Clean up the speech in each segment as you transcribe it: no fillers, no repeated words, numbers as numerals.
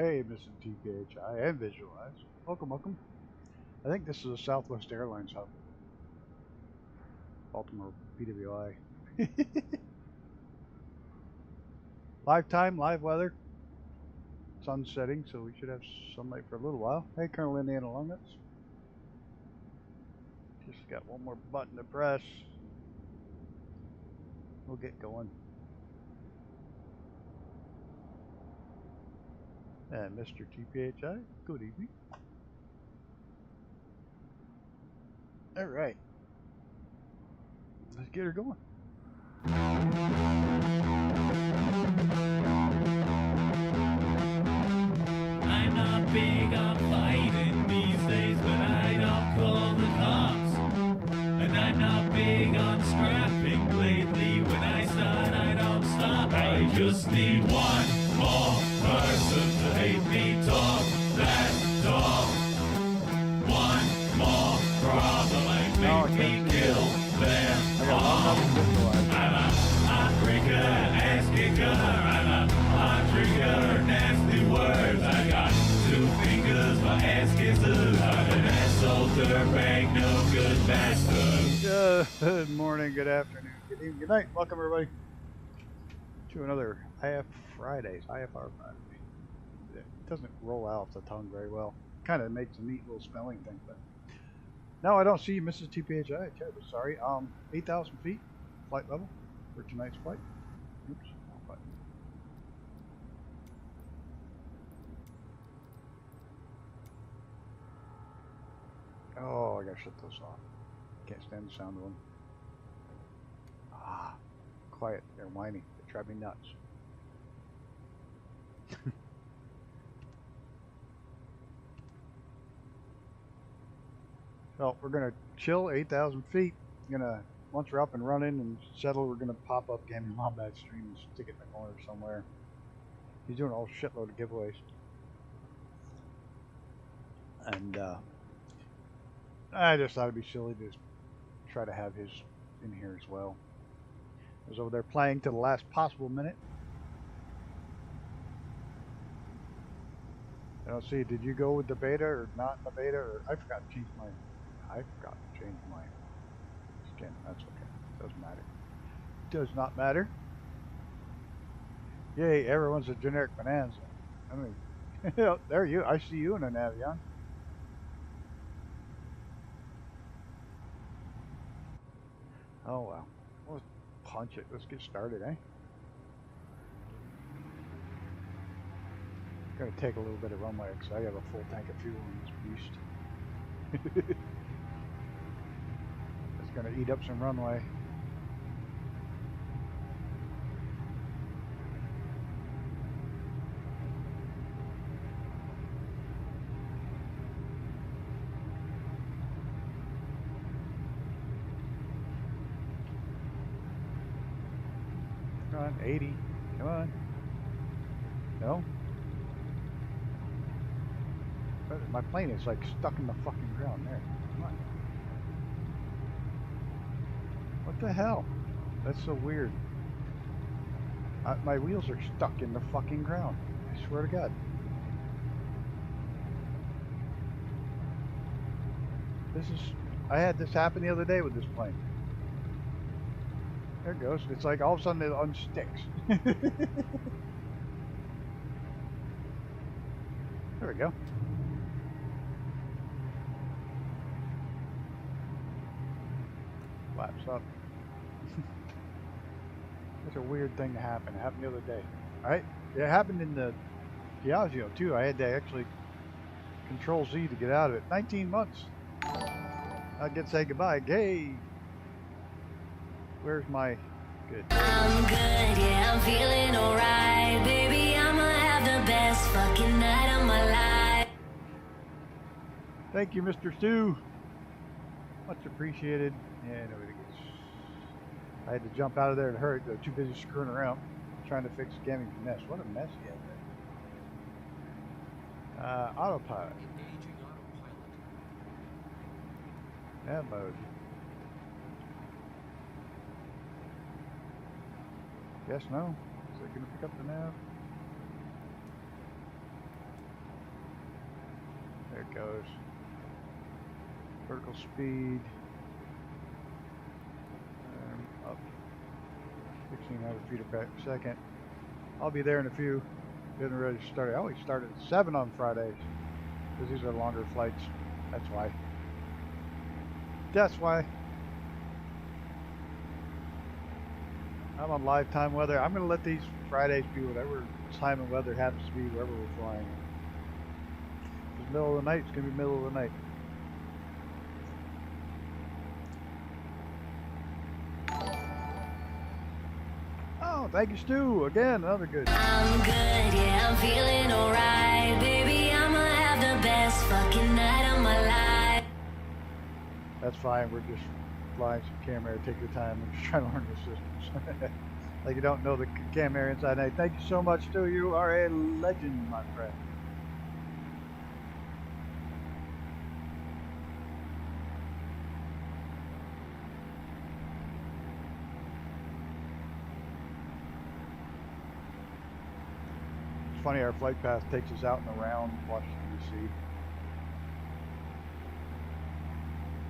Hey, Mr. TPHI and Visualize. Welcome, welcome. I think this is a Southwest Airlines hub. Baltimore PWI. Live time, live weather. Sun setting, so we should have sunlight for a little while. Hey, Colonel Indiana Longnuts. Just got one more button to press. We'll get going. And Mr. TPHI, good evening. All right. Let's get her going. I'm not big on fighting these days, but I don't call the cops. And I'm not big on scrapping lately. When I start, I don't stop. I just need one more person to hate me, talk that talk. One more problem, I make me kill them all. I'm a hot drinker, ass kicker. I'm a hot drinker, nasty words. I got 2 fingers for ass kissers. I'm an asshole dirtbag, no good bastard. Good morning, good afternoon, good evening, good night. Welcome everybody to another IFRidays. It doesn't roll out the tongue very well. Kind of makes a neat little spelling thing, but no, I don't see you, Mrs. TPHI. Terribly sorry. 8,000 feet flight level for tonight's flight. Oops, wrong button. Oh, I gotta shut those off. Can't stand the sound of them. Ah, quiet. They're whining. They drive me nuts. So we're gonna chill 8,000 feet. Once we're up and running and settled, we're gonna pop up Gaming Wombat stream and stick it in the corner somewhere. He's doing a whole shitload of giveaways, and I just thought it'd be silly to try to have his in here as well. I was over there playing to the last possible minute. I don't see. Did you go with the beta or not in the beta? Or I forgot to change my skin. That's okay. Doesn't matter. Does not matter. Yay! Everyone's a generic bonanza. I mean, there you. I see you in a Navion. Oh well. Let's punch it. Let's get started, eh? Gonna take a little bit of runway because I have a full tank of fuel in this beast. It's gonna eat up some runway. Come on, 80. Come on. No? My plane is like stuck in the fucking ground there. Come on. What the hell? That's so weird. My wheels are stuck in the fucking ground. I swear to God. I had this happen the other day with this plane. There it goes. It's like all of a sudden it unsticks. There we go. Flaps up. That's a weird thing to happen. It happened the other day. Alright? It happened in the Piaggio too. I had to actually Control Z to get out of it. 19 months. I get to say goodbye. Hey! Where's my good? I'm good, yeah, I'm feeling alright. Baby, I'ma have the best fucking night of my life. Thank you, Mr. Stu. Much appreciated. Yeah, nobody gets. I had to jump out of there in a hurry. They're too busy screwing around trying to fix gaming mess. What a mess he had there. Autopilot. Engaging autopilot. Nav mode. Yes, no? Is it going to pick up the nav? goes. Vertical speed. Up 1,600 feet per second. I'll be there in a few. Getting ready to start. I always start at 7 on Fridays because these are longer flights. That's why. That's why. I'm on live time weather. I'm going to let these Fridays be whatever time and weather happens to be wherever we're flying. If it's middle of the night, it's going to be middle of the night. Oh, thank you, Stu. Again, another good. I'm good, yeah, I'm feeling alright. Baby, I'ma have the best fucking night of my life. That's fine. We're just flying some cam air. Take your time. I'm just trying to learn the systems. Like you don't know the cam air inside out. Thank you so much, Stu. You are a legend, my friend. It's funny, our flight path takes us out and around Washington, D.C.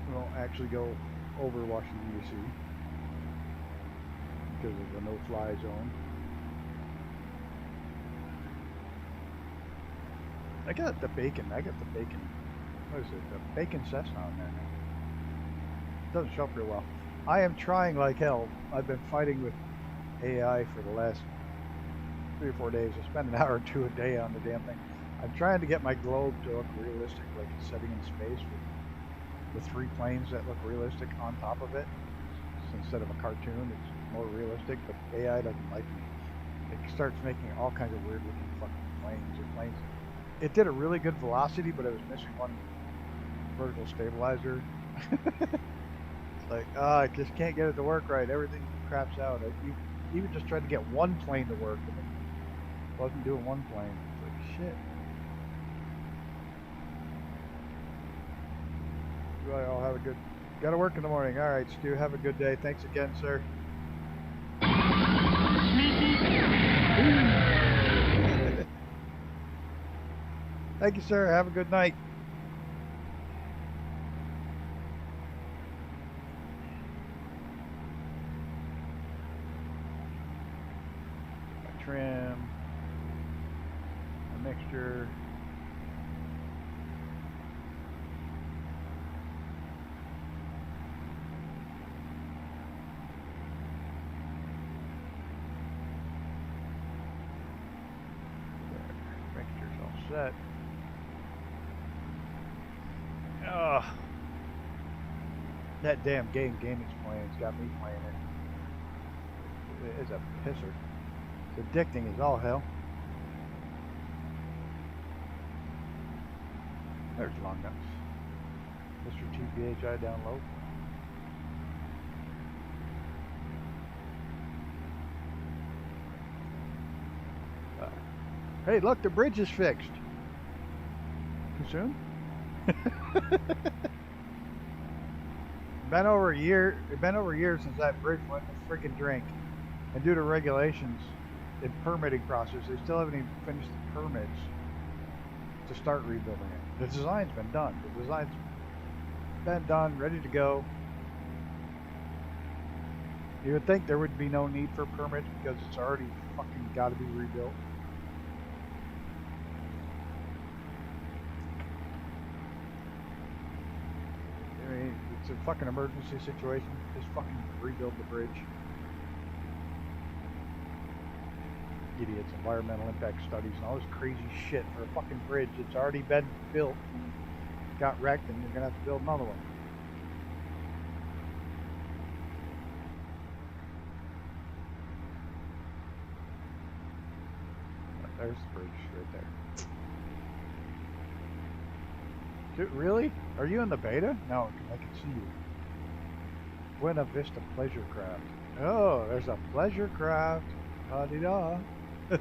We don't actually go over Washington, D.C. because of the no-fly zone. I got the bacon. What is it? The bacon Cessna on there now. Doesn't show up real well. I am trying like hell. I've been fighting with AI for the last 3 or 4 days. I spend an hour or two a day on the damn thing. I'm trying to get my globe to look realistic, like it's setting in space with 3 planes that look realistic on top of it. So instead of a cartoon, it's more realistic, but AI doesn't like me. It starts making all kinds of weird looking fucking planes. It did a really good velocity, but it was missing one vertical stabilizer. It's like, I just can't get it to work right. Everything craps out. I even just tried to get one plane to work, and it wasn't doing one plane. It's like, shit. You all have a good... Gotta work in the morning. All right, Stu, have a good day. Thanks again, sir. Thank you, sir. Have a good night. A trim, a mixture. Mixture's all set. Ugh. That damn game explains got me playing it. It's a pisser. It's addicting as all hell. There's long nuts. Mr. TPHI down low. Hey, look, the bridge is fixed. Too soon? Been over a year since that bridge went to freaking drink, and due to regulations and permitting process, they still haven't even finished the permits to start rebuilding it. The design's been done. The design's been done, ready to go. You would think there would be no need for permits because it's already fucking got to be rebuilt. I mean, it's a fucking emergency situation. Just fucking rebuild the bridge. Idiots, environmental impact studies and all this crazy shit for a fucking bridge that's already been built and got wrecked, and you're gonna have to build another one. There's the bridge right there. Dude, really? Are you in the beta? No, I can see you. Buena Vista Pleasure Craft. Oh, there's a pleasure craft. Da-de-da. Uh-oh.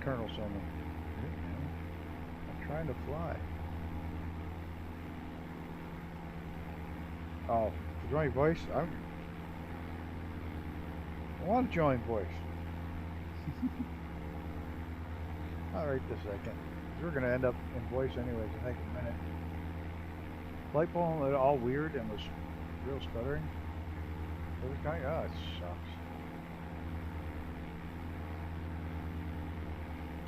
Colonel someone. I'm trying to fly. Oh, to join voice? I want to join voice. Alright this second. We're going to end up in voice anyways, I think, in a minute. Light bulb all weird and was real stuttering. It was kind of, oh, it sucks.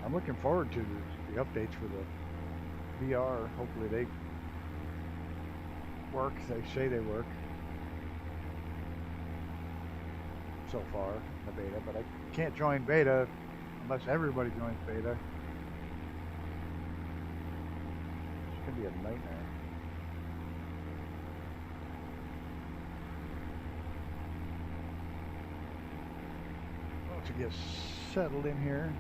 I'm looking forward to the updates for the VR. Hopefully they work. They say they work so far in the beta, but I can't join beta unless everybody joins beta. It's gonna be a nightmare. Once we get settled in here,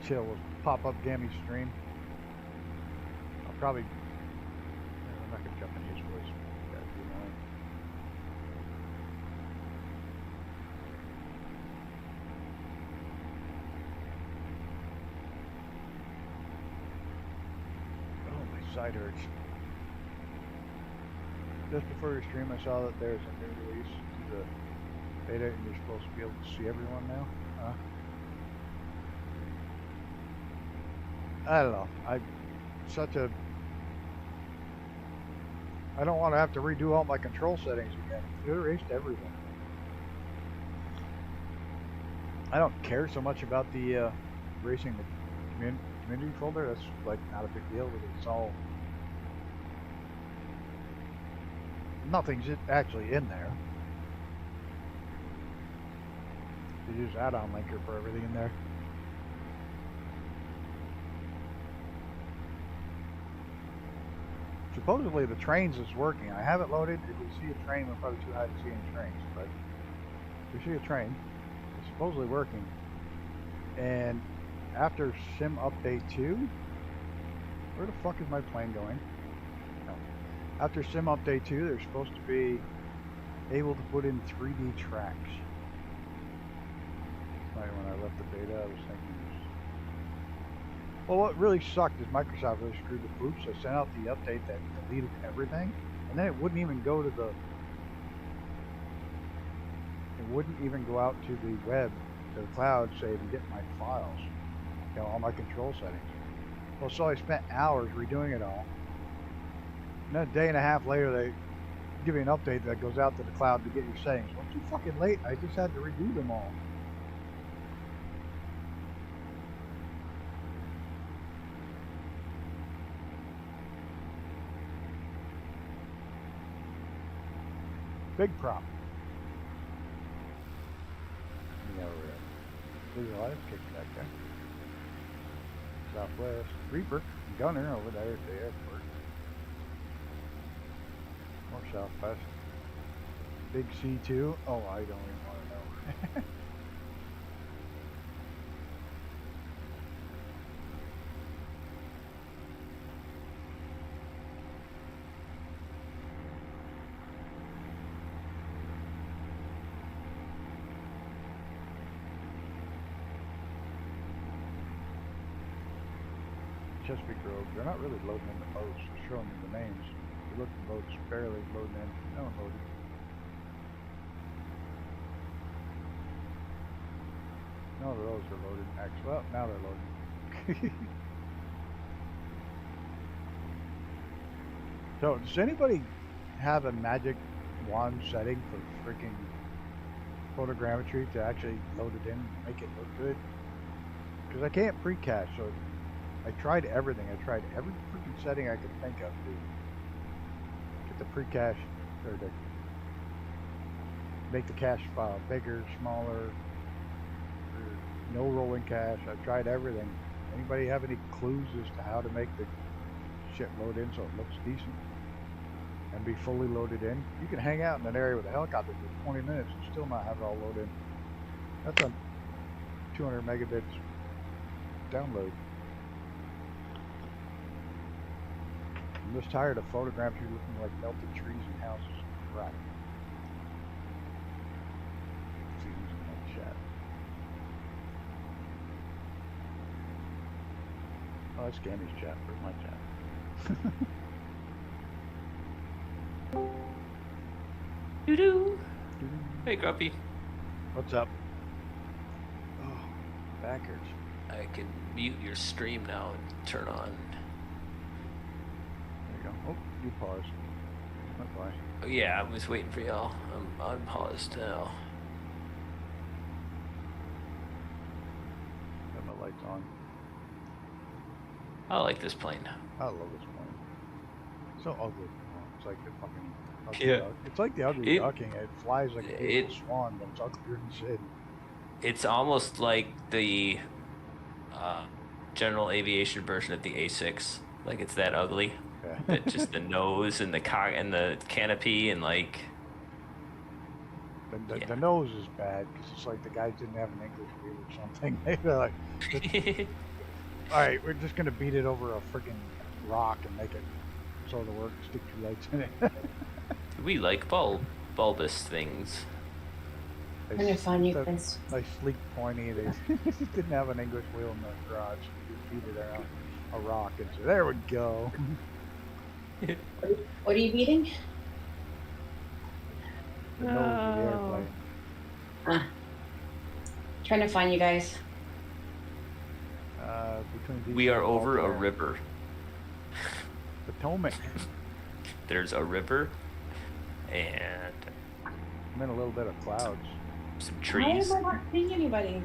chill with pop-up gammy stream. I'll probably, I'm not gonna jump in his voice. That'd be annoying. Oh, my side hurts. Just before your stream, I saw that there's a new release to the beta, and you're supposed to be able to see everyone now. I don't know. I don't want to have to redo all my control settings again. It erased everything. I don't care so much about the erasing the community folder. That's like not a big deal, but it's all, nothing's actually in there. You use add-on linker for everything in there. Supposedly the trains is working. I have it loaded. If we see a train, we're probably too high to see any trains, but if we see a train, it's supposedly working. And after Sim Update 2, where the fuck is my plane going? No. After Sim Update 2, they're supposed to be able to put in 3D tracks. Like when I left the beta, I was thinking, well, what really sucked is Microsoft really screwed the poops. They sent out the update that deleted everything, and then it wouldn't even go to the, it wouldn't even go out to the web, to the cloud, save and get my files, you know, all my control settings. Well, so I spent hours redoing it all. And then a day and a half later, they give you an update that goes out to the cloud to get your settings. Well, too fucking late. I just had to redo them all. Big prop. Yeah, we're at Live kick that guy. Southwest. Reaper, Gunner over there at the airport. More Southwest. Big C2. Oh, I don't even want to know. Chesapeake Road. They're not really loading in the boats. They're showing you the names. If you look at the boats, barely loading in. No one loaded. None of those are loaded. Actually, well, now they're loading. So, does anybody have a magic wand setting for freaking photogrammetry to actually load it in and make it look good? Because I can't pre-cache, so I tried everything. I tried every freaking setting I could think of to get the pre-cache, or to make the cache file bigger, smaller, or no rolling cache. I tried everything. Anybody have any clues as to how to make the shit load in so it looks decent and be fully loaded in? You can hang out in an area with a helicopter for 20 minutes and still not have it all loaded in. That's a 200 megabits download. I'm just tired of photogrammetry looking like melted trees and houses. Right. See who's in that chat. I scan his chat. Where's my chat? Doo-doo. Hey, Grumpy. What's up? Oh, backers. I can mute your stream now and turn on. There you go. Oh, you paused. Bye. Oh, yeah, I was waiting for y'all. I'm unpaused now. Got my lights on. I like this plane. I love this plane. So ugly. It's like the fucking ugly Yeah. duck. It's like the ugly ducking. It flies like a beautiful swan, but it's uglier than shit. It's almost like the general aviation version of the A6. Like it's that ugly. Yeah. That just the nose and the and the canopy and like. The nose is bad because it's like the guys didn't have an English wheel or something. They're like, all right, we're just gonna beat it over a freaking rock and make it sort of work. Stick 2 lights in it. We like bulbous things. I'm gonna find you guys. Nice sleek pointy. They didn't have an English wheel in the garage. You beat it around a rock and so there we go. What are you beating? The nose of the airplane. Trying to find you guys. Between these We are over a Baltimore. river. Potomac. There's a river and I'm in a little bit of clouds. some Why trees. am I not seeing anybody?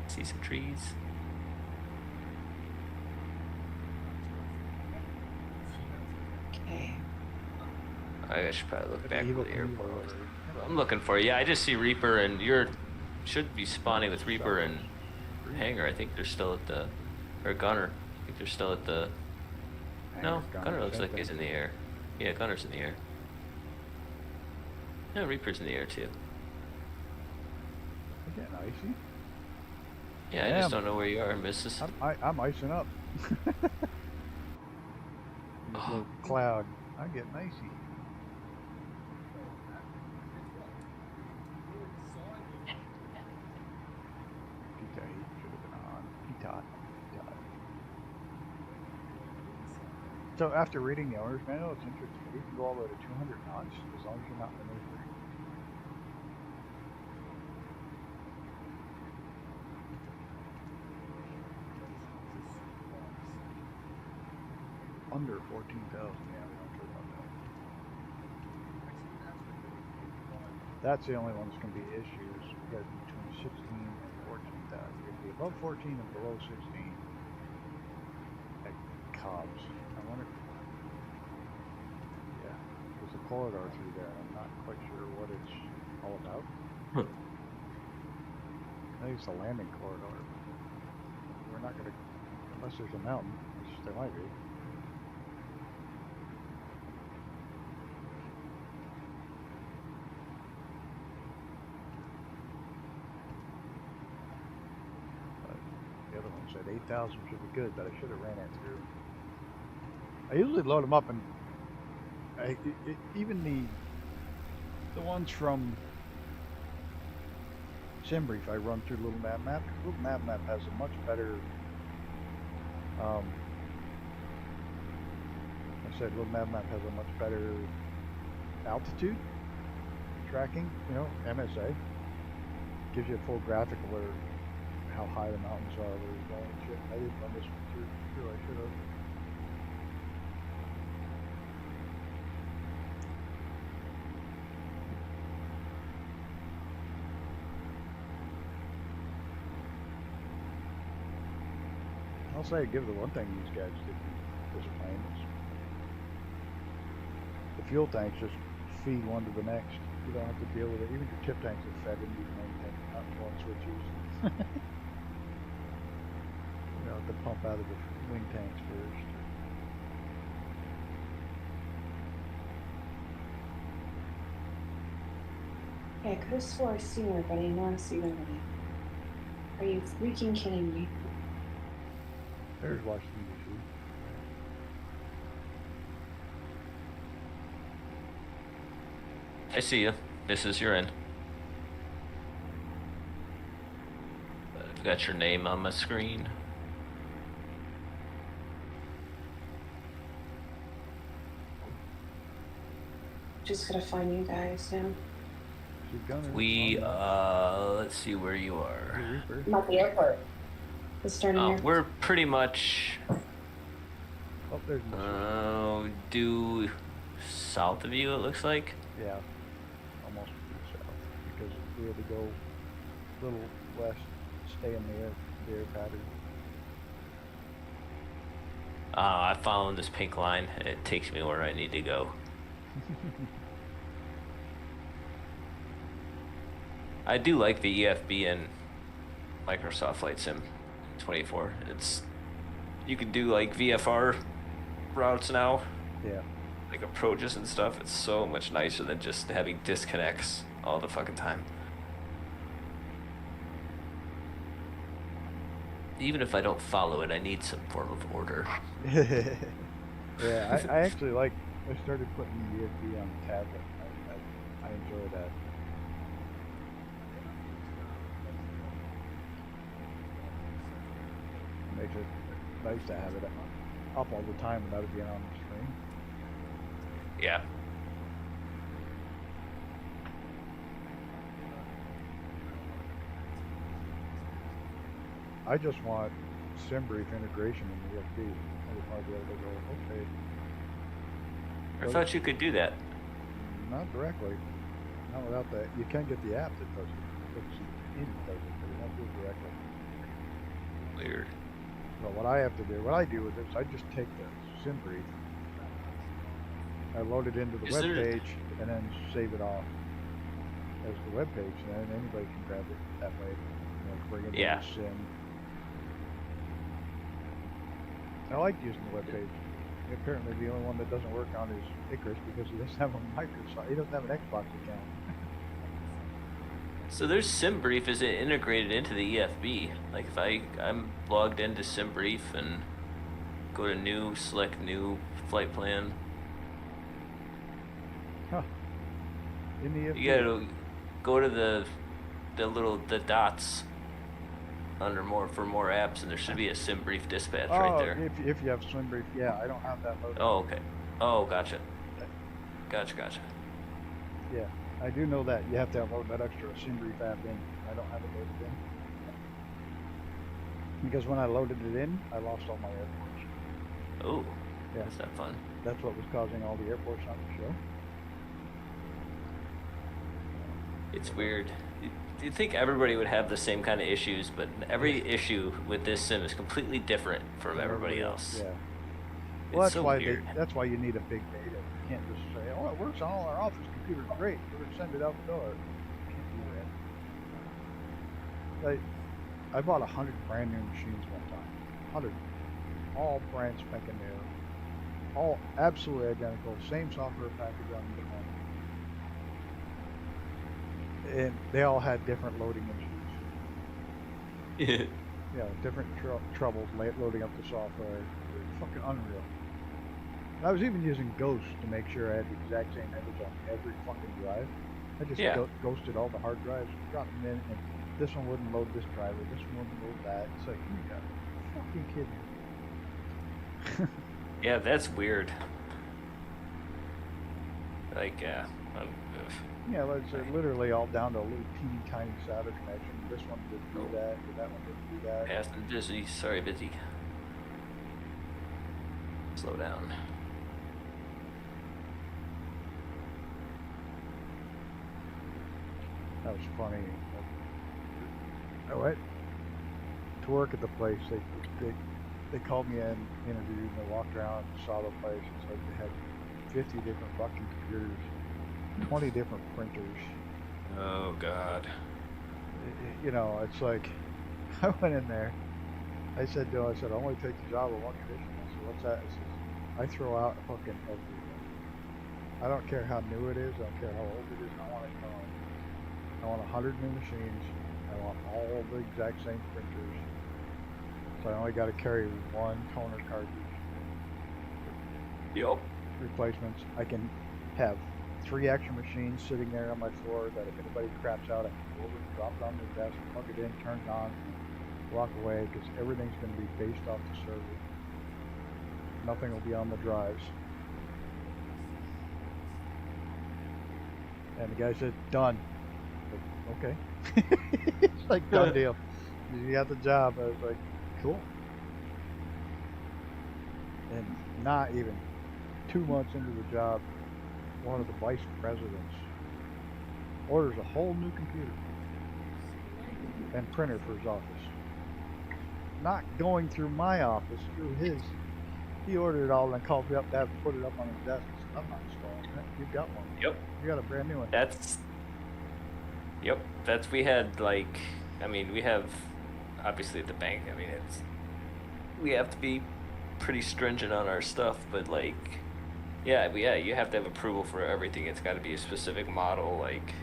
See some trees. Okay. I should probably look back Evil at the airport. Evil. I'm looking for you. Yeah, I just see Reaper, and you're should be spawning with Reaper and Hangar. I think they're still at the, or Gunner. I think they're still at the. No, Gunner looks like he's in the air. Yeah, Gunner's in the air. No, Reaper's in the air too. Is that icy? Yeah, I just don't know where you are, Mrs. I'm icing up. This little cloud. I'm getting icy. Pita heat should have been on. Pita. So after reading the owner's manual, it's interesting. You can go all the way to 200 knots as long as you're not maneuvering. Under 14,000, yeah, we don't care about that. That's the only one that's going to be issues. You got between 16 and 14,000. You're going to be above 14 and below 16 at Cobb's. I wonder. Yeah, there's a corridor through there. I'm not quite sure what it's all about. I think it's a landing corridor. We're not going to, unless there's a mountain, which there might be. The other one said 8,000 should be good, but I should have ran it through. I usually load them up, and even the ones from SimBrief I run through Little Nav Map. Little Nav Map has a much better. I said Little Nav Map has a much better altitude tracking. You know, MSA gives you a full graphic of where. How high the mountains are, where you're going and shit. I didn't run this one through. I should have. I'll say, give the one thing these guys did this plane is the fuel tanks just feed one to the next. You don't have to deal with it. Even your tip tanks are fed into your main tank, not one switches. You know, to pump out of the wing tanks first. Okay, I could have swore I seen everybody. No, I don't see nobody. Are you freaking kidding me? There's Washington, D.C. I see you. Mrs. You're in. I've got your name on my screen. Just gotta find you guys now. She's gunner. We, let's see where you are. Reaper. I'm at the airport. The Stern Airport. We're pretty much, Oh, there's Mr. due south of you, it looks like. Yeah, almost south, because we had to go a little west, stay in the air pattern. I found this pink line. It takes me where I need to go. I do like the EFB and Microsoft Flight Sim 24. You can do like VFR routes now, Yeah. like approaches and stuff. It's so much nicer than just having disconnects all the fucking time. Even if I don't follow it, I need some form of order. Yeah, I actually I started putting the EFB on the tablet. I enjoy that. Makes it nice to have it up all the time without it being on the screen. Yeah. I just want SimBrief integration in the EFB. I just want to be able to go, okay. I thought you could do that. Not directly. Not without that. You can get the app that does it. It's in does it, but you won't do it directly. Weird. But what I have to do, what I do with this, I just take the SimBrief, I load it into the web page, and then save it off as the web page, and then anybody can grab it that way. You know, bring it into Sim. I like using the web page. Apparently, the only one that doesn't work on is Icarus because he doesn't have a Microsoft. He doesn't have an Xbox account. So there's SimBrief. Is it integrated into the EFB? Like if I'm logged into SimBrief and go to new, select new flight plan. Huh. In the EFB. You gotta go to the dots under more apps, and there should be a SimBrief dispatch right there. If you have SimBrief, yeah, I don't have that loaded. Oh, okay. Oh, gotcha. Gotcha. Yeah, I do know that. You have to download that extra SimBrief app in. I don't have it loaded in. Because when I loaded it in, I lost all my airports. Oh, yeah. That's not fun. That's what was causing all the airports not to show. It's weird. You'd think everybody would have the same kind of issues, but every issue with this sim is completely different from everybody else. Yeah. Well, it's that's why you need a big data. You can't just say, "Oh, it works on all our office computers. Great. We're gonna send it out the door." You can't do that. I bought 100 brand new machines one time. 100, all brand spanking new, all absolutely identical, same software package on each one. And they all had different loading issues. Yeah, different troubles loading up the software. Fucking unreal. And I was even using Ghost to make sure I had the exact same image on every fucking drive. I just ghosted all the hard drives, dropped them in, and this one wouldn't load this driver, this one wouldn't load that. It's like, you got fucking kidding me. Yeah, that's weird. Like, yeah, it's literally all down to a little teeny tiny solder connection. This one didn't do that, or that one didn't do that. Fast and busy. Sorry, busy. Slow down. That was funny. I went to work at the place. They called me in, interviewed, and I walked around and saw the place. It's like they had 50 different fucking computers, 20 different printers. Oh God. You know, it's like I went in there. I said, I only take the job on one condition. I said, what's that? I said, I throw out fucking everything. I don't care how new it is. I don't care how old it is. I want it gone. I want 100 new machines. I want all the exact same printers. So I only got to carry one toner cartridge. Yep. Replacements. I can have 3 extra machines sitting there on my floor that if anybody craps out, I can go over and drop it on their desk, plug it in, turn it on, walk away, because everything's going to be based off the server. Nothing will be on the drives. And the guy said, done. Like, okay. It's like, done deal. You got the job. I was like, cool. And not even 2 months into the job, one of the vice presidents orders a whole new computer and printer for his office. Not going through my office, through his. He ordered it all and called me up to have to put it up on his desk. I said, I'm not installing that. You've got one. Yep. You got a brand new one. We had like, I mean, we have, obviously at the bank, I mean, we have to be pretty stringent on our stuff, but like, yeah, you have to have approval for everything. It's got to be a specific model, like,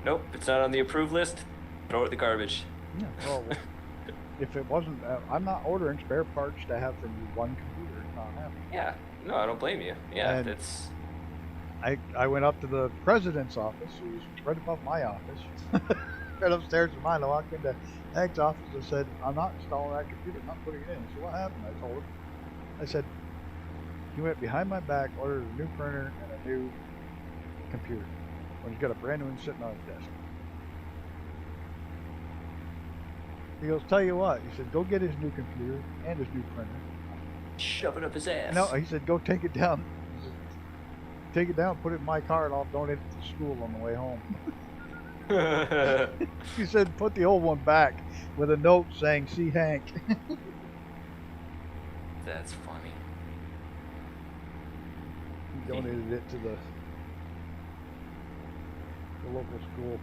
nope, it's not on the approved list, throw it in the garbage. Yeah, well, if it wasn't, I'm not ordering spare parts to have from one computer. It's not happening. Yeah, no, I don't blame you. Yeah, And that's... I went up to the president's office, who's right above my office, right upstairs from mine. I walked into Hank's office and said, I'm not installing that computer, I'm not putting it in. He said, what happened? I told him. I said, he went behind my back, ordered a new printer and a new computer, when he's got a brand new one sitting on his desk. He goes, tell you what, he said, go get his new computer and his new printer. Shove it up his ass. No, he said, go take it down. Take it down, put it in my car, and I'll donate it to school on the way home. He said, put the old one back with a note saying, see Hank. That's funny. He donated it to the local school.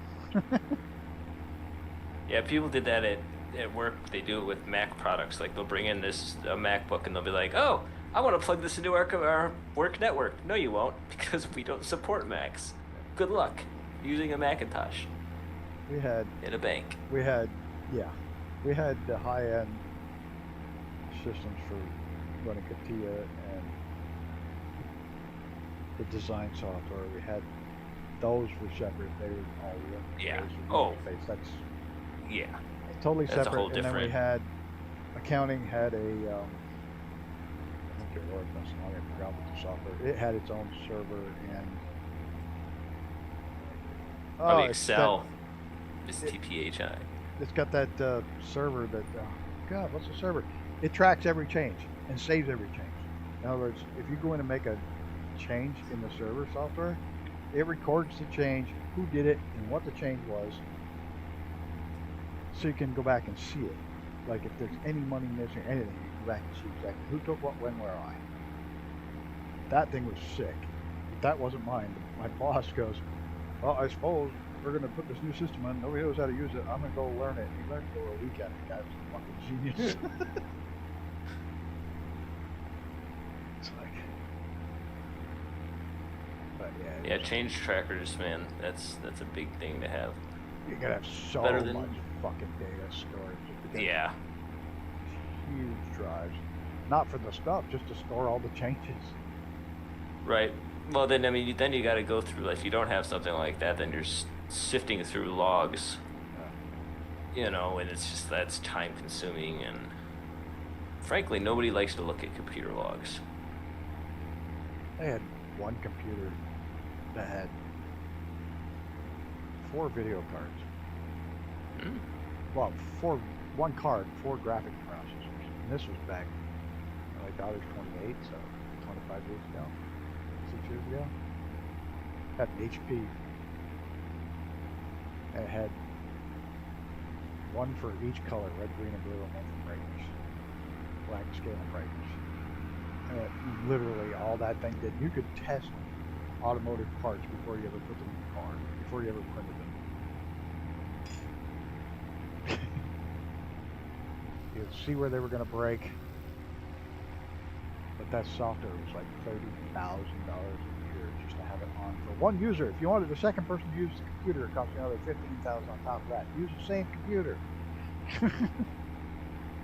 Yeah, people did that at work. They do it with Mac products. Like, they'll bring in a MacBook and they'll be like, oh, I want to plug this into our work network. No, you won't, because we don't support Macs. Good luck using a Macintosh. We had in a bank. We had the high-end systems for running CATIA and the design software. We had those were separate. They were all Yeah. That's Yeah. totally That's a separate. whole And then we different- had accounting had a I think it was I forgot what the software. It had its own server and Probably it's Excel. got- It's TPHI. It's got that server that God, what's the server? It tracks every change and saves every change. In other words, if you go in and make a change in the server software, it records the change, who did it, and what the change was, so you can go back and see it. Like if there's any money missing, anything, you can go back and see exactly who took what, when, where, why. That thing was sick. But that wasn't mine. My boss goes, well, I suppose we're going to put this new system in. Nobody knows how to use it. I'm going to go learn it. He learned it over a weekend. The guy was a fucking genius. It's like... But yeah. Yeah, change trackers, man. That's a big thing to have. You gotta have so Better than- much fucking data storage. Because Yeah. huge drives. Not for the stuff, just to store all the changes. Right. Well, then, I mean, then you got to go through, like, if you don't have something like that, then you're sifting through logs, you know, and it's just, that's time consuming, and frankly, nobody likes to look at computer logs. I had one computer that had 4 video cards. Mm. Well, one card, 4 graphic processors. And this was back, my daughter's 28, so 25 years ago, 6 years ago. Had an HP. And it had one for each color, red, green, and blue, and one for brightness. Black scale and brightness. And literally all that thing did, you could test automotive parts before you ever put them in the car, before you ever printed them. You would see where they were going to break. But that software was like $30,000 a year just to have it on for one user. If you wanted a second person to use the computer, it cost you another $15,000 on top of that. Use the same computer.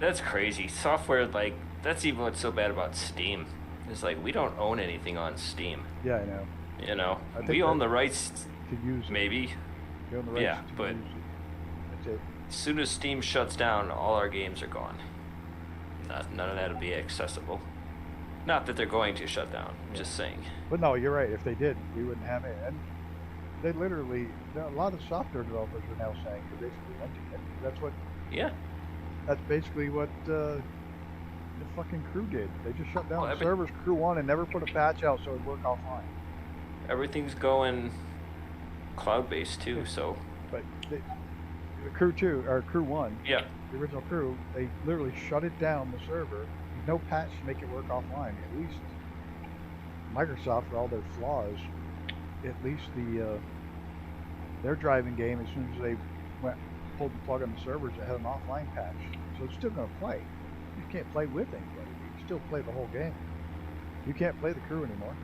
That's crazy. Software, like, that's even what's so bad about Steam. It's like, we don't own anything on Steam. Yeah, I know. You know, I think we own that- the rights, To use it. maybe. You own the rights Yeah, to but- use it. That's it. As soon as Steam shuts down, all our games are gone. None of that will be accessible. Not that they're going to shut down. I'm just saying. But no, you're right. If they did, we wouldn't have it. And they literally, a lot of software developers are now saying they're basically renting it. Yeah. That's basically what the fucking crew did. They just shut down Oh, the servers, crew one, and never put a patch out so it'd work offline. Everything's going cloud-based too, Yeah. so. But the crew two, or crew one, Yeah. the original crew, they literally shut it down, the server. No patch to make it work offline. At least Microsoft, for all their flaws, at least their driving game, as soon as they pulled the plug on the servers, it had an offline patch. So it's still going to play. You can't play with anybody. You can still play the whole game. You can't play the crew anymore.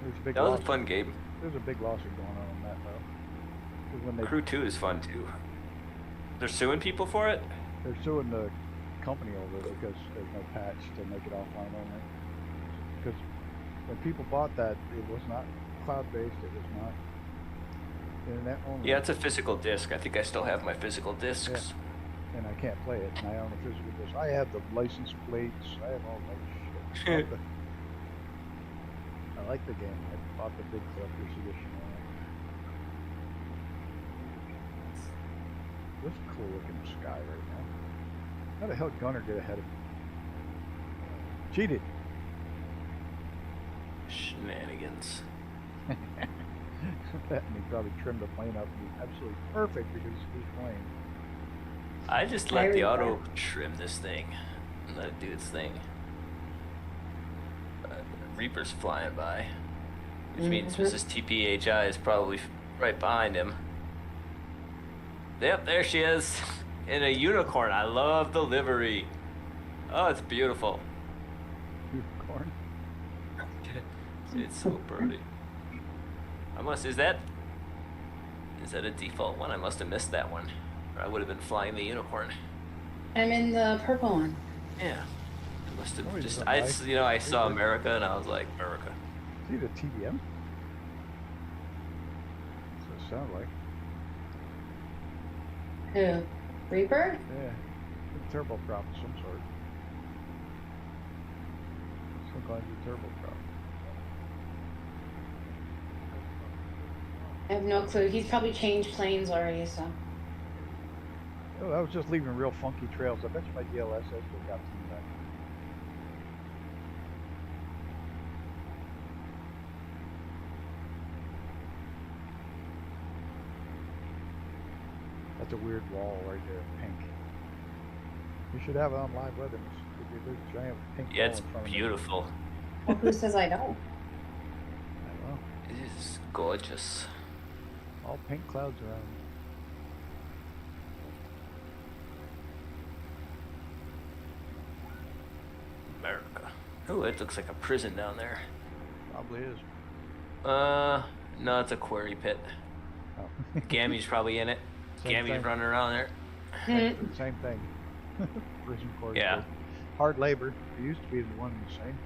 There's a big That was a lawsuit. fun game. There's a big lawsuit going on that though. 'Cause when they Crew 2 is fun too. They're suing people for it? they're suing the company over it because there's no patch to make it offline only. Because when people bought that, it was not cloud-based. It was not internet only. Yeah, it's a physical disc. I think I still have my physical discs. And I can't play it. And I own a physical disc. I have the license plates. I have all that shit. I like the game. I bought the big collector's edition on it. This is a cool looking sky right now. How the hell did Gunner get ahead of me? Cheated. Shenanigans. And he probably trimmed the plane up and be absolutely perfect because it's his plane. I just let the auto trim this thing and let it do its thing. Reaper's flying by, which means Mrs. TPHI is probably right behind him. Yep, there she is, in a unicorn. I love the livery. Oh, it's beautiful. Unicorn. It's so pretty. Is that a default one? I must have missed that one, or I would have been flying the unicorn. I'm in the purple one. Yeah. I must have Nobody's just, gonna I saw America and I was like, America. See the TDM? That's what it sounds like. Who? Reaper? Yeah. A turboprop of some sort. Some kind of turboprop. I have no clue. He's probably changed planes already, so. Oh, I was just leaving real funky trails. I bet you my DLS has still got some back. That's a weird wall right there, pink. You should have it on live weather. There's a big giant pink Yeah, wall it's in front of me. beautiful. Well, who says I don't? I don't know. It is gorgeous. All pink clouds around. America. Oh, it looks like a prison down there. Probably is. No, it's a quarry pit. Oh. Gammy's probably in it. Same Gammy's thing. running around there. Same thing. Prison quarry. Yeah. pit. Hard labor. It used to be the one and the same.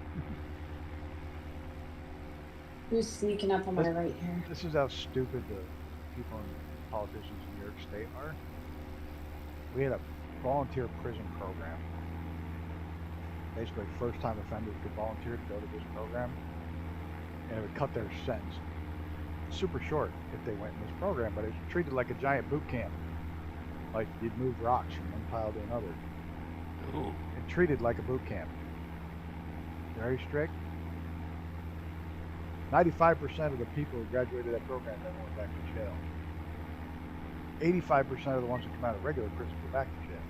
Who's sneaking up on my right here? This is how stupid the people and politicians in New York State are. We had a volunteer prison program. Basically, first-time offenders could volunteer to go to this program, and it would cut their sentence super short if they went in this program. But it's treated like a giant boot camp. Like you'd move rocks from one pile to another. Ooh. It treated like a boot camp. Very strict. 95% of the people who graduated that program never went back to jail. 85% of the ones who come out of regular prison go back to jail.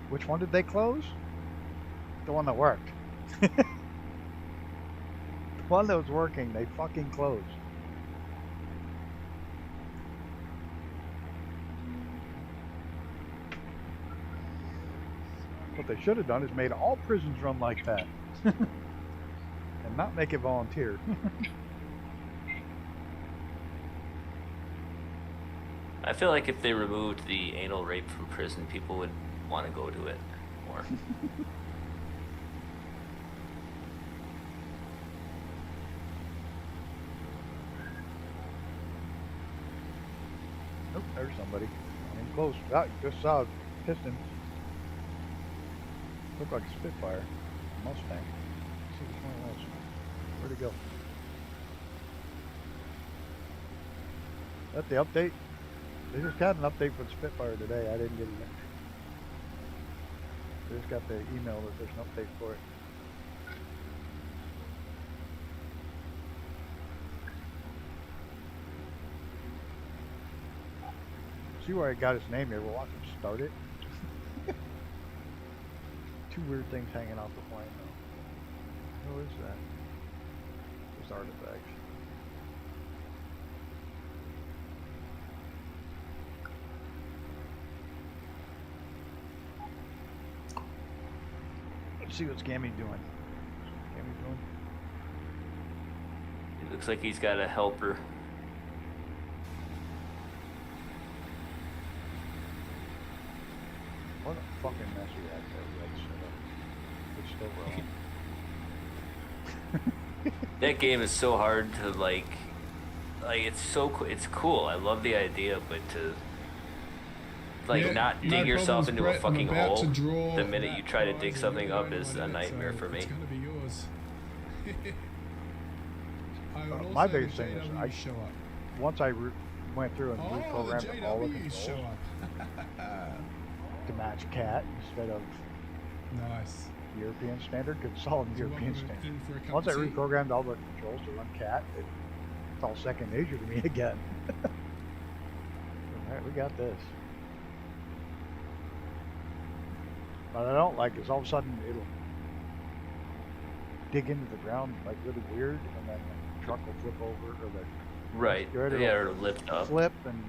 Which one did they close? The one that worked. The one that was working, they fucking closed. What they should have done is made all prisons run like that. And not make it volunteer. I feel like if they removed the anal rape from prison, people would want to go to it more. Nope, there's somebody. I'm close. Ah, just saw a piston. Looked like a Spitfire. A Mustang. Let's see which one it was. Where'd it go? That's the update. They just got an update for the Spitfire today. I didn't get an update. They just got the email that there's an update for it. See where I got his name here. We'll watch him start it. Two weird things hanging off the plane though. What is that? Just artifacts. Let's see what's Gammy doing. It looks like he's got a helper. What a fucking mess you had there. It's still rolling. That game is so hard to like it's cool. I love the idea, but to not dig yourself into a fucking hole the minute you try to dig something up is a nightmare for me. It's gonna be yours. My biggest thing is once I went through and reprogrammed all the controls to match CAT instead of nice European standard, because it's all in European standard. Once I reprogrammed all the controls to run CAT, it's all second nature to me again. Alright, we got this. What I don't like is all of a sudden it'll dig into the ground like really weird, and then the truck will flip over, or the Right. Yeah, or lift up. Flip and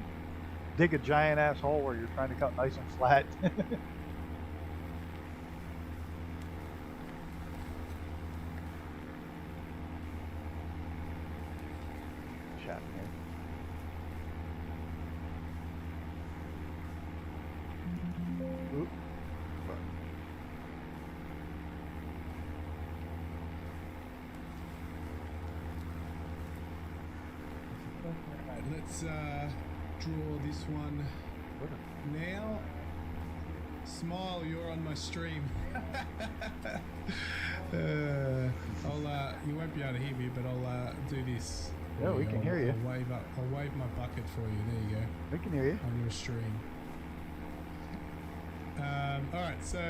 dig a giant ass hole where you're trying to cut nice and flat. Chatting here. Oop. Alright, let's draw this one now. Smile, you're on my stream. You won't be able to hear me, but I'll do this. Yeah, we can hear you. I'll wave my bucket for you. There you go. We can hear you. On your stream. Alright, so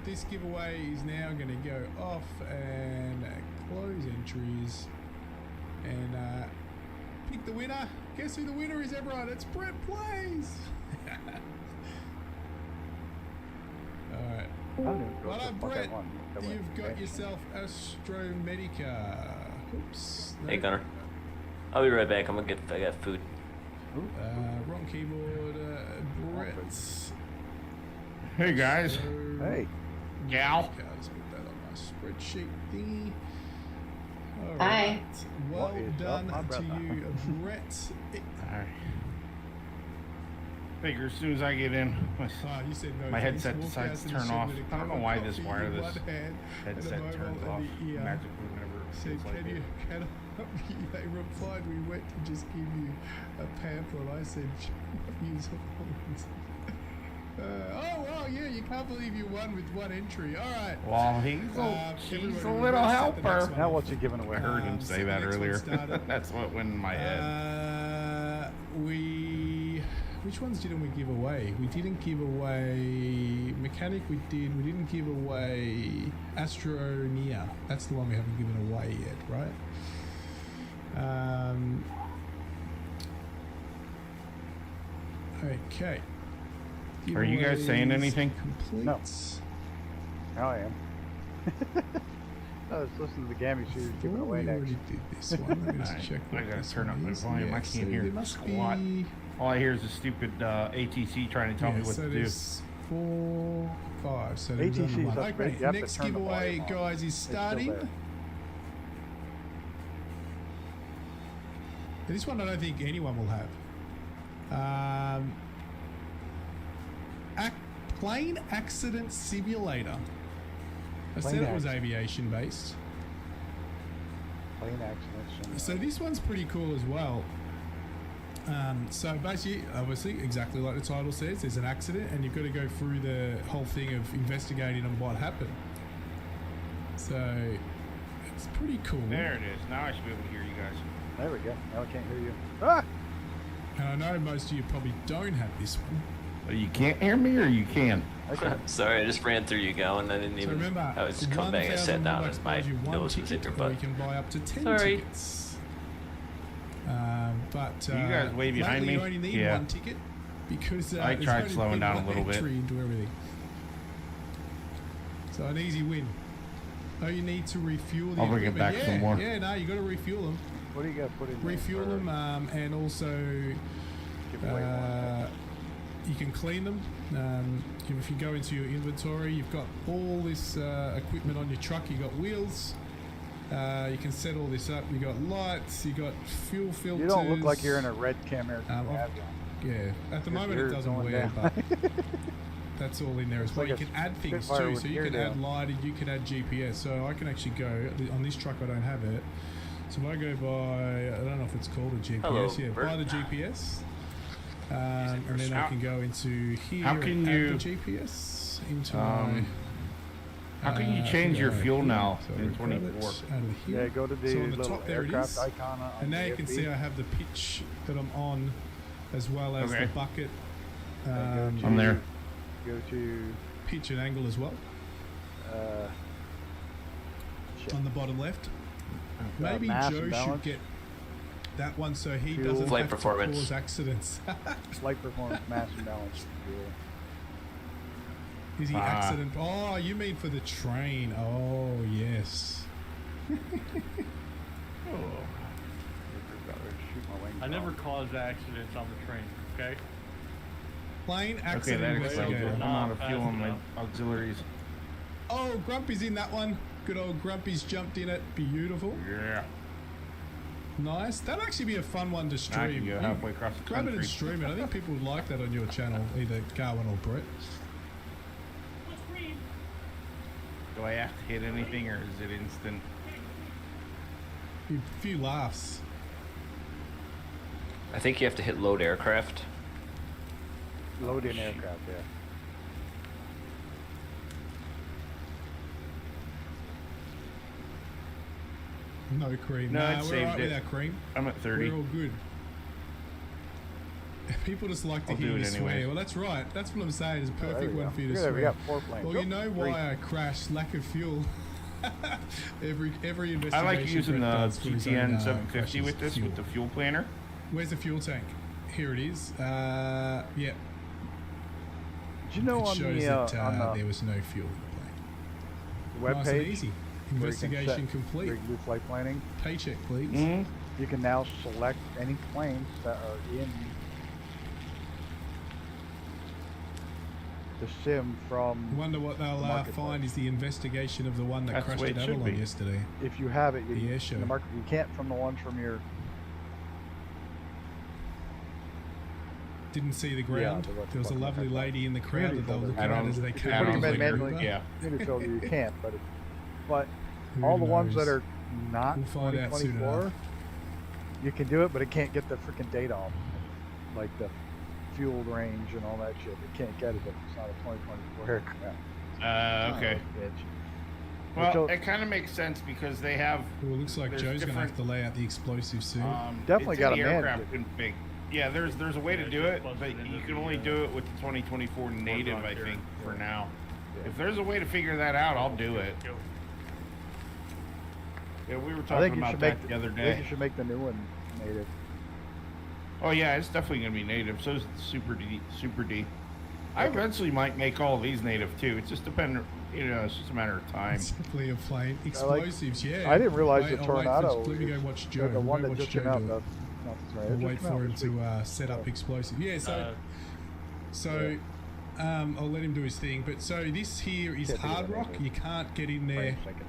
this giveaway is now going to go off and close entries and pick the winner. Guess who the winner is, everyone? It's Brett Plays! Alright. Well done, Brett. You've got yourself Astro Medica. Oops. No. Hey, Gunner. I'll be right back. I got food. Wrong keyboard. Brett. Hey guys. Hey. Gal. Okay, I'll just put that on my spreadsheet thingy. All Hi. right. Well done to you, Brett. Alright. Figure as soon as I get in, You said no my thanks. headset Walk decides out to the turn shed off. with a I don't know cup of why this coffee in wireless one hand and a headset mobile turns in off the ear. magically whenever it Said, feels like can it. you they replied, we went to just give you a pamphlet. I said, use horns. Oh, well, yeah, you can't believe you won with one entry. All right. Well, he's a little helper. Now what's he giving away? I heard him say so that the next one earlier. started. That's what went in my head. Which ones didn't we give away? We didn't give away Mechanic. We did. We didn't give away Astroneer. That's the one we haven't given away yet, right? Okay. Are you guys saying anything? Complete. No. Now I am. I was listening to the Gammy series giving away We next. already did this one. Let me just Alright, check I what gotta this turn up one my is. volume. I Yeah, can't so hear there must squat. be- All I hear is a stupid ATC trying to tell me what so to do. there's 4, 5. So there's ATC only is one. up there. Okay, You have to next turn the giveaway, volume on. guys, is It's still starting. there. This one I don't think anyone will have. Plane accident simulator. I said it was aviation based. Plane accidents. So this one's pretty cool as well. So basically, obviously, exactly like the title says, there's an accident and you've got to go through the whole thing of investigating on what happened. So it's pretty cool. There it is. Now I should be able to hear you guys. There we go. Now I can't hear you. Ah! And I know most of you probably don't have this one. You can't hear me, or you can? Sorry, I just ran through you going. I didn't So even. remember, I was just coming back and sat down as my nose was in your or butt. you can buy up to 10 Sorry. tickets. But You guys way behind lately me? You only need Yeah. one ticket because I there's tried only slowing been down a one little bit. entry into everything. So an easy win. Oh, you need to refuel the I'll bring it equipment. back Yeah, some more. Yeah, no, you got to refuel them. What do you got to put in there Refuel for them, and also give away one? you can clean them. If you go into your inventory, you've got all this equipment on your truck. You got wheels. You can set all this up. You got lights. You got fuel filters. You don't look like you're in a red Camry. Yeah, at the moment it ears doesn't going wear, down. but that's all in there as well. like You a can add things Spitfire too, with so you gear can add down. lighting, you can add GPS. So I can actually go on this truck. I don't have it. So if I go by, I don't know if it's called a GPS. Hello, yeah, Bert. by the GPS, and then I can go into here. How can and you- add the GPS into my? How can you I change think your I fuel have now here. So in we've got it 24? out of here. Yeah, go to the So on the little top there it aircraft is. icon on And now the you can AFB. see I have the pitch that I'm on, as well as Okay. the bucket. And go I'm there. Go to Pitch and angle as well shit. on the bottom left. Maybe mass Joe and should balance. get that one so he Fuel. doesn't Flight have performance. to cause accidents. Flight performance, mass and balance. Is he Ah. accident? Oh, you mean for the train? Oh, yes. I never caused accidents on the train, okay? Plane Okay, accident. that was explains okay. it. I'm out of fuel on my enough. auxiliaries. Oh, Grumpy's in that one. Good old Grumpy's jumped in it. Beautiful. Yeah. Nice. That'd actually be a fun one to I stream. can go halfway across the Grab it country. and stream it. I think people would like that on your channel, either Garwin or Brett. Do I have to hit anything, or is it instant? A few laughs. I think you have to hit load aircraft. Load in aircraft, yeah. No cream. No, Nah, it we're saved alright it. without cream. I'm at 30. We're all good. People just like to I'll hear do you it swear. anyway. Well, that's right. That's what I'm saying. It's a There perfect we one go. for you to Look at that, swear. we got 4 planes. Well, you know Three. why I crashed? Lack of fuel. every investigation. I like using the Brett does for his own, GTN 750 crashes with this, fuel. with the fuel planner. Where's the fuel tank? Here it is. Yeah. Did you know It on shows the, that on there was no fuel in the plane. the Nice and webpage, easy. where you can Investigation set complete. where you can do flight planning, Paycheck, please. Mm-hmm. you can now select any planes that are in the sim I from, wonder what they'll the marketplace. find is the investigation of the one that That's the crashed way at it should Avalon be. yesterday. if you have it, you, The air show. the market, you can't from the ones from your, Didn't see the ground. the- There was a lovely lady in the crowd that they were Community looking folder. at as they If came you're putting out them of in the manually, river. Yeah. community filter, you can't, but Who all the ones that knows? are not We'll find out soon 2024, enough. you can do it, but it can't get the freaking data on it. Like the fuel range and all that shit. It can't get it if it's not a 2024 aircraft. Okay. Oh, bitch. Well, So- it kind of makes sense because they have Well, it looks like There's Joe's going to have different- to lay out the explosives soon. Definitely it's got in a the man aircraft to config. Yeah, there's a way to do it, but you can only do it with the 2024 native, I think, for now. If there's a way to figure that out, I'll do it. Yeah, we were I talking think you about should that make the other I think you day. should make the new one native. Oh yeah, it's definitely gonna be native. So is the Super D. I eventually might make all of these native too. It's just dependent, it's just a matter of time. Simply a plane. Explosives, yeah. I didn't realize Wait, the I'll wait for- Tornado. Let me go is- watch Joe. The one Go that watch just Joe came out. do it. No, it's right. We'll It just wait came out for him this week. to set up explosives. Yeah, so I'll let him do his thing. But so this here is Can't do hard that rock. anyway. You can't get in Wait there. a second.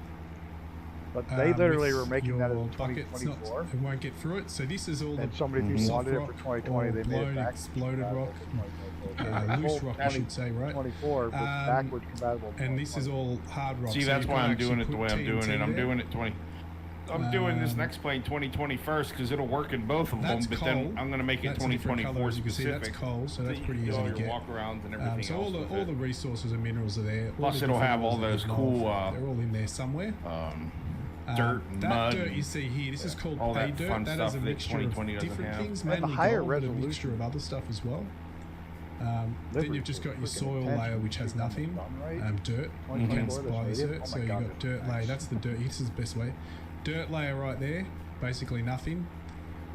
But they literally with were making that as your bucket. It's not- 2024. It won't get through it. So this is all And the somebody who soft wanted it rock for 2020, or they made blown it back. exploded rock. They Loose told rock, I should say, right? 24 was backwards compatible. with And this is 2020. all hard rock. See, so that's you why can I'm doing actually it the put way I'm doing TNT it. I'm there. doing it 20. I'm doing this next plane 2020 first because it'll work in both of them. That's But coal. then I'm gonna make it That's a different 2024 colour, as you can see. specific. That's coal, so that's you pretty can easy do all to your get. walk-arounds and everything So else. all with the it. resources and minerals are there. Plus the it'll different have all minerals those that cool, involved, they're all in there somewhere. dirt and that mud. dirt you see here, this is called all pay that dirt. fun That stuff has a that mixture 2020 of doesn't different have. things, They have a mainly higher gold, but a resolution. mixture of other stuff as well. Then Liberty you've just got your freaking soil intense layer, when which you has see them nothing. done right. Dirt. You 2024 can this buy this native. dirt. Oh So my you God, got dirt that's layer. nice. That's the dirt. This is the best way. Dirt layer right there, basically nothing,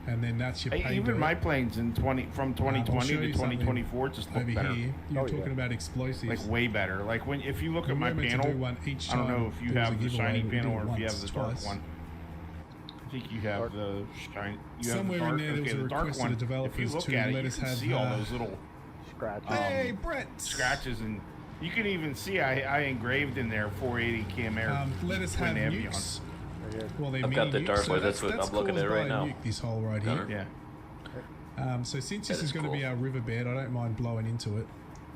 and then that's your pay Even dirt. my planes in from 2020 show to you something 2024 just look over better. here, you're Oh, yeah. talking about explosives. Like way better. Like if you look We at my were meant to panel, do one each I don't know time if you there was a have the giveaway, shiny but we did panel it or if you have once, the dark twice. one. I think you have Dark. the shine. You Somewhere have in the there, dark. there was Okay, a the dark request to one. the If you developers look to at it, let you us can have, see all those little Scratch. Hey, Brett! scratches, and you can even see I engraved in there 480 km air. Let us twin have Navion. nukes. Right here. Well, they're I've got mini the nukes, dark so one, that's what that's I'm looking caused at right by a now. nuke, this hole right here. Yeah. So since That this is is going to be cool. our riverbed, I don't mind blowing into it.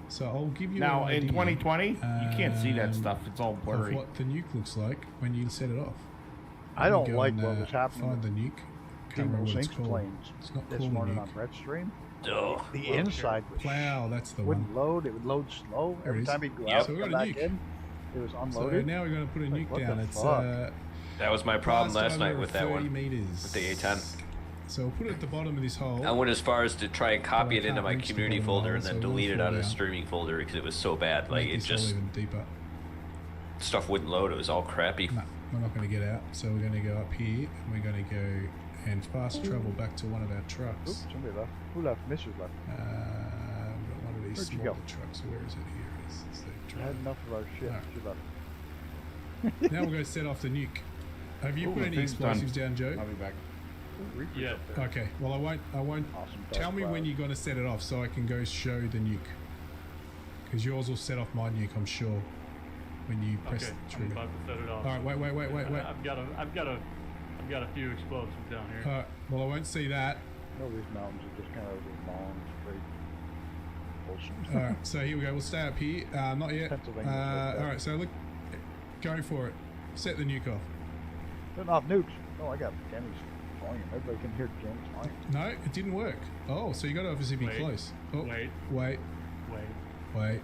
So I'll give you Now an in idea 2020, you can't see that um, stuff. It's all of blurry. what the nuke looks like when you set it off. I Let me don't go like and, what was happening Find the with nuke. Can't remember Demos what it's Inc. called. planes It's not this called a morning on nuke. Brett's stream. Oh, The inside was Plow, that's the wouldn't one. load. It would load slow. There it Every is. time he'd go Yep. out So we and got come a back nuke. in, it was So unloaded. now we're going to put a Like, nuke what down. the It's fuck? that was my problem blast last night diameter with of that 30 one, meters. with the A10. So we'll put it at the bottom of this hole. I went as far as to try and copy But I it into can't my reach the community bottom folder hole, and then so we'll delete it fall out of the down. streaming folder because it was so bad. Like Make it this hole just even deeper. stuff wouldn't load. It was all crappy. No, we're not going to get out. So we're going to go up here and we're going to go and fast travel back to one of our Oops, trucks. somebody left. Who left? Mrs. left. We've got one of these Where'd you smaller go? trucks. Where is it? Here it is. It's the I truck. had enough of our shit. Alright. She left. Now we're going to set off the nuke. Have you Ooh, put the any thing's done. explosives down, Joe? I'll be back. Reaper's Yeah. up there. Okay. Well, I won't. Awesome. Tell dark me when cloud. you're going to set it off, so I can go show the nuke. Because yours will set off my nuke, I'm sure. When you press Okay, the I'm trigger. about to set it off. All right. Wait. I've got a few explosives down here. All right. Well, I won't see that. No, these mountains are just kind of long, straight. Wholesome. All right. So here we go. We'll stay up here. Not yet. Pennsylvania's like that. All right. So look, go for it. Set the nuke off. Setting off nukes. Oh, I got Jenny's volume. Everybody can hear Jenny's volume. No, it didn't work. Oh, so you got to obviously be Wait, close. Oh, wait. wait.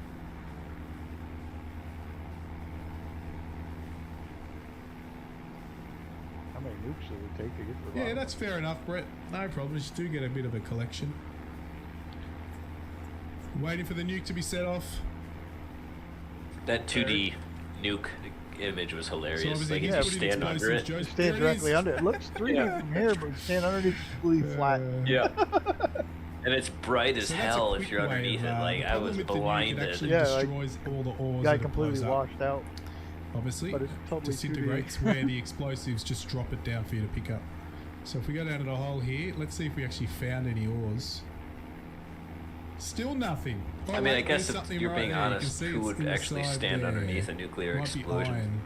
How many nukes does it take to get to the Yeah, bottom? that's fair enough, Brett. No problems. You do get a bit of a collection. Waiting for the nuke to be set off. That 2D nuke image was So hilarious. obviously Like he's if you putting stand under explosives, it. Joe. You stand There it directly is. under it. It looks 3D Yeah. from here, but you stand underneath, it's completely flat. Yeah. And it's bright as So that's a hell quick if you're way underneath of, it. Like the I problem was with the nuke, it blinded. actually Yeah, like, destroys all the ores Guy that it completely blows up. washed out. Obviously, but it's totally 2D. disintegrates where the explosives just drop it down for you to pick up. So if we go down to the hole here, let's see if we actually found any ores. Still nothing. Oh, I mean, wait, I guess there's if something you're right being there. You can honest, see who it's would actually inside stand there. underneath a nuclear Might be explosion? iron.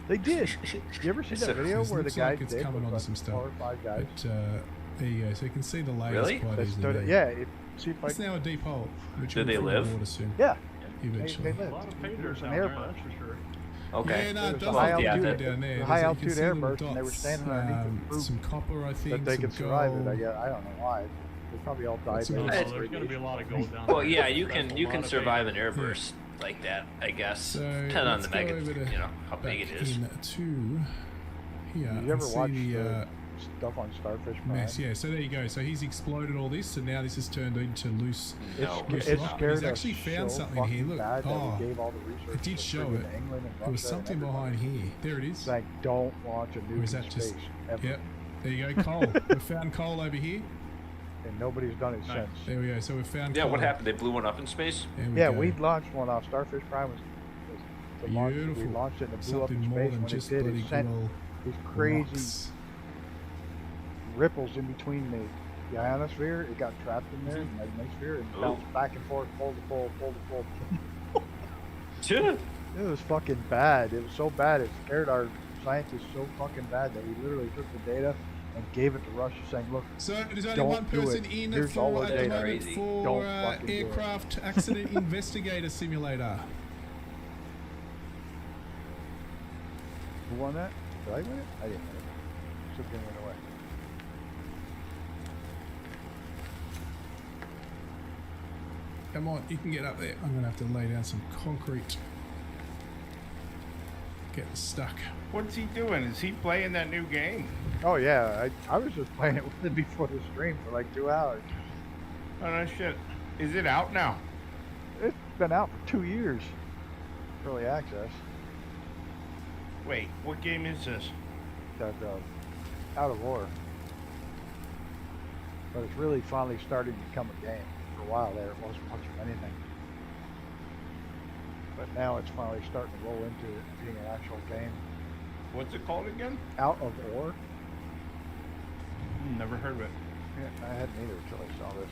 They did. You ever see So- that video This where the looks guy like it's did coming with onto like some stuff. 4 or 5 guys? But there you go. So you can see the layers Really? quite They easily. stood, there. yeah. See if I It's now a deep hole. Which Did will they fill with live? Water soon, yeah. eventually. They A lived. lot of There pagers was an down there, airburst. that's for sure. Okay. Yeah, no, There it was does a high look altitude- good down there. a high You can altitude see little airburst, and they were dots, standing underneath it to prove some copper, I think. That they some could survive it. gold. I guess. I don't know why. They probably all died. Some Oh, of no, It's- there's going to be a lot of gold down Well, there. yeah, you That's can a you lot can of survive an pagers. airburst like that, I guess. So Depending on let's the go mega, over to you know, how big it back is. into here. Did and you ever see watch the stuff on Starfish Prime? mess? Yeah, so there you go. So he's exploded all this, so now this has turned into loose. No. loose It's rock. scared He's us actually found so something here. fucking Look, bad that oh, we gave all the research it did to show friggin' it. England and there was Russia and something behind here. There it is. It's like, don't launch a Or nuke is in that just? space ever. Yep. There you go, coal. We found coal over here. And nobody's done it Nice. since. There we go. So we found. Yeah, coal. what happened? They blew one up in space? There we Yeah, go. we launched one off Starfish Prime. Was the launch, we Beautiful. launched it and it blew up in Something more space. than When just it did, bloody it sent good old these crazy rocks. ripples in between the ionosphere. It got trapped in there, the magnetosphere, and Oh. bounced back and forth, pole to pole, pole to pole. Sure. It was fucking bad. It was so bad. It scared our scientists so fucking bad that we literally took the data and gave it to Russia, saying, "Look, So there's only Don't one do person it. in Here's all for our at the data. moment Crazy. for Don't fucking do it." aircraft accident investigator simulator. who won that? Did I win it? I didn't win it. Something went away." Come on, you can get up there. I'm gonna have to lay down some concrete. getting stuck. What's he doing? Is he playing that new game? Oh yeah, I was just playing it with him before the stream for like 2 hours. Oh no shit. Is it out now? It's been out for 2 years. Early access. Wait, what game is this? That Out of War. But it's really finally starting to become a game. For a while there, it wasn't much of anything. But now it's finally starting to roll into it being an actual game. What's it called again? Out of War. Never heard of it. Yeah, I hadn't either until I saw this.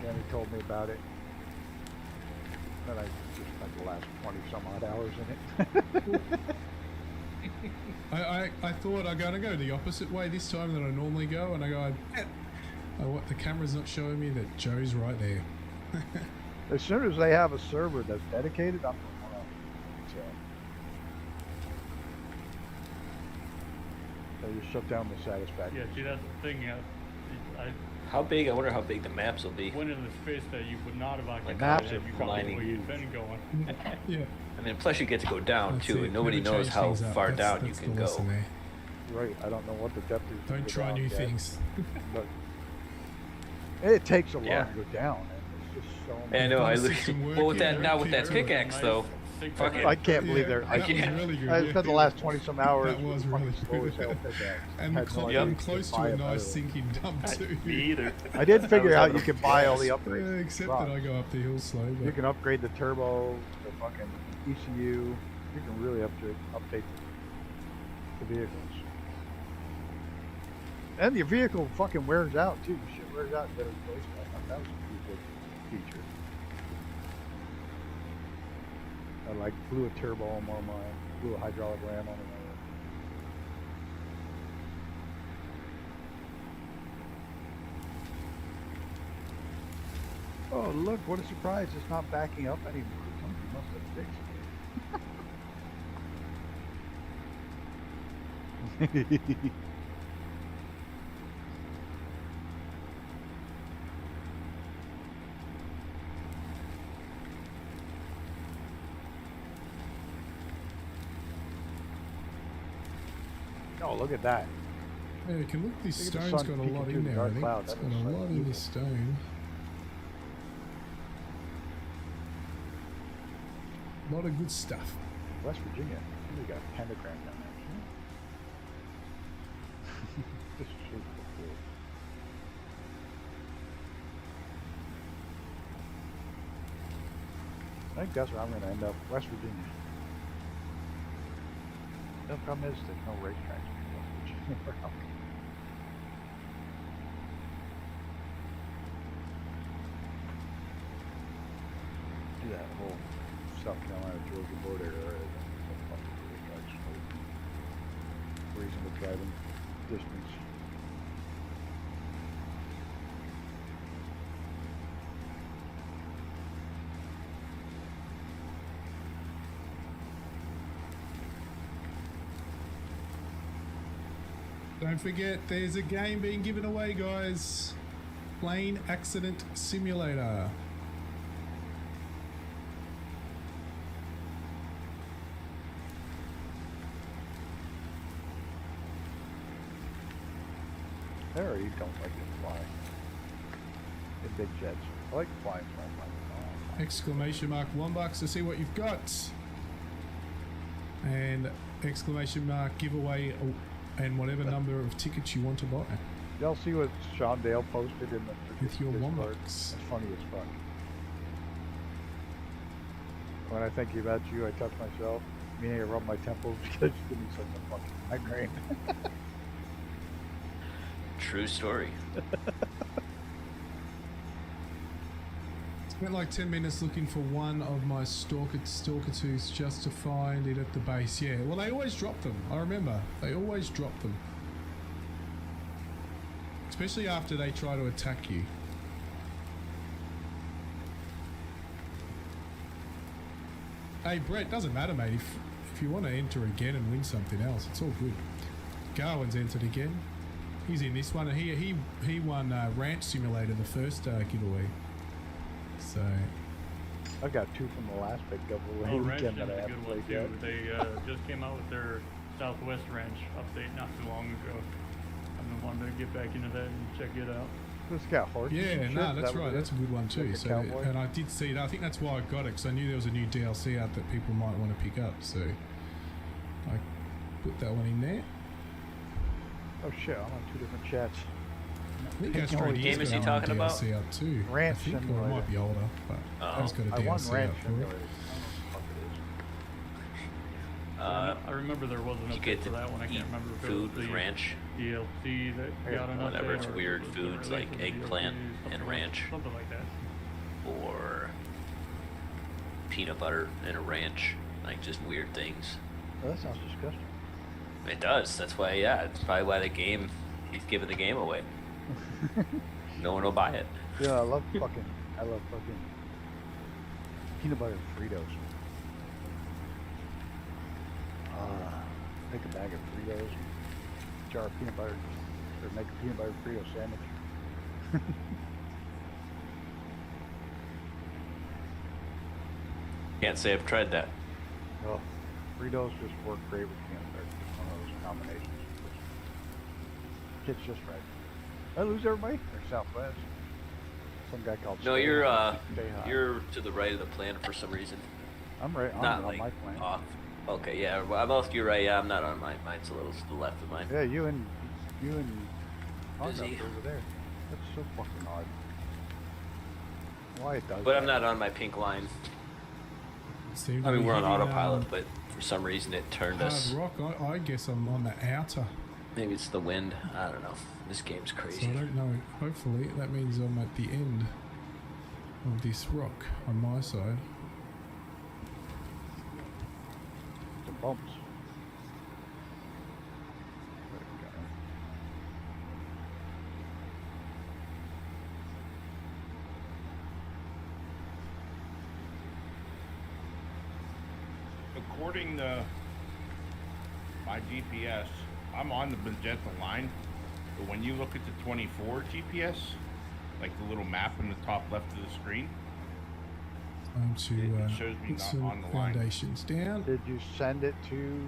Danny told me about it. Then I just spent the last 20 some odd hours in it. I thought I'm gonna go the opposite way this time than I normally go, and I go, what, the camera's not showing me that Joe's right there. As soon as they have a server that's dedicated, I'm going to so they just shut down the satisfaction. Yeah, see, that's the thing. I How big? I wonder how big the maps will be. went in the space that you would not have occupied maps if are you got lining where you've been going. Yeah. I mean, plus you get to go down That's too, it. and nobody Never knows change how things up. far That's down you the can go. lesson there. Right, I don't know what the depth is. to Don't go try down new yet, things. But it takes a while Yeah. to go down. And it's just so Yeah, I know. Gotta I stick look. some work Well, with in that there, now with keep that going. pickaxe though, fuck it. I can't believe they're. That was Yeah. really good. I yeah. spent the last 20 some hours. That was with really fucking slow good. as hell pickaxe. And Had no clo- idea and you could close to buy a better nice one. sinking dump too. Me either. I did figure out having you a can buy all the blast. upgrades. Except Rock. that I go up the hill slow. You But can upgrade the turbo, the fucking ECU. You can really update the vehicles. And your vehicle fucking wears out too. Shit wears out and get replaced. I thought that was a pretty good feature. I like blew a turbo on one of mine, blew a hydraulic ram on another. Oh look, what a surprise, it's not backing up anymore. Somebody must have fixed it. Oh, look at that. yeah, you can look. This Look at the stone's sun got a peeking lot through in the there. I dark think cloud. it's That got looks a like lot in beautiful. this stone. A lot of good stuff. West Virginia. We got a pentagram down there. This is super cool. I think that's where I'm going to end up. West Virginia. The problem is there's no racetracks in West Virginia. where I'm going. Do that whole South Carolina Georgia border area. Reasonable driving distance. Don't forget, there's a game being given away, guys. Plane Accident Simulator. There, you don't like to fly. In big jets. I like flying so I fly. Exclamation mark $1 to see what you've got. And exclamation mark giveaway and whatever number of tickets you want to buy Y'all see what Sean Dale posted in the with your Discord? $1. It's funny as fuck. When I think about you, I touch myself. Meaning I rub my temples because you give me such a fucking migraine. True story. Spent like 10 minutes looking for one of my Stalker 2s just to find it at the base. Yeah, well, they always drop them. I remember. They always drop them. Especially after they try to attack you. Hey, Brett, doesn't matter, mate. If you want to enter again and win something else, it's all good. Garwin's entered again. He's in this one. He won Ranch Simulator, the first giveaway. So I've got 2 from the last big giveaway Oh, Ranch weekend Gym's that I a haven't good one played yet. too. They just came out with their Southwest Ranch update not too long ago. I've been wanting to get back into that and check it out. This got horses. Yeah, and no, shit? Is that's that what right. it That's a is? good one too. Like a So, cowboy? and I did see it. I think that's why I got it because I knew there was a new DLC out that people might want to pick up. So I put that one in there. Oh shit! I'm on 2 different chats. I think Picking Astro only D's game got is he one talking about? DLC out too. Ranch I think, or it Simulator. might be older, but Oh. it's got a I won DLC Ranch out for Simulator. it. I don't know what the fuck it is. I remember there was an you update get for to that one. I eat can't remember if it food was with the ranch. DLC that got an update. Whenever it's or weird was it foods related like to the eggplant DLC, and something ranch. Something like that. Or peanut butter and a ranch, like just weird things. Oh, that sounds disgusting. It does. That's why. Yeah, it's probably why he's giving the game away. No one will buy it. Yeah, I love fucking peanut butter Fritos. Make a bag of Fritos, jar of peanut butter, or make a peanut butter Frito sandwich. Can't say I've tried that. Oh, Fritos just work great with peanut butter. Just one of those combinations. It's just right. Did I lose everybody? Or Southwest? Some guy called. No, Stay you're High. Stay High. you're to the right of the plan for some reason. I'm right. I'm Not on like my plan. off. Okay, yeah. Well, I'm off to your right. Yeah, I'm not on mine. Mine's a little to the left of mine. Yeah, you and Honda Busy. over there. That's so fucking odd. Why it does But that? I'm not on my pink line. Seems I to mean, be we're on hitting, autopilot, but for some reason it turned Hard us. Rock. I guess I'm on the outer, Maybe it's the wind. I don't know. This game's so crazy. I don't know. Hopefully, that means I'm at the end of this rock on my side. The bumps. There we go. According to my GPS, I'm on the magenta line, but when you look at the 24 GPS, like the little map in the top left of the screen, Time to It shows me put not some on the line. foundations down. Did you send it to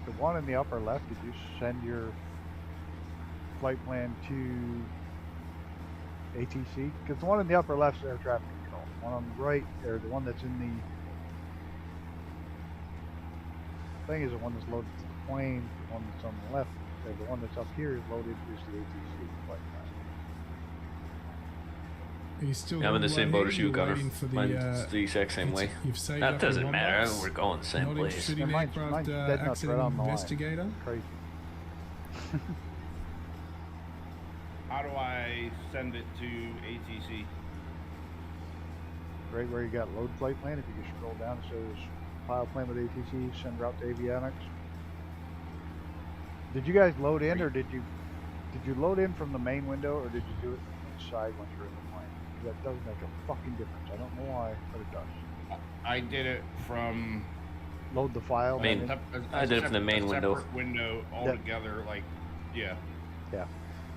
the one in the upper left? Did you send your flight plan to ATC? Because the one in the upper left is air traffic control. The one on the right, or the one that's in the thing is the one that's loaded to the plane. The one that's on the left, or the one that's up here is loaded is the ATC flight plan. Are you still I'm in the right same boat here? as you, You're Gunner. waiting for the, Mine's the exact same it's- way. You've saved That up your doesn't matter. Roblox. We're going the same Not place. interested Yeah, in mine's aircraft dead nuts accident right on the line. investigator? Crazy. how do I send it to ATC? Right where you got load flight plan, if you just scroll down, it says file plan with ATC, send route to avionics. Did you guys load in, or did you load in from the main window, or did you do it from inside once you're in the plane? 'Cause that does make a fucking difference. I don't know why, but it does. I did it from Load the file. Main- and then- I did it from the main window. separate window altogether, like, yeah. Yeah.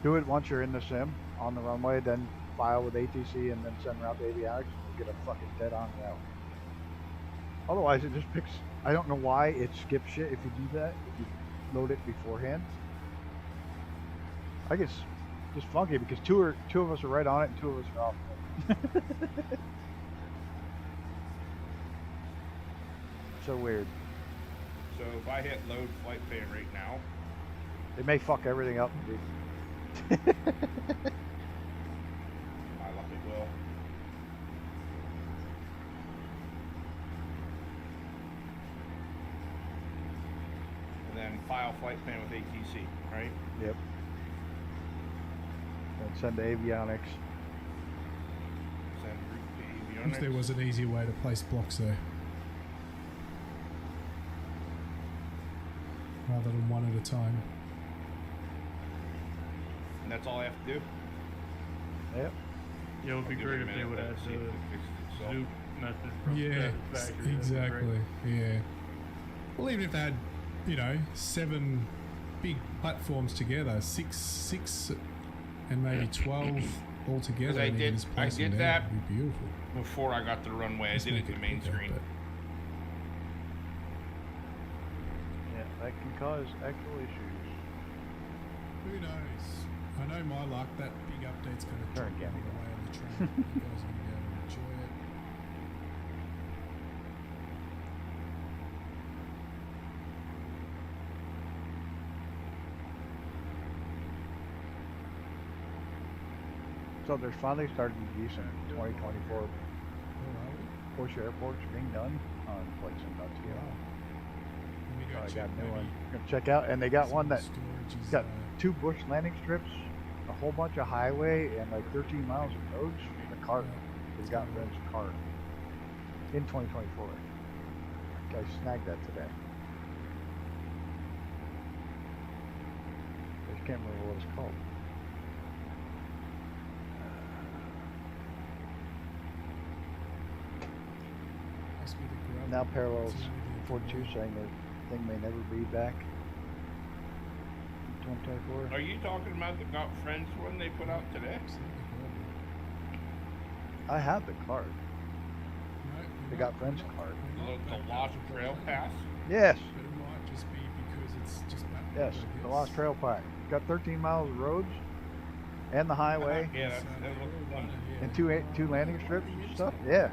Do it once you're in the sim on the runway, then file with ATC, and then send route to avionics, and you'll get a fucking dead on route. Otherwise, it just picks. I don't know why it skips shit if you do that. If you load it beforehand. I guess just funky because two of us are right on it and 2 of us are off. So weird. So if I hit load flight plan right now, It may fuck everything up. Dude. I luck it will. And then file flight plan with ATC, right? Yep. And send to avionics. Send route to If there avionics. was an easier way to place blocks there, rather than one at a time. And that's all I have to do. Yep. Yeah, it would be I'll give great it a if they minute, would let add it see if the it fixes itself. Zoop method from Yeah, Satisfactory. That'd be exactly. great. Yeah. Well, even if they had, 7 big platforms together, six, and maybe 12 all together 'Cause I and you did- can just I place them did there. that. It'd be beautiful. Before I got the runway, Just I did make it in the main quicker, screen. but- Yeah, that can cause actual issues. Who knows? I know my luck, that big update's going to Turn drop camera away on the train. You guys are going to be able to enjoy it. So they're finally starting to be decent 2024 Where are we? Porsche airports being done on Flightsim.to. Let me go So I check got a new maybe one. Gonna check out, and they got some one that storage is, got 2 bush landing strips, a whole bunch of highway, and like 13 miles of roads. The cart, they got French cart in 2024. I snagged that today. I just can't remember what it's called. must be the grub. Now parallels It's only the 42 saying the thing may never be back in 2024. Are you talking about the Got Friends one they put out today? I have the card. No, They got French card. The Lost Trail Pass? Yes, But it might just be because it's just back. yes, the Lost Trail Pack. Got 13 miles of roads and the highway Yeah, that looks fun. and two landing strips and stuff. Yeah,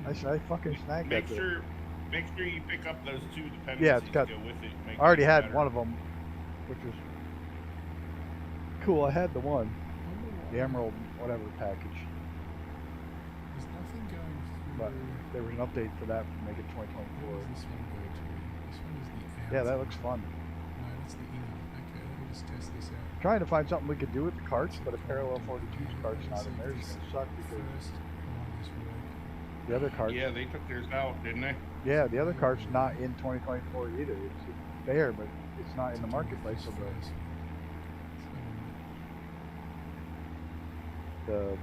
I fucking snagged Make that. sure you pick up those 2 dependencies Yeah, it's got- to go with it. Make I already it had better. one of them, which was cool. I had the one, the Emerald whatever package, There's nothing going through. but there was an update for that to make it 2024. Where does this one go to? This one is the Yeah, out. that looks fun. No, that's the in. Okay, let me just test this out. Trying to find something we could do with the carts, but a parallel 42's cart's not in there. It's gonna suck because First, this work. the other carts. Yeah, they took theirs out, didn't they? Yeah, the other cart's not in 2024 either. It's there, but it's not in the marketplace. So the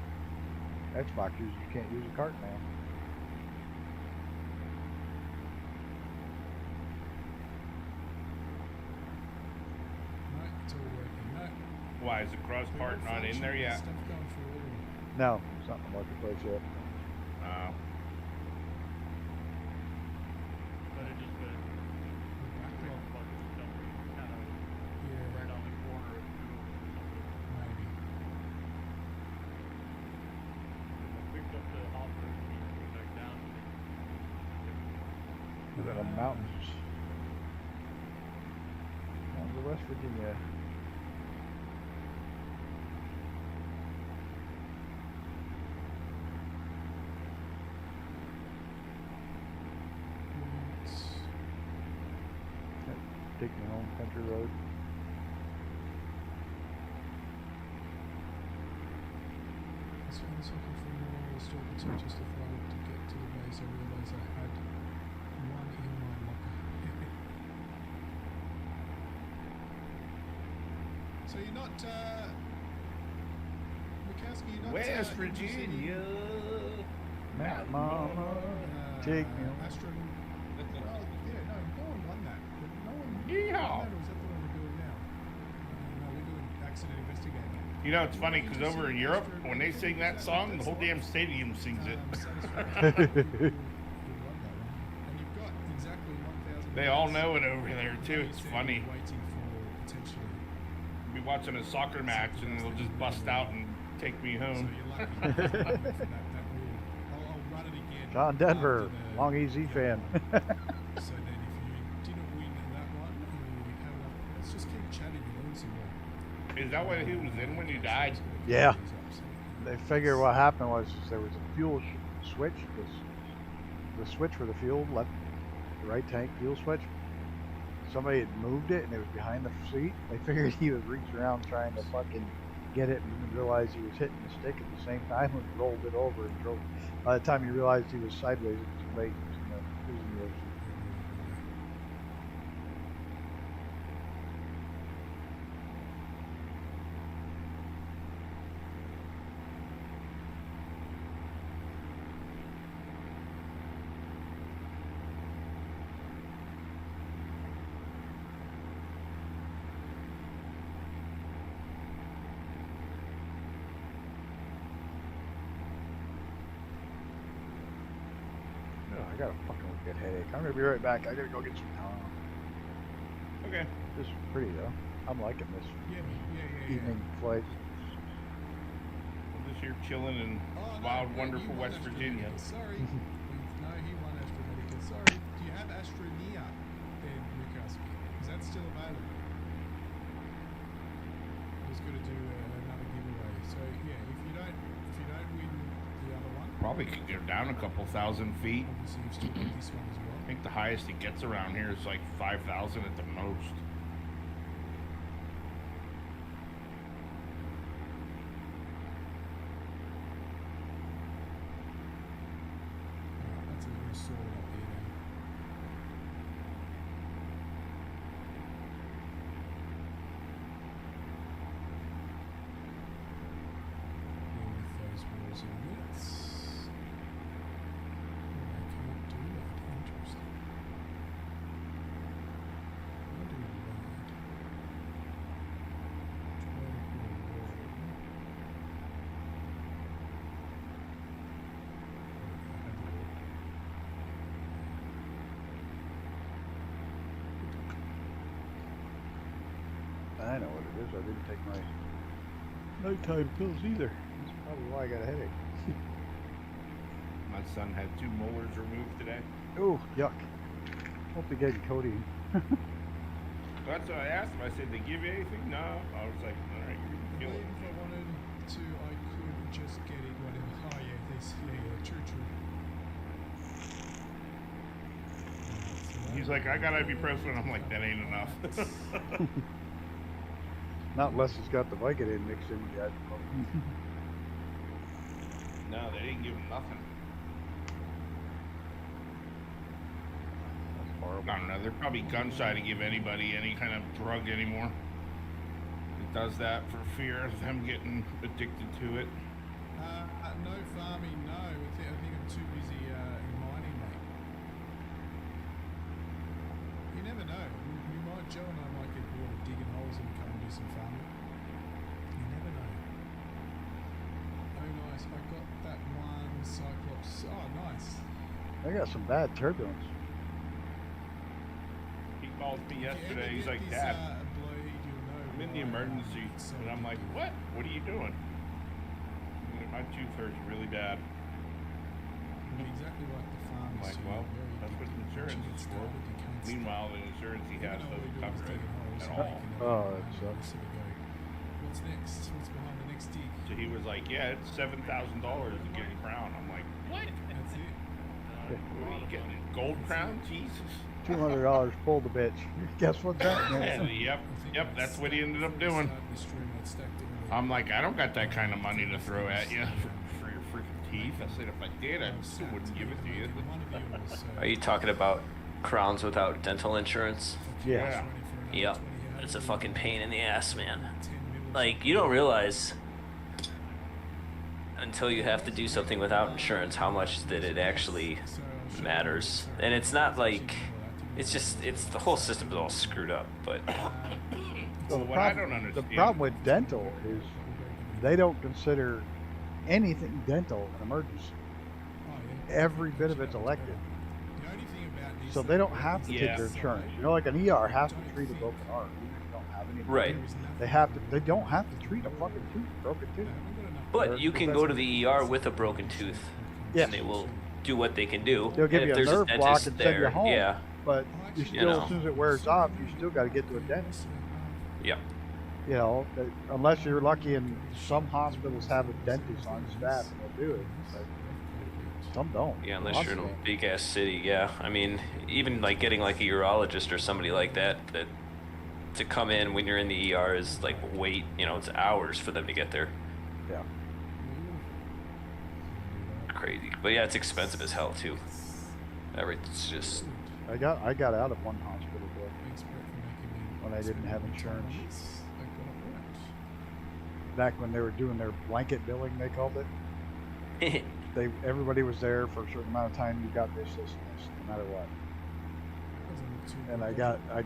Xbox users can't use a cart now. No, it's all working. No. Why is the cross part not in there yet? Stuff going through all of them. No, it's not in the marketplace yet. But it just been Backlog, like kind of yeah, right on the corner of two. maybe. I picked up the hopper and put it back down. They're in the mountains. Mountains of West Virginia. Take me home, country road. That's why I was looking for more storage just to fly to get to the base. I realised I had one in my locker. So you're not, Mikowski, you're not... West interested in, Virginia. Matt Mama, take me home. Astro... Well, yeah, no one won that. But no one Yeehaw. won that, or is that the one we're doing now? No, we're doing Accident Investigator. You know, it's funny because over in Europe, when they sing that song, the whole damn stadium sings it. They all know it over there too. It's funny. Waiting for potentially. Be watching a soccer match and they'll just bust out and take me So home. you're lucky. For that will. I'll run it again. John Denver, after the- Long Easy fan. So then, if you didn't win that one, you have a, let's just keep chatting and learn some more. Is that what he was in when you died? Yeah. They figure what happened was there was a fuel switch. The switch for the fuel, left, the right tank fuel switch. Somebody had moved it and it was behind the seat. They figured he was reaching around trying to fucking get it and didn't realize he was hitting the stick at the same time and rolled it over and drove. By the time he realized he was sideways, it was too late. It was in the ocean. I got a fucking wicked headache. I'm gonna be right back. I gotta go get some Tylenol. Okay. This is pretty though. I'm liking this Yeah. evening flight. I'm just here chilling in wild, wonderful West Virginia. Sorry. No, he won AstraZeneca. Sorry. Do you have AstraZeneca then, Lucas? Is that still available? Just got to do another giveaway. So yeah, if you don't win the other one, Probably could go down a couple thousand feet. obviously you've still got this one as well. I think the highest it gets around here is like 5,000 at the most. Alright, that's a little sword up here then. Deal with those walls in minutes. Oh, I can't do that. Interesting. How do we ride? Try to put a wall. There we go, have a look. I know what it is. I didn't take my nighttime pills either. That's probably why I got a headache. My son had 2 molars removed today. Oh, yuck. Hope you're getting codeine. That's what I asked him. I said, they give you anything? No. I was like, all right, you're I kill believe it. if I wanted to, I could just get it, whatever. Oh yeah, this, yeah, true. He's like, I got ibuprofen. I'm like, that ain't enough. Not unless it's got the Vicodin mixed in with the ibuprofen. No, they didn't give him nothing. That's horrible. I don't know. They're probably gun shy to give anybody any kind of drug anymore. It does that for fear of them getting addicted to it. No farming, no. I think I'm too busy in mining, mate. You never know. We might, Joe and I might get bored of digging holes and come and do some farming. You never know. Oh, nice. I got that one Cyclops. Oh, nice. I got some bad turbulence. He called me yesterday. He's like, Dad, I'm in the emergency. And I'm like, what? What are you doing? My tooth hurts really bad. Exactly like the farm. I'm like, well, that's what insurance is for. Meanwhile, the insurance he has doesn't cover it at all. Oh, that sucks. What's next? What's behind the next dig? So he was like, yeah, it's $7,000 to get a crown. I'm like, what? That's it. What are you getting? A gold crown? Jesus. $200 pull the bitch. Guess what's happening? Yep, that's what he ended up doing. I'm like, I don't got that kind of money to throw at you for your freaking teeth. I said, if I did, I still wouldn't give it to you. Are you talking about crowns without dental insurance? Yeah. Yep. It's a fucking pain in the ass, man. Like, you don't realize until you have to do something without insurance how much that it actually matters. And it's not like, it's the whole system is all screwed up, but Well, What I don't understand. The problem with dental is they don't consider anything dental an emergency. Every bit of it's elective. So they don't have to take their insurance. You know, like an ER has to treat a broken arm. Even if you don't have any. right. They don't have to treat a fucking broken tooth. But you can go to the ER with a broken tooth. Yes. And they will do what they can do. They'll give And you if a there's nerve block dentist and send you home. Yeah. But you still, know. as soon as it wears off, you still got to get to a dentist. Yeah. You know, unless you're lucky and some hospitals have a dentist on staff and they'll do it. But some don't. Yeah, unless you're in a big ass city, yeah. I mean, even like getting like a urologist or somebody like that to come in when you're in the ER is like wait, it's hours for them to get there. Yeah. Crazy. But yeah, it's expensive as hell too. Everything's just I got out of one hospital bill when I didn't have insurance. Back when they were doing their blanket billing, they called it. Everybody was there for a certain amount of time. You got this, and this, no matter what. And I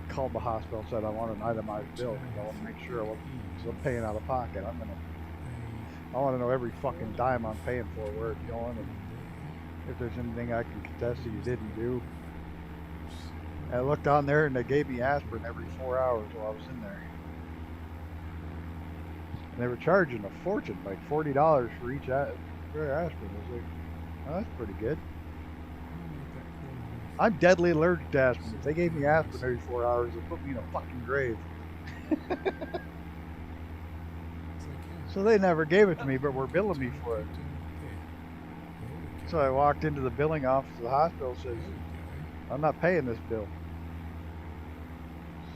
called the hospital and said I want an itemized bill because I want to make sure I wasn't paying out of pocket. I want to know every fucking dime I'm paying for, where it's going, and if there's anything I can contest that you didn't do. I looked on there and they gave me aspirin every 4 hours while I was in there. And they were charging a fortune, like $40 for each aspirin. I was like, oh, that's pretty good. I'm deadly allergic to aspirin. If they gave me aspirin every 4 hours, they'd put me in a fucking grave. So they never gave it to me, but were billing me for it. So I walked into the billing office of the hospital and says, I'm not paying this bill.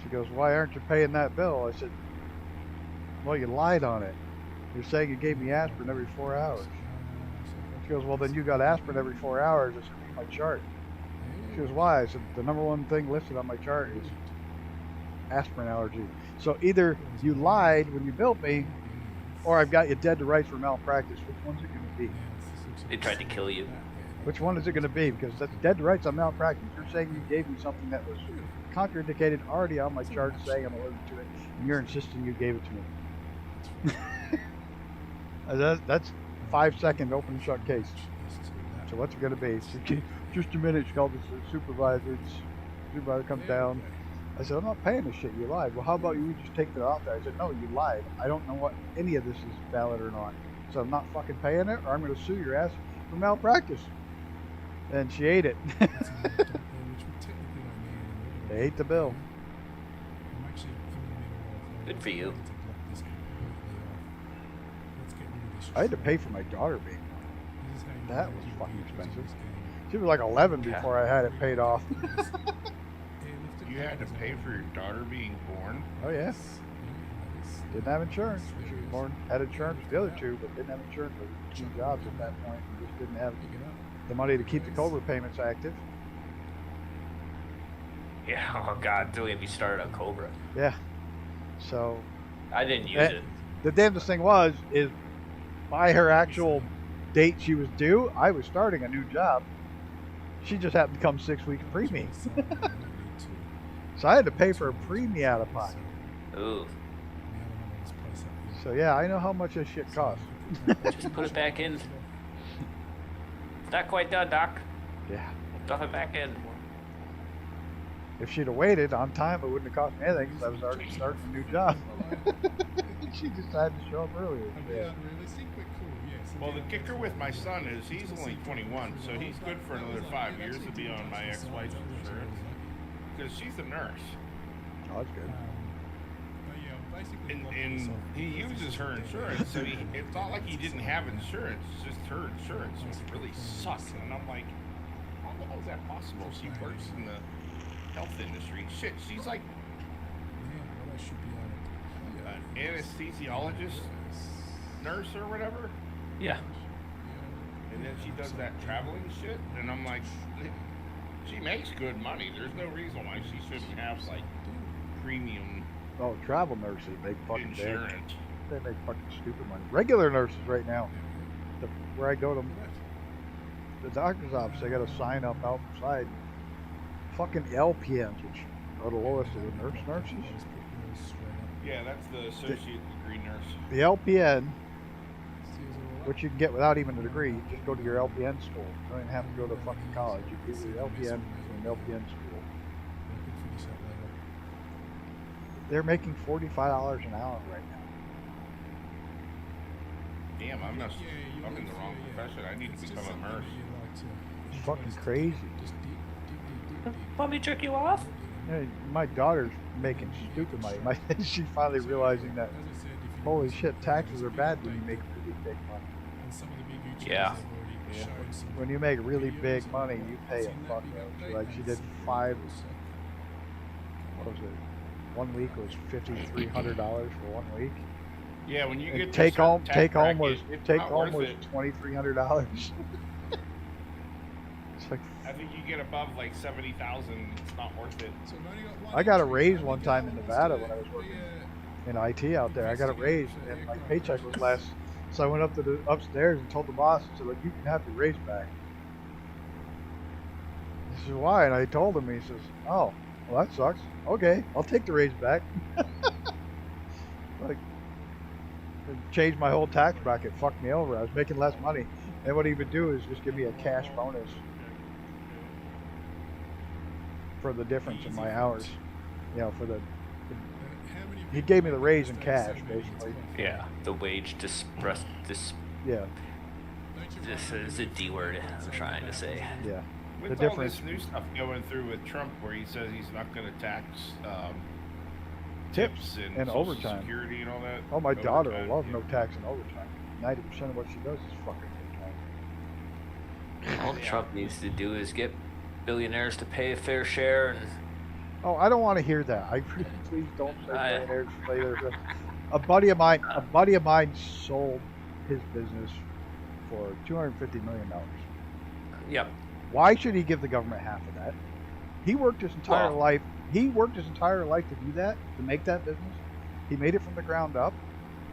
She goes, why aren't you paying that bill? I said, well, you lied on it. You're saying you gave me aspirin every 4 hours. She goes, well, then you got aspirin every 4 hours. I said, read my chart. She goes, why? I said, the number one thing listed on my chart is aspirin allergy. So either you lied when you billed me, or I've got you dead to rights for malpractice. Which one's it going to be? They tried to kill you. Which one is it going to be? Because that's dead to rights on malpractice. You're saying you gave me something that was contraindicated already on my chart saying I'm allergic to it, and you're insisting you gave it to me. That's 5-second open and shut case. So what's it going to be? Just a minute. She called the supervisor. The supervisor comes down. I said, I'm not paying this shit. You lied. Well, how about you just take that off there? I said, no, you lied. I don't know what any of this is valid or not. So I'm not fucking paying it, or I'm going to sue your ass for malpractice. And she ate it. They ate the bill. Good for you. I had to pay for my daughter being born. That was fucking expensive. She was like 11 before I had it paid off. You had to pay for your daughter being born? Oh, yeah. Didn't have insurance. She was born, had insurance with the other two, but didn't have insurance with 2 jobs at that point. And just didn't have the money to keep the COBRA payments active. Yeah, oh god, don't get me started on Cobra. Yeah. So. I didn't use it. The damnedest thing is by her actual date she was due, I was starting a new job. She just happened to come 6 weeks pre-me. So I had to pay for a pre-me out of pocket. Ooh. So yeah, I know how much this shit costs. Just put it back in. It's not quite done, Doc. Yeah. Stuff it back in. If she'd have waited on time, it wouldn't have cost me anything because I was already starting a new job. She decided to show up earlier. Yeah. Well, the kicker with my son is he's only 21, so he's good for another 5 years to be on my ex-wife's insurance because she's a nurse. Oh, that's good. And he uses her insurance, so it's not like he didn't have insurance. It's just her insurance, which really sucks. And I'm like, how the hell is that possible? She works in the health industry. Shit, she's like an anesthesiologist, nurse or whatever. Yeah. And then she does that traveling shit, and I'm like, she makes good money. There's no reason why she shouldn't have like premium. Oh, travel nurses make fucking insurance. They make fucking stupid money. Regular nurses right now, where I go to the doctor's office, they got a sign up outside. Fucking LPNs, which are the lowest of the nurses. Yeah, that's the associate degree nurse. The LPN, which you can get without even a degree, you just go to your LPN school. You don't even have to go to fucking college. You get your LPN from an LPN school. They're making $45 an hour right now. Damn, I'm in the wrong profession. I need to become a nurse. It's fucking crazy. Want me to jerk you off? Yeah, my daughter's making stupid money. She's finally realizing that, holy shit, taxes are bad when you make really big money. Yeah. When you make really big money, you pay a fuck load. Like she did what was it? 1 week was $5,300 for 1 week. Yeah, when you get take home was $2,300. It's like, I think you get above like 70,000. It's not worth it. I got a raise one time in Nevada when I was working in IT out there. I got a raise and my paycheck was less. So I went up to the upstairs and told the boss, I said, look, you can have your raise back. He says, why? And I told him. He says, oh, well, that sucks. Okay, I'll take the raise back. Like, it changed my whole tax bracket. Fucked me over. I was making less money. And what he would do is just give me a cash bonus for the difference in my hours. You know, for the he gave me the raise in cash, basically. Yeah, the wage dispress. Yeah, This is a D word I'm trying to say. yeah. With The all difference. this new stuff going through with Trump, where he says he's not going to tax Tips and and Social overtime. Security and all that. Oh, my daughter Overtime, loves yeah. no tax and overtime. 90% of what she does is fucking overtime. All Trump needs to do is get billionaires to pay a fair share, and Oh, I don't want to hear that. I please don't say I- millionaires later. A buddy of mine sold his business for $250 million. yep. Why should he give the government half of that? He worked his entire Well- life. He worked his entire life to do that, to make that business. He made it from the ground up.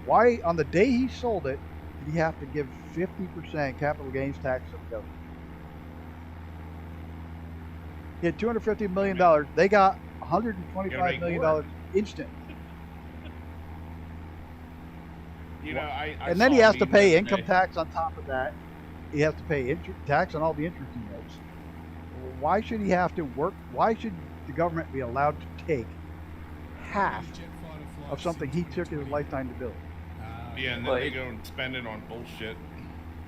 Why, on the day he sold it, did he have to give 50% capital gains tax to the government? He had $250 million. They got $125 million instant. You know, I And then he saw a has to meme pay the other income day. tax on top of that. He has to pay tax on all the interest he makes. Why should he have to work? Why should the government be allowed to take half of something he took his lifetime to build? Yeah, and then Well, they it- go and spend it on bullshit.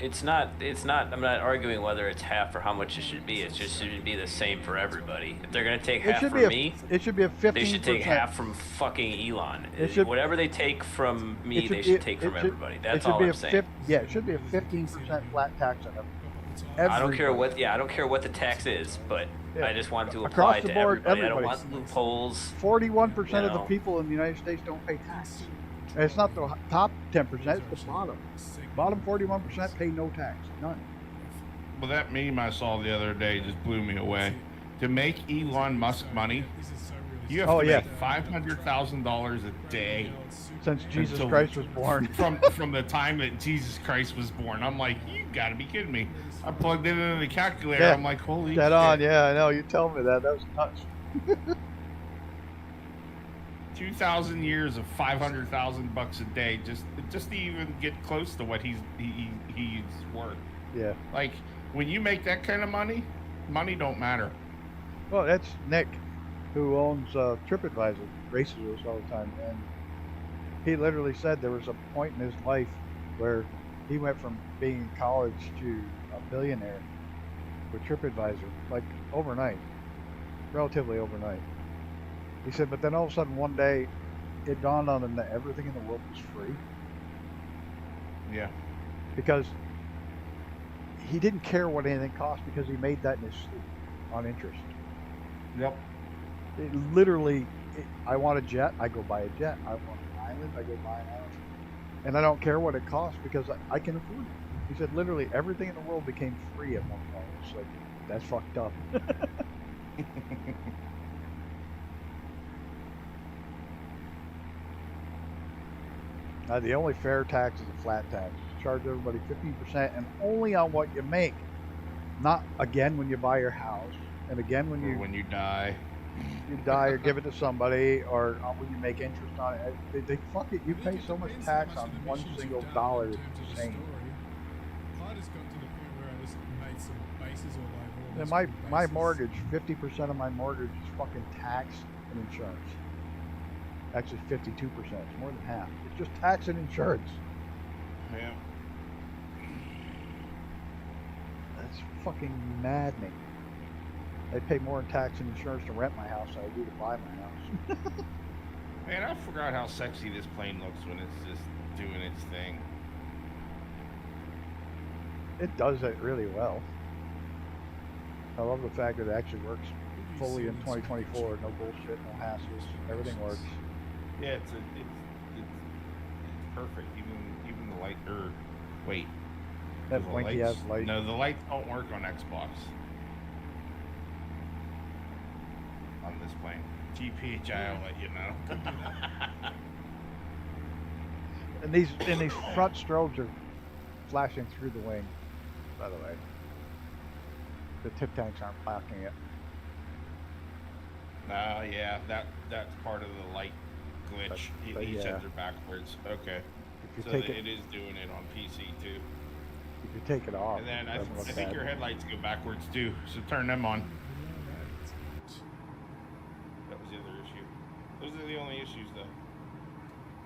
It's not. I'm not arguing whether it's half or how much it should be. It's just should be the same for everybody. If they're gonna take It half should from be a. me, It should be a 15%. they should take half from fucking Elon. It should- Whatever they take from me, it should they be- should take it from should- everybody. it That's should all be I'm a saying. Yeah, it should be a 15% flat tax on everything. I don't care what. Everybody. Yeah, I don't care what the tax is, but Yeah. I just want it to Across apply the to board, everybody. I don't everybody. want loopholes. 41% of You the know. people in the United States don't pay tax. And it's not the top 10%; it's the bottom. Bottom 41% pay no tax, none. Well, that meme I saw the other day just blew me away. To make Elon Musk money, you have Oh, to yeah. make $500,000 a day Since Jesus until- Christ was born. from the time that Jesus Christ was born. I'm like, you gotta be kidding me. I plugged it into the calculator. Yeah. I'm like, holy Dead shit. on, yeah, I know. You tell me that. That was nuts. 2,000 years of $500,000 a day just to even get close to what he's worth. Yeah. Like, when you make that kind of money don't matter. Well, that's Nick, who owns TripAdvisor, races us all the time, and he literally said there was a point in his life where he went from being in college to a billionaire with TripAdvisor, like overnight, relatively overnight. He said, but then all of a sudden one day, it dawned on him that everything in the world was free Yeah. because he didn't care what anything cost because he made that in his sleep on interest. Yep. It literally, I want a jet, I go buy a jet. I want an island, I go buy an island. And I don't care what it costs because I can afford it. He said literally everything in the world became free at one point. It's like, that's fucked up. The only fair tax is a flat tax. Charge everybody 15% and only on what you make. Not again when you buy your house and again when Or you when you die. die or give it to somebody or when you make interest on it. They fuck it. You pay so much tax on one single dollar. It's insane. I just got to the point where I just made some bases all over. all And these my bases. mortgage, 50% of my mortgage is fucking tax and insurance. Actually 52%. It's more than half. It's just tax and insurance. Yeah. That's fucking maddening. I pay more in tax and insurance to rent my house than I do to buy my house. Man, I forgot how sexy this plane looks when it's just doing its thing. It does it really well. I love the fact that it actually works fully in 2024. No bullshit, no hassles. Everything works. Yeah, it's perfect. Even the light. Wait. That the blinky lights- ass light. No, the lights don't work on Xbox. On this plane. GPHI will let you know. And these front strobes are flashing through the wing. By the way, the tip tanks aren't blocking it. Yeah, that's part of the light glitch. But He yeah. said they're backwards. Okay. If So you take it is doing it on PC too. If you take it off, And then it I doesn't look think bad. your headlights go backwards too, so turn them on. That was the other issue. Those are the only issues though.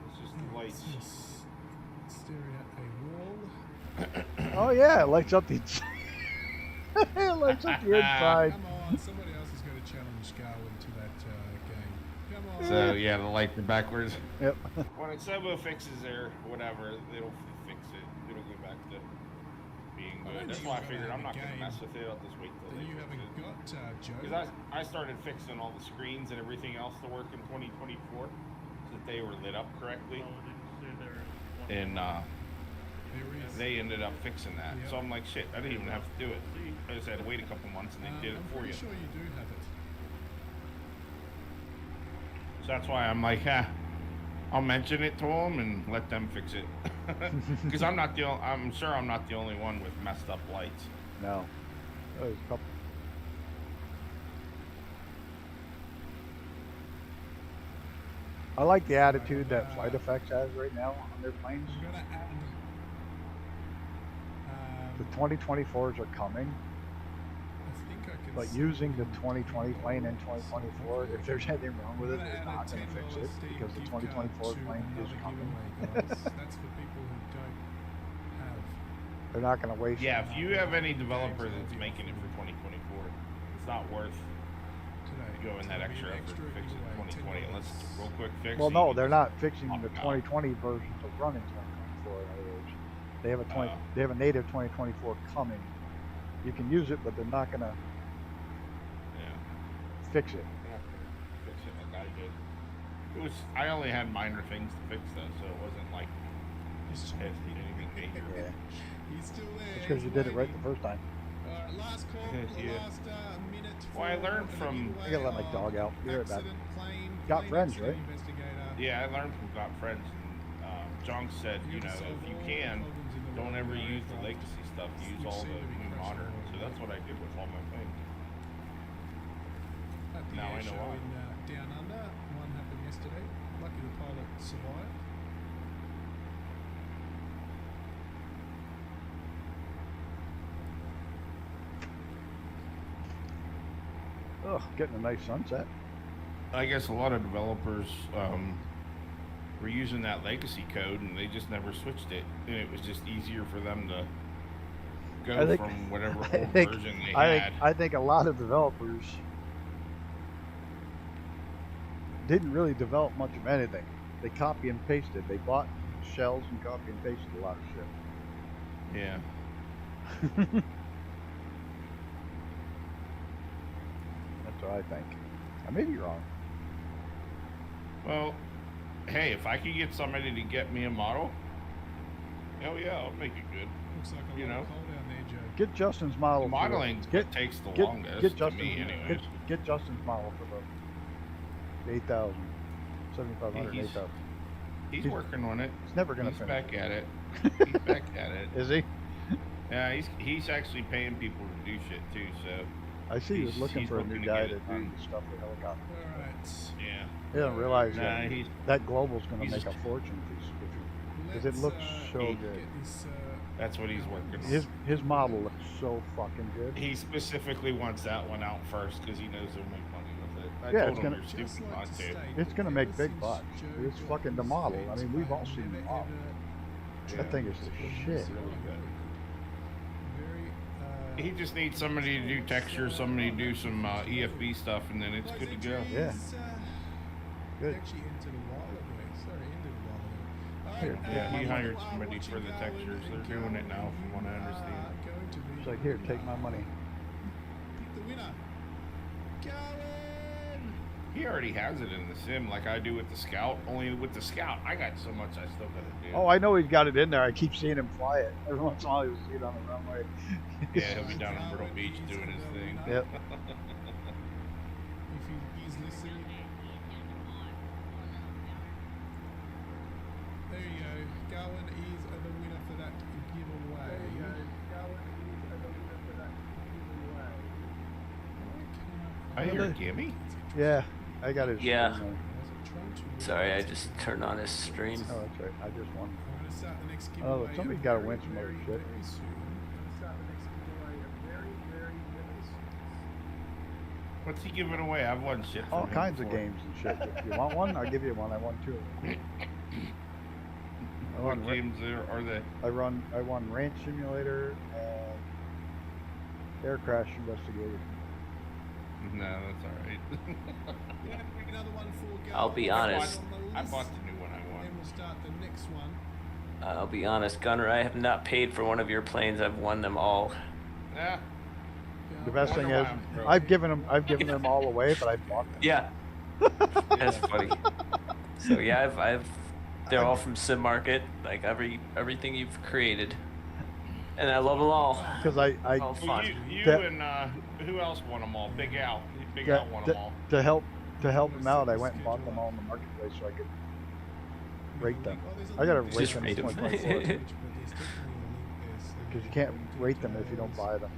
It's just the lights. Staring at a wall. Oh yeah, it lights up the it lights up the inside. Come on, somebody else is going to challenge Garwin to that game. Come on. So yeah, the lights are backwards. Yep. When a Sobo fixes or whatever, it'll fix it. It'll go back to being I good. don't That's think why I you've figured got I'm not a gonna game mess with it. I'll just wait till That they you fix haven't it. got, Joe. Because I started fixing all the screens and everything else to work in 2024, so that they were lit up correctly, Oh, did you say there? and There is. they ended up fixing that. Yep. So I'm like, shit, I didn't even have to do it. I just had to wait a couple months and they did it I'm for pretty you. sure you do have it. So that's why I'm like, I'll mention it to them and let them fix it. Because I'm sure I'm not the only one with messed up lights. No. Oh, there's a couple. I like the attitude that Flight Effects has right now on their planes. I'm going to add. The 2024s are coming, I think I can. but using the 2020 plane in 2024, if there's anything wrong with it, they're not going to fix it because the 2024 plane is coming. That's for people who don't have. They're not going to waste Yeah, it. if you have any developer that's making it for 2024, it's not worth Today. going that extra effort to fix it in 2020. Let's real quick fix. Well, so no, you they're can not fixing opt the out. 2020 version to run in 2024. In other words, they have a they have a native 2024 coming. You can use it, but they're not going to Yeah. fix it. They're not gonna fix it like I did. It was. I only had minor things to fix though, so it wasn't like anything major. Yeah, He's still there. it's because you did it right the first time. Alright, last call. Yeah. Last minute. Well, I learned from- I gotta let my dog out. Be right back. Accident plane, Got plane friends, accident right? investigator. Yeah, I learned from Got Friends, and John said, you know, if you can, don't ever use the legacy stuff. Use all the new modern. So that's what I did with all my things. At the Now air I know show why. in Down Under. One happened yesterday. Lucky the pilot survived. Ugh, getting a nice sunset. I guess a lot of developers were using that legacy code, and they just never switched it, and it was just easier for them to go I think- from whatever I old think, version they I had. think I think a lot of developers didn't really develop much of anything. They copy and pasted. They bought shells and copy and pasted a lot of shit. Yeah. That's what I think. I may be wrong. Well, hey, if I could get somebody to get me a model, hell yeah, I'll make it good. Looks like a You lot know? of coal down there, Joe. Get Justin's model. The for modeling's get, what takes the get, longest get to Justin's, me, anyways. get Justin's model for the 8,000, 7,500, He's 8,000. He's working on it. He's never gonna He's finish. back at it. He's back at it. Is he? Yeah, he's actually paying people to do shit too. So I see he was looking he's for a new looking to guy get to it do done. the stuff with helicopters. Alright. yeah, He doesn't realize Nah, that he's- that global's going to he's make a just- fortune because it Let's, looks so he- good. Get this, that's what he's working on. His model looks so fucking good. He specifically wants that one out first because he knows he'll make money with it. I Yeah, told it's him gonna- you're just stupid like not to to. state It's gonna that make ever big since bucks. Joe It's got fucking the his model. I fence mean, we've all plane, seen the never model. ever That thing is the shit. Really good. Very, He just needs somebody to do textures, somebody to do some EFB stuff, and then it's good to go. Yeah. Good. Actually ended a while ago. Sorry, ended a while ago. Here, Alright, Yeah, he while hired you are somebody watching for the Garwin textures. and They're doing it now, Garwin, from what I you understand. are going to be It's like, here, take my money. Pick the winner. Garwin! He already has it in the sim, like I do with the Scout. Only with the Scout, I got so much I still gotta do. Oh, I know he's got it in there. I keep seeing him fly it. Every once in a while, you'll see it on the runway. Yeah, he'll be down in Myrtle Beach doing his thing. Yep. If he's listening. There you go. Garwin is the winner for that giveaway. I hear Gimme. Yeah, I got his. Yeah. Was it trying to Sorry, I just turned on his stream. Oh, that's right. I just won. I'm going to start the next Oh, giveaway. somebody's got to win some other shit. Very soon. What's he giving away? I've won shit. All from him kinds of before. games and shit. If you want one, I'll give you one. I won 2 of them. What games are they? I won Ranch Simulator and Air Crash Investigator. No, that's all right. Another one for Gal. I'll be honest. I bought the new one I won. Then we'll start the next one. I'll be honest, Gunner. I have not paid for one of your planes. I've won them all. Yeah. The best thing wonder is, why I'm broke. I've given them all away, but I bought them. Yeah. That's funny. So yeah, they're all from Sim Market, like everything you've created, and I love them all. Because All Well, fun. you That- and who else won them all? Big Al. Big yeah, Al won them all. to help them out, I went and bought them all in the marketplace so I could rate them. I gotta rate Just them rate in 'em. 2024 because you can't rate them if you don't buy them.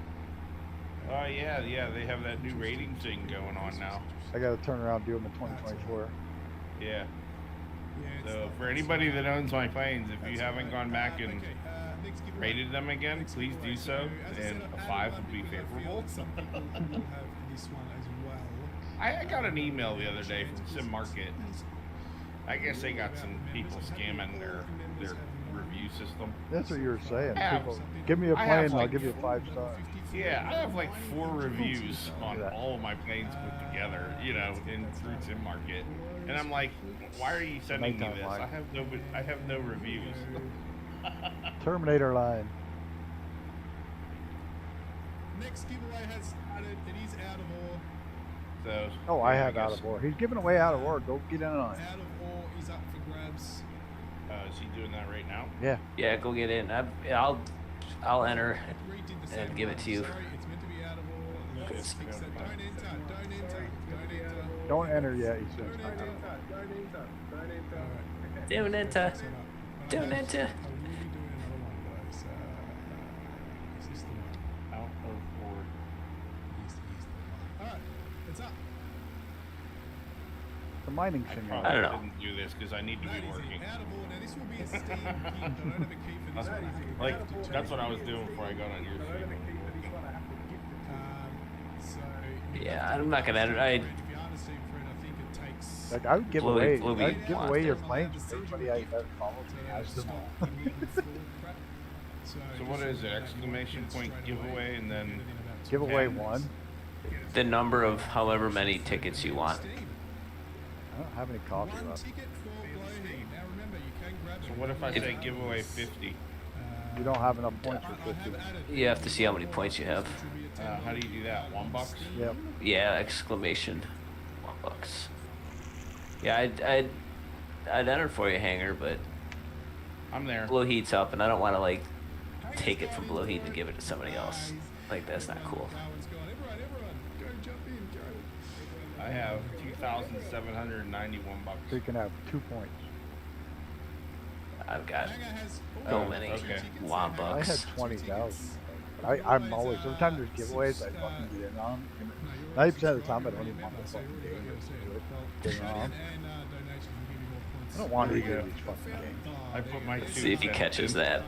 Oh yeah, they have that new rating thing going on now. I gotta turn around and do them in 2024. Yeah. So for anybody that owns my planes, if you haven't gone back and rated them again, please do so, and a 5 would be favorable. I got an email the other day from Sim Market. I guess they got some people scamming their review system. That's what you were saying. Yeah. People, give me a I plane have and I'll like- give you 5 stars. Yeah, I have like 4 reviews on Yeah. all of my planes put together, in through Sim Market, and I'm like, why are you sending me Nighttime this? line. I have no reviews. Terminator line. Next giveaway has started. It is out of ore. So. Oh, I have guess- out of ore. He's giving away out of ore. Go get in on it. Out of ore is up for grabs. Is he doing that right now? Yeah. Yeah, go get in. I'll enter Redid the and same give it one. to you. Sorry, it's meant to be out of ore. Let's fix it. Don't enter. Don't enter. Don't enter. Don't enter yet. He says. Don't enter. Don't enter. Don't enter. Alright. Don't enter. Set up. Don't enter. I will be doing another one, guys. Is this the one? Out of board. Yes, the one. Alright, it's up. The mining I simulator. probably I don't know. didn't do this because I need to That be is working. out of order. Now this will be a Steam key. I don't have a key for this one. Like that's what I was doing before I got on your stream. So Yeah, I'm not gonna enter. I Fred, if you are to Steam Fred, I think it takes. Like I would give Bluey- away. Bluey I'd give wants away it. your planes. to Everybody I that follows me has them stop all. the moving forward crap. So what is it? Exclamation point giveaway and then Give away And- one. the number of however many tickets you want. I don't have any coffee One left. ticket for Blowhead. Now remember, you can grab So it. what if I say giveaway 50? You don't have enough points for I 50. have added You have to see how many points you have. which will be a $10 How do you do that? $1? Yep. Yeah, exclamation. $1. Yeah, I'd enter for you, Hanger, but I'm there. Blow Heat's up, and I don't want to like take it from Blow Heat and give it to somebody else. Like that's not cool. Darwin's gone. Everyone, go jump in, go. I have $2,791. So you can have 2 points. I've got Hanger has so all many okay. I had $1. 20,000. I'm always. Every time there's giveaways, I fucking get in on. 90% of the time, I don't even want the fucking game. Get in on. I don't want to do these fucking games. I put my See if he 2 cents catches in. that.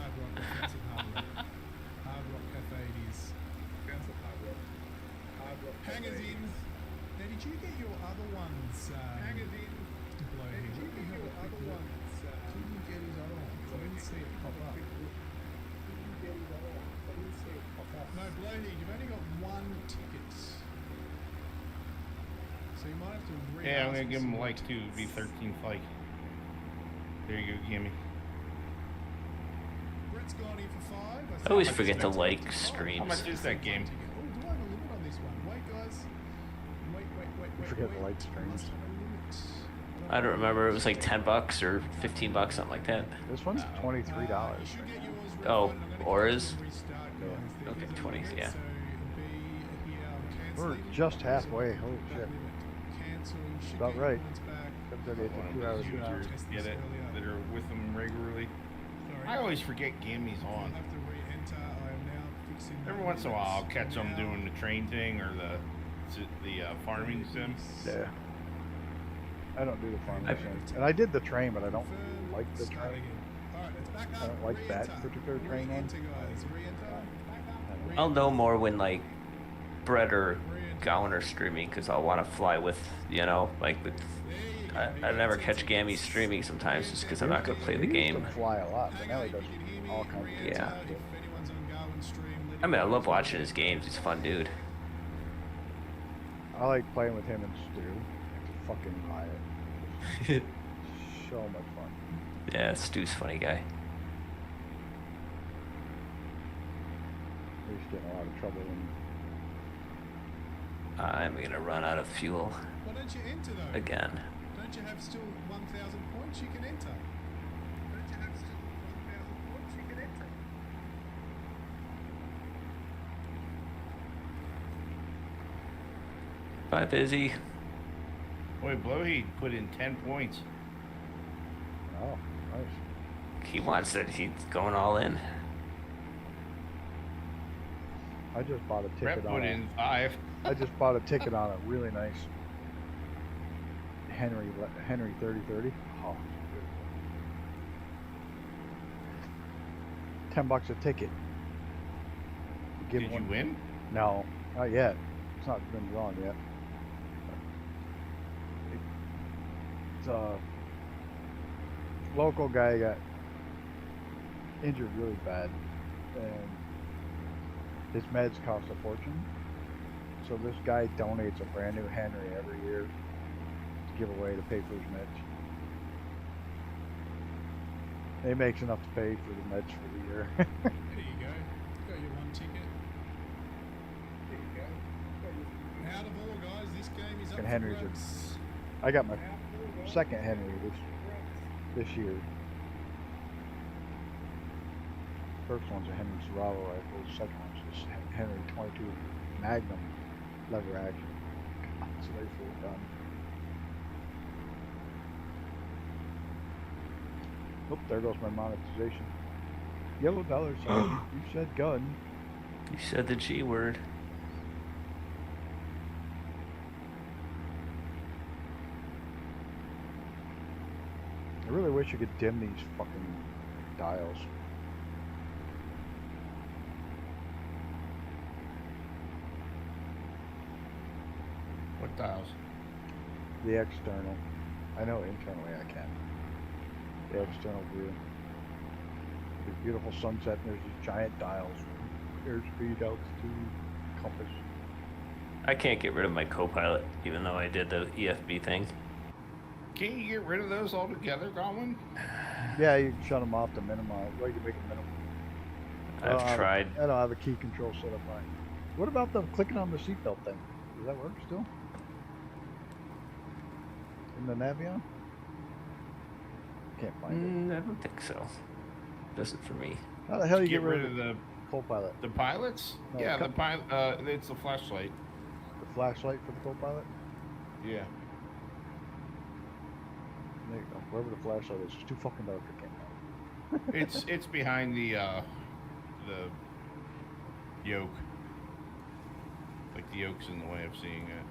Hard Rock Cafe it is. Hangers in. Now, did you get your other ones? Hangers in. Blowhead. Did you get your other ones? Couldn't get his other ones. I didn't see it pop up. No, Blowhead, you've only got 1 ticket. So you might have to Yeah, I'm re-ask gonna for give him some like 2. tickets. It'd be 13 like. There you go, gimme. Brett's gone in for 5. I always much forget is to that? like How streams. much is that game? Oh, do I have a limit on this one? Wait, guys. Wait. forget to wait. like streams. Must have a limit. I don't remember. It was like $10 or $15, something like that. This one's $23. You should get yours Oh, refunded. I'm gonna Auras? restart, guys. There Okay, is a 20, limit, yeah. so it'll be, We're cancelling. just halfway. Holy That shit. limit. Cancel. You should About get your right. points back. Comes every One of 2 those hours, 2 hours. users get it that are with them regularly. Sorry. I always forget Gimmy's I'll on. have to re-enter. I am now fixing Every my once in a while, I'll limits. catch them Now- doing the train thing or the farming sim. Yeah. I don't do the farming I- sim. And I did the train, but I don't Confirm, like the start train. again. Alright, it's back up. I don't like that Re-enter. particular train one. Re-enter, guys. Re-enter. I'll know more when like Brett or Gowan are streaming because I'll want to fly with, you know, like with. I never catch Gammy streaming sometimes just because I'm not gonna play the He used game. to fly a lot, but now he does all kinds of Yeah. stuff. I mean, I love watching his games. He's a fun dude. I like playing with him and Stu. It's a fucking riot. So much fun. Yeah, Stu's a funny guy. We used to get in a lot of trouble when I'm gonna run out of fuel Why don't you enter though? again. Don't you have still 1,000 points you can enter? Don't you have still 1,000 points you can enter? Bye, Busy. Boy, Blowheat put in 10 points. oh, nice. He wants it. He's going all in. I just bought a Brett ticket put on in 5. I just bought a ticket on a really nice Henry 3030. Oh, beautiful. $10 a ticket. Give Did you one- win? No, not yet. It's not been drawn yet. It's a local guy got injured really bad, and his meds cost a fortune. So this guy donates a brand new Henry every year to give away to pay for his meds. He makes enough to pay for the meds for the year. There you go. Got your one ticket. There you go. Out of all, guys, this game is up And for Henry's grabs. I got my second Henry this year. First one's a Henry Serrano rifle. The second one's this Henry 22 Magnum lever action. So they full done. Oh, there goes my monetization. Yellow dollar sign. You said gun. You said the G word. I really wish you could dim these fucking dials. What dials? The external. I know internally I can. The external view. There's beautiful sunset and there's these giant dials. Airspeed, altitude, compass. I can't get rid of my co-pilot, even though I did the EFB thing. Can't you get rid of those altogether, Godwin? Yeah, you can shut them off to minimize. Well, you can make them minimum. I've tried. I don't have a key control set up on. What about the clicking on the seatbelt thing? Does that work still? In the Navion? Can't find I don't think so. Doesn't for me. it. How the hell you Get rid of the co-pilot? pilots? No, Yeah, co- the pilot. It's the flashlight. The flashlight for the co-pilot? Yeah. There you go. Wherever the flashlight is, it's too fucking dark. I can't find it. It's behind the yoke. Like the yoke's in the way of seeing it.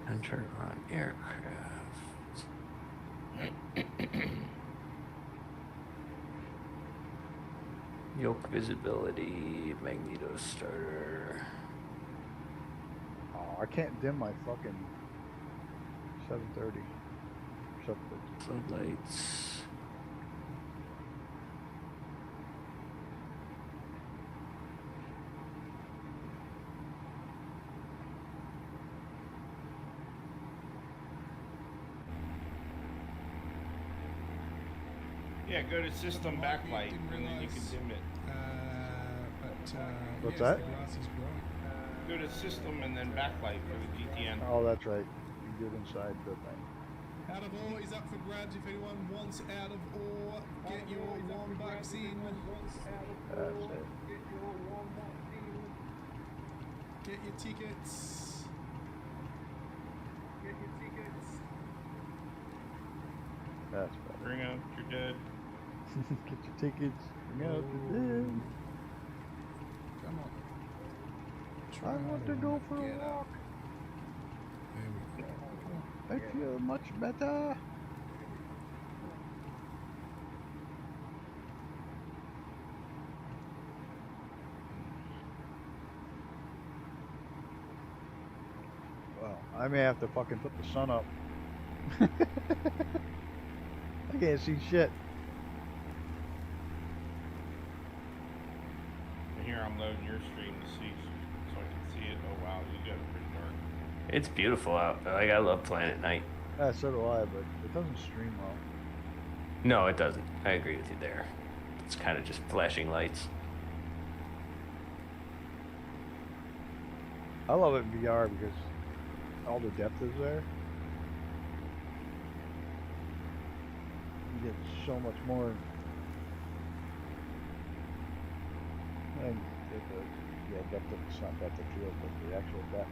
Enter on aircraft. Yoke visibility, magneto starter. Oh, I can't dim my fucking 730. 730. Floodlights. Yeah, go to system backlight and then you can dim it. What's yes, that? The grass is growing. Go to system and then backlight for the GTN. Oh, that's right. You get inside the thing. Out of ore is up for grabs. If anyone wants out of ore, get your $1 in. That's it. Get your tickets. Get your tickets. That's better. Bring up your dead. Get your tickets. Bring out the dead. Come on. try I want to harder go on for that. a Get walk. up. There we go. Come on. I feel much better. Well, I may have to fucking put the sun up. I can't see shit. And here I'm loading your stream to see so I can see it. Oh wow, you got it pretty dark. It's beautiful out. Like, I love playing at night. Yeah, so do I, but it doesn't stream well. No, it doesn't. I agree with you there. It's kind of just flashing lights. I love it in VR because all the depth is there. You get so much more. And depth of, it's not depth of field, but the actual depth.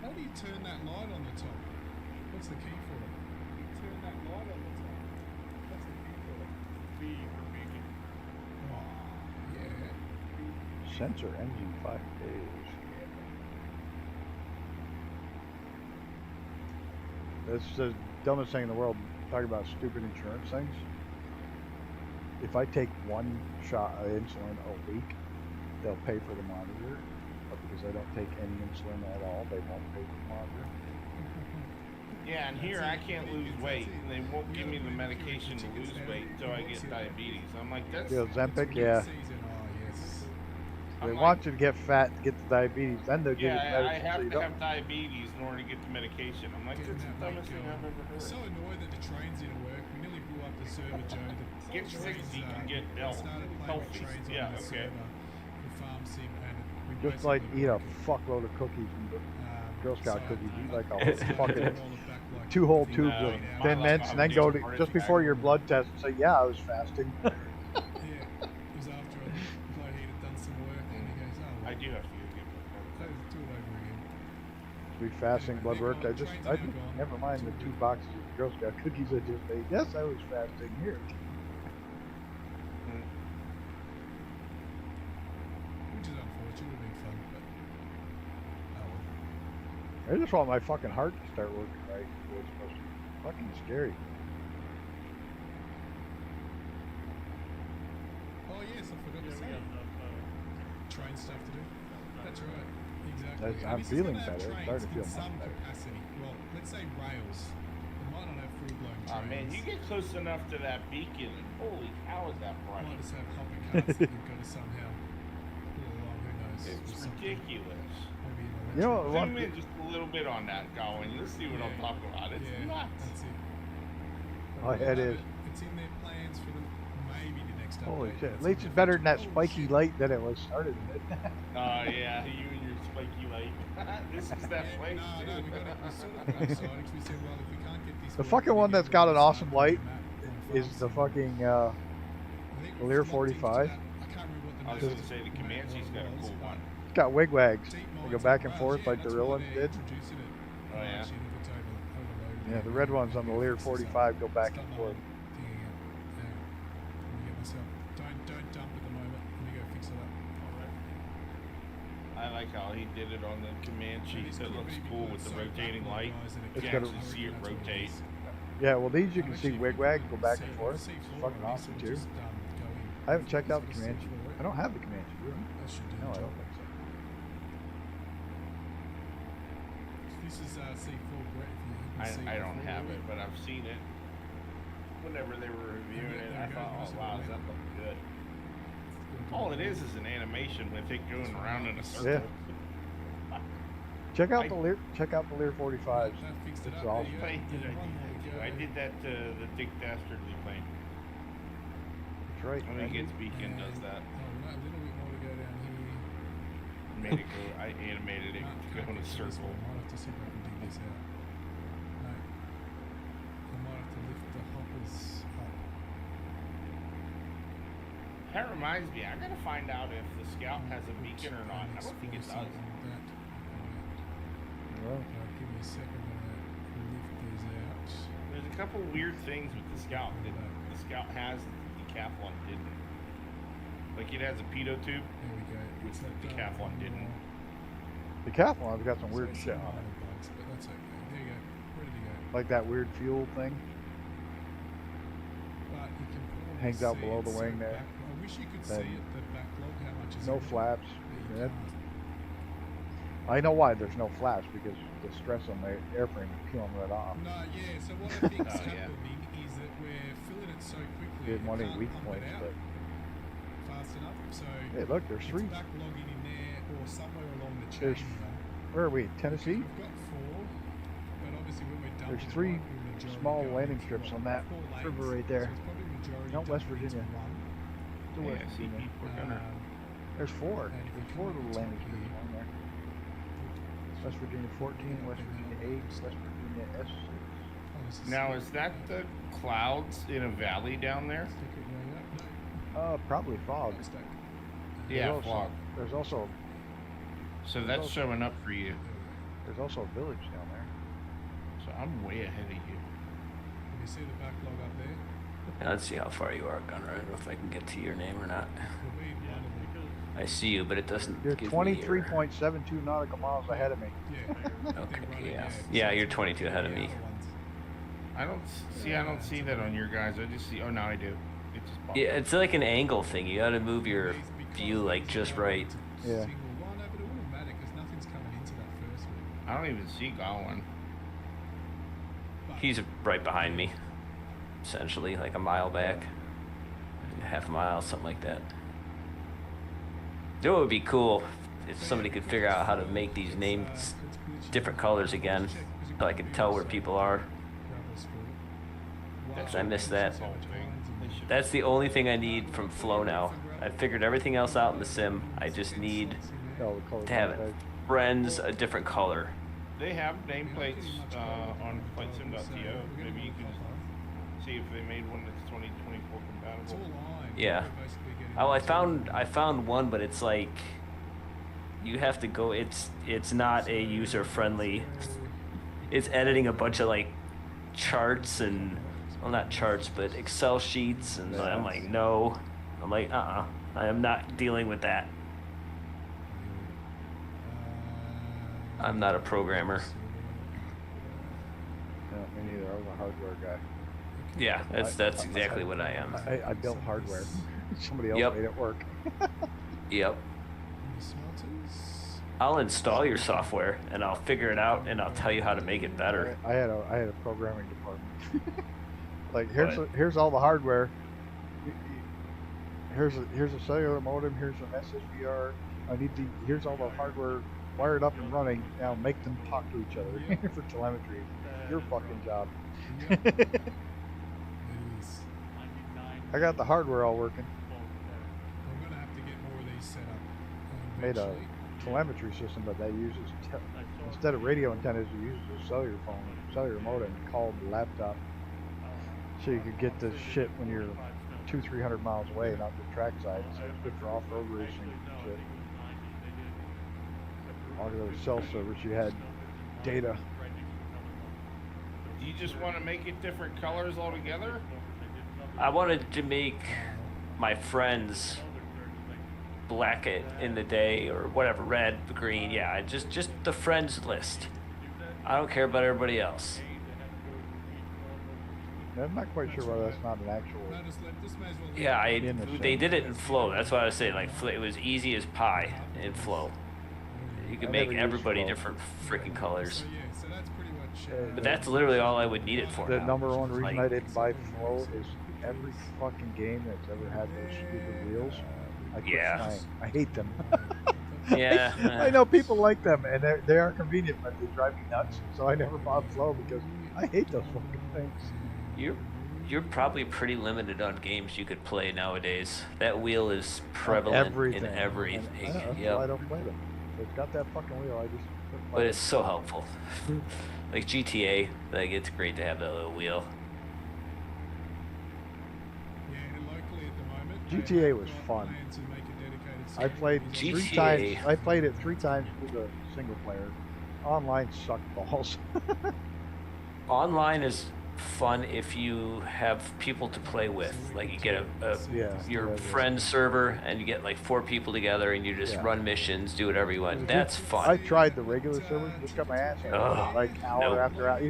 How do you turn that light on the top? What's the key for it? Turn that light on the top. What's the key for it? B for beacon. Oh, yeah. Sensor engine 5 days. That's the dumbest thing in the world. Talking about stupid insurance things. If I take one shot of insulin a week, they'll pay for the monitor. But because I don't take any insulin at all, they won't pay for the monitor. Yeah, and here I can't lose weight, and they won't give me the medication to lose weight until I get diabetes. I'm like, that's. The Ozempic, yeah. Season, oh, yes. They I'm want like, you to get fat to get the diabetes, then they'll give you the yeah, I medicine. have so you to don't. have diabetes in order to get the medication. I'm like, Getting that's the that weight dumbest thing I've going. ever I'm heard. so annoyed that the trains didn't work. We nearly blew up the server, Joe. The Get trains, 60 and get health- started playing healthy. with trains Yeah, on the okay. server for Farm Sim, and we Just like basically eat a broke it. fuckload of cookies and Girl Scout so, cookies. Eat like a it's fucking all the back, like, 2 whole thing tubes that of we have. Thin My Mints, and then life, go I'm to doing just before your blood test and say, "Yeah, I was fasting." Yeah, it was after he'd done some work, and he goes, "Oh, well, I do have to get do it over again." Be fasting blood work. I just, never mind the 2 boxes of Girl Scout cookies I just made. Yes, I was fasting here. Which is unfortunate. It would have been fun, but oh well. I just want my fucking heart to start working right. It's supposed to be fucking scary. Oh yes, I forgot to Yeah, we say. got enough. Train stuff to do. That's right. Exactly. That's- And I'm this is feeling gonna have better. I'm trains starting to feel in much some better. capacity. Well, let's say rails. It might not have full-blown trains. Oh man, you get close enough to that beacon, and holy cow, is that bright? Might just have hopping carts that you've got to somehow pull along. Who knows? It's With something. ridiculous. Maybe an You know electric- what? Zoom in just a little bit on that going. Let's see what I'm Yeah. talking about. It's yeah, nuts. That's it. Oh, yeah, it is. It's in their plans for the maybe the next update. Holy shit! At That's least in it's their better than that future. spiky light that it was started with. Oh yeah, you and your spiky light. This is that Yeah, place. no, too. we got it. We sort of got excited 'cause we said, well, if we can't get this. The working, fucking then one maybe that's got we'll an awesome start light the map on is Farm the Sim. fucking I think we've Lear looked into 45. that. I can't remember what the I was name gonna of say the it Comanche's got a was, cool but one. it's got wigwags. deep They mines go of back and rails, forth yeah, like the that's real why ones they're did. introducing it. Oh, yeah. Actually, if it's overloaded, Yeah, the red ones on the Lear 45 go back Stop and my forth. thing again. Yeah. Let me get myself. Don't dump at the moment. Let me go fix it up. I like how he did it on the Comanche. This It could looks be cool good with the so rotating backlog light. guys, and it It's You got can a- actually see it That's what it rotate. is. Yeah, well these you I'm can see actually wigwag thinking go of back the and C- forth. the It's C4 fucking one, awesome so too. just, go in. I haven't checked out the Just Comanche. for work. I don't have the Comanche, do I? That should do No, the I job. don't think so. This is C4 Brett. If you I don't C4 have with it, but I've seen it. Whenever they were reviewing it, I thought, oh wow, that looks good. All it is an animation with it going around in a circle. Check out I- the Lear 45s. That fixed it It's up. awesome. There I you go. did, One more to go. I did that to the Dick Dastardly plane. That's right. I think its beacon does that. Oh, no, a little bit more to go down here. Made it go. I animated it Can't to go in a get to this circle. one. Might have to see if I can dig this out. No. I might have to lift the hoppers up. That reminds me, I gotta find out if the Scout has a beacon or not. I don't think it does. Well, Give me a second while I lift these out. There's a couple weird things with the Scout that the Scout has that the Decathlon didn't. Like it has a pitot tube, There we go. which It's that the dark Decathlon one didn't. more. The Decathlon's got some So weird it's shit some on it. minor bugs, but that's okay. There you go. Ready to go. Like that weird fuel thing. But you can probably Hangs out see below the it's wing so there. I wish you could Then see it, the backlog, how much is No in it, flaps. but you Yeah. can't. I know why there's no flaps, because the stress on the airframe is peeling right off. No, yeah. So what I think's Oh, yeah. happening is that we're filling it so quickly. Didn't it want any can't weak pump points, it out but fast enough. So hey, look, there's it's three. backlogging in there or somewhere along the chain. There's You know? Where are we? Tennessee? We've got 4, but obviously when we're done, There's 3 small landing strips on that river right there. So it's probably majority No, West dumped into Virginia. one. To Yeah, West see, Virginia. we're gonna. There's 4. And if we There's come 4 up little the landing top strips here, on there. West Virginia 14, West Virginia 8, West Virginia S6. Oh, this is Now sweet. is that the clouds in a valley down there? Stick it way up. No, Probably fog. stuck. Yeah, There's also- fog. There's also So that's showing up for you. there's also a village down there. So I'm way ahead of you. Can you see the backlog up there? Let's see how far you are, Gunner. I don't know if I can get to your name or not. We'll be in one of them. I see you, but it doesn't You're give me 23.72 nautical miles ahead of me. Yeah. They're Okay, running, yeah. so Yeah, it's you're not 22 ahead of the me. other ones. I don't see that on your guys. I just see. Oh, now I do. It just popped Yeah, up. it's like an angle thing. You gotta move your These, because view like these just are right. into Yeah. single- Well, no, but it wouldn't matter because nothing's coming into that first one. I don't even see Gowan. But He's right behind me, essentially, like a mile back, half a mile, something like that. You know what would be cool if somebody could figure out how to make these names it's glitchy. different colors again, so I could tell where people are. Gravel sport. That's I missed that. So much lines in there. That's the only thing I need from Flow now. I figured everything else out in the sim. I just need Oh, the colors to have on the it. page. Friends a different color. They have nameplates on FlightSim.to. Maybe you can just see if they made one that's 2024 It's all compatible. line. Yeah. We're basically getting Oh, into I found one, but it's like you have to go. It's not a user friendly. It's editing a bunch of like charts and well, not charts, but Excel sheets, and I'm like, no. I'm like, I am not dealing with that. I'm not a programmer. No, me neither. I was a hardware guy. Yeah, that's exactly what I am. I built hardware. Somebody else Yep. made it work. Yep. the smelters. I'll install your software and I'll figure it out and I'll tell you how to make it better. I had a programming department. Like here's What? here's all the hardware. Here's a cellular modem. Here's an SSBR. Here's all the hardware wired up and running. Now make them talk to each other for telemetry. Your fucking job. Yep. It is. I got the hardware all working. I'm gonna have to get more of these set up. Made a eventually. telemetry system, but that uses instead of radio antennas, it uses a cellular modem called laptop. So you could get this shit when you're 200-300 miles away, not the track side. So it's good for off-road racing and shit. All the other cell service, you had data. Do you just want to make it different colors altogether? I wanted to make my friends black it in the day or whatever, red, green, yeah, just the friends list. I don't care about everybody else. I'm not quite sure why that's not an actual. No, just may as well Yeah, In the they sim. did it in Flow. That's why I was saying like it was easy as pie in Flow. You could I make never used everybody Flow. different freaking colors. So yeah, so that's pretty much. But that's literally all I would need it for. The now. number one reason Like, I didn't buy Flow is every fucking game that's ever had those stupid wheels. I quit Yeah. playing. I hate them. Yeah. I know people like them, and they are convenient, but they drive me nuts. So I never bought Flow because I hate those fucking things. You're probably pretty limited on games you could play nowadays. That wheel is prevalent Everything. in everything. And, that's why I Yep. don't play them. It's got that fucking wheel. I just couldn't play But it. it's so helpful. Like GTA, like it's great to have that little wheel. Yeah, and locally at the moment. they GTA have was got fun. plans to make a dedicated I series played on three GTA. times. I played it 3 times through the single player. Online sucked balls. Online is fun if you have people to play with. Like you get Yeah, your yeah, friend server and you get like 4 people together and you just Yeah. run missions, do whatever you want. That's I fun. tried the regular server, just got my ass handed to me, Oh, like hour nope. after hour.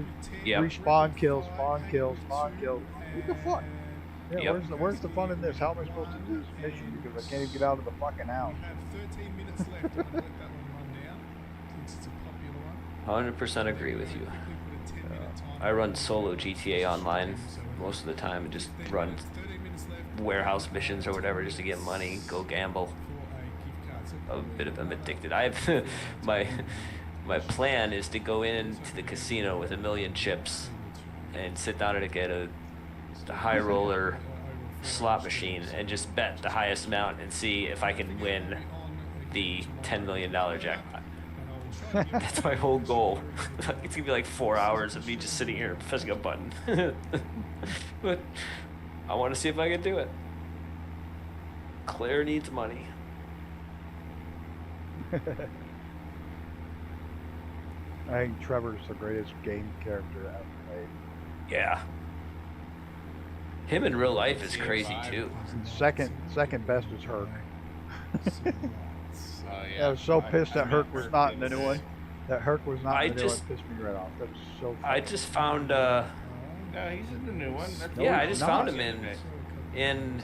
Yep. Respawn kills, spawn kills, spawn kills. What the fuck? Yeah, Yep. where's the fun in this? How am I supposed to do this mission because I can't even get out of the fucking house? We have 13 minutes left. I'm going to let that one run now since it's a popular one. 100% agree with you. Quickly put a 10-minute timer I run on solo the GTA Online so most of the time and just 13 run minutes, 13 minutes left. warehouse missions or whatever just to get money, go gamble. For a gift card. So A bit of I'm addicted. I have my plan is to go into the casino with 1 million chips and sit down and get a high roller slot machine and just bet the highest amount and see if I can win the $10 million jackpot. That's my whole goal. It's gonna be like 4 hours of me just sitting here pressing a button. But I want to see if I can do it. Claire needs money. I think Trevor's the greatest game character ever made. Yeah. Him in real life is crazy too. And second best is Herc. Yeah, I was so I- pissed I that Herc met was Herc not in the in new one. That Herc was not I in the new one just- pissed me right off. That was so I funny. just found No, he's in the new one. That's yeah, I he's just not. found him in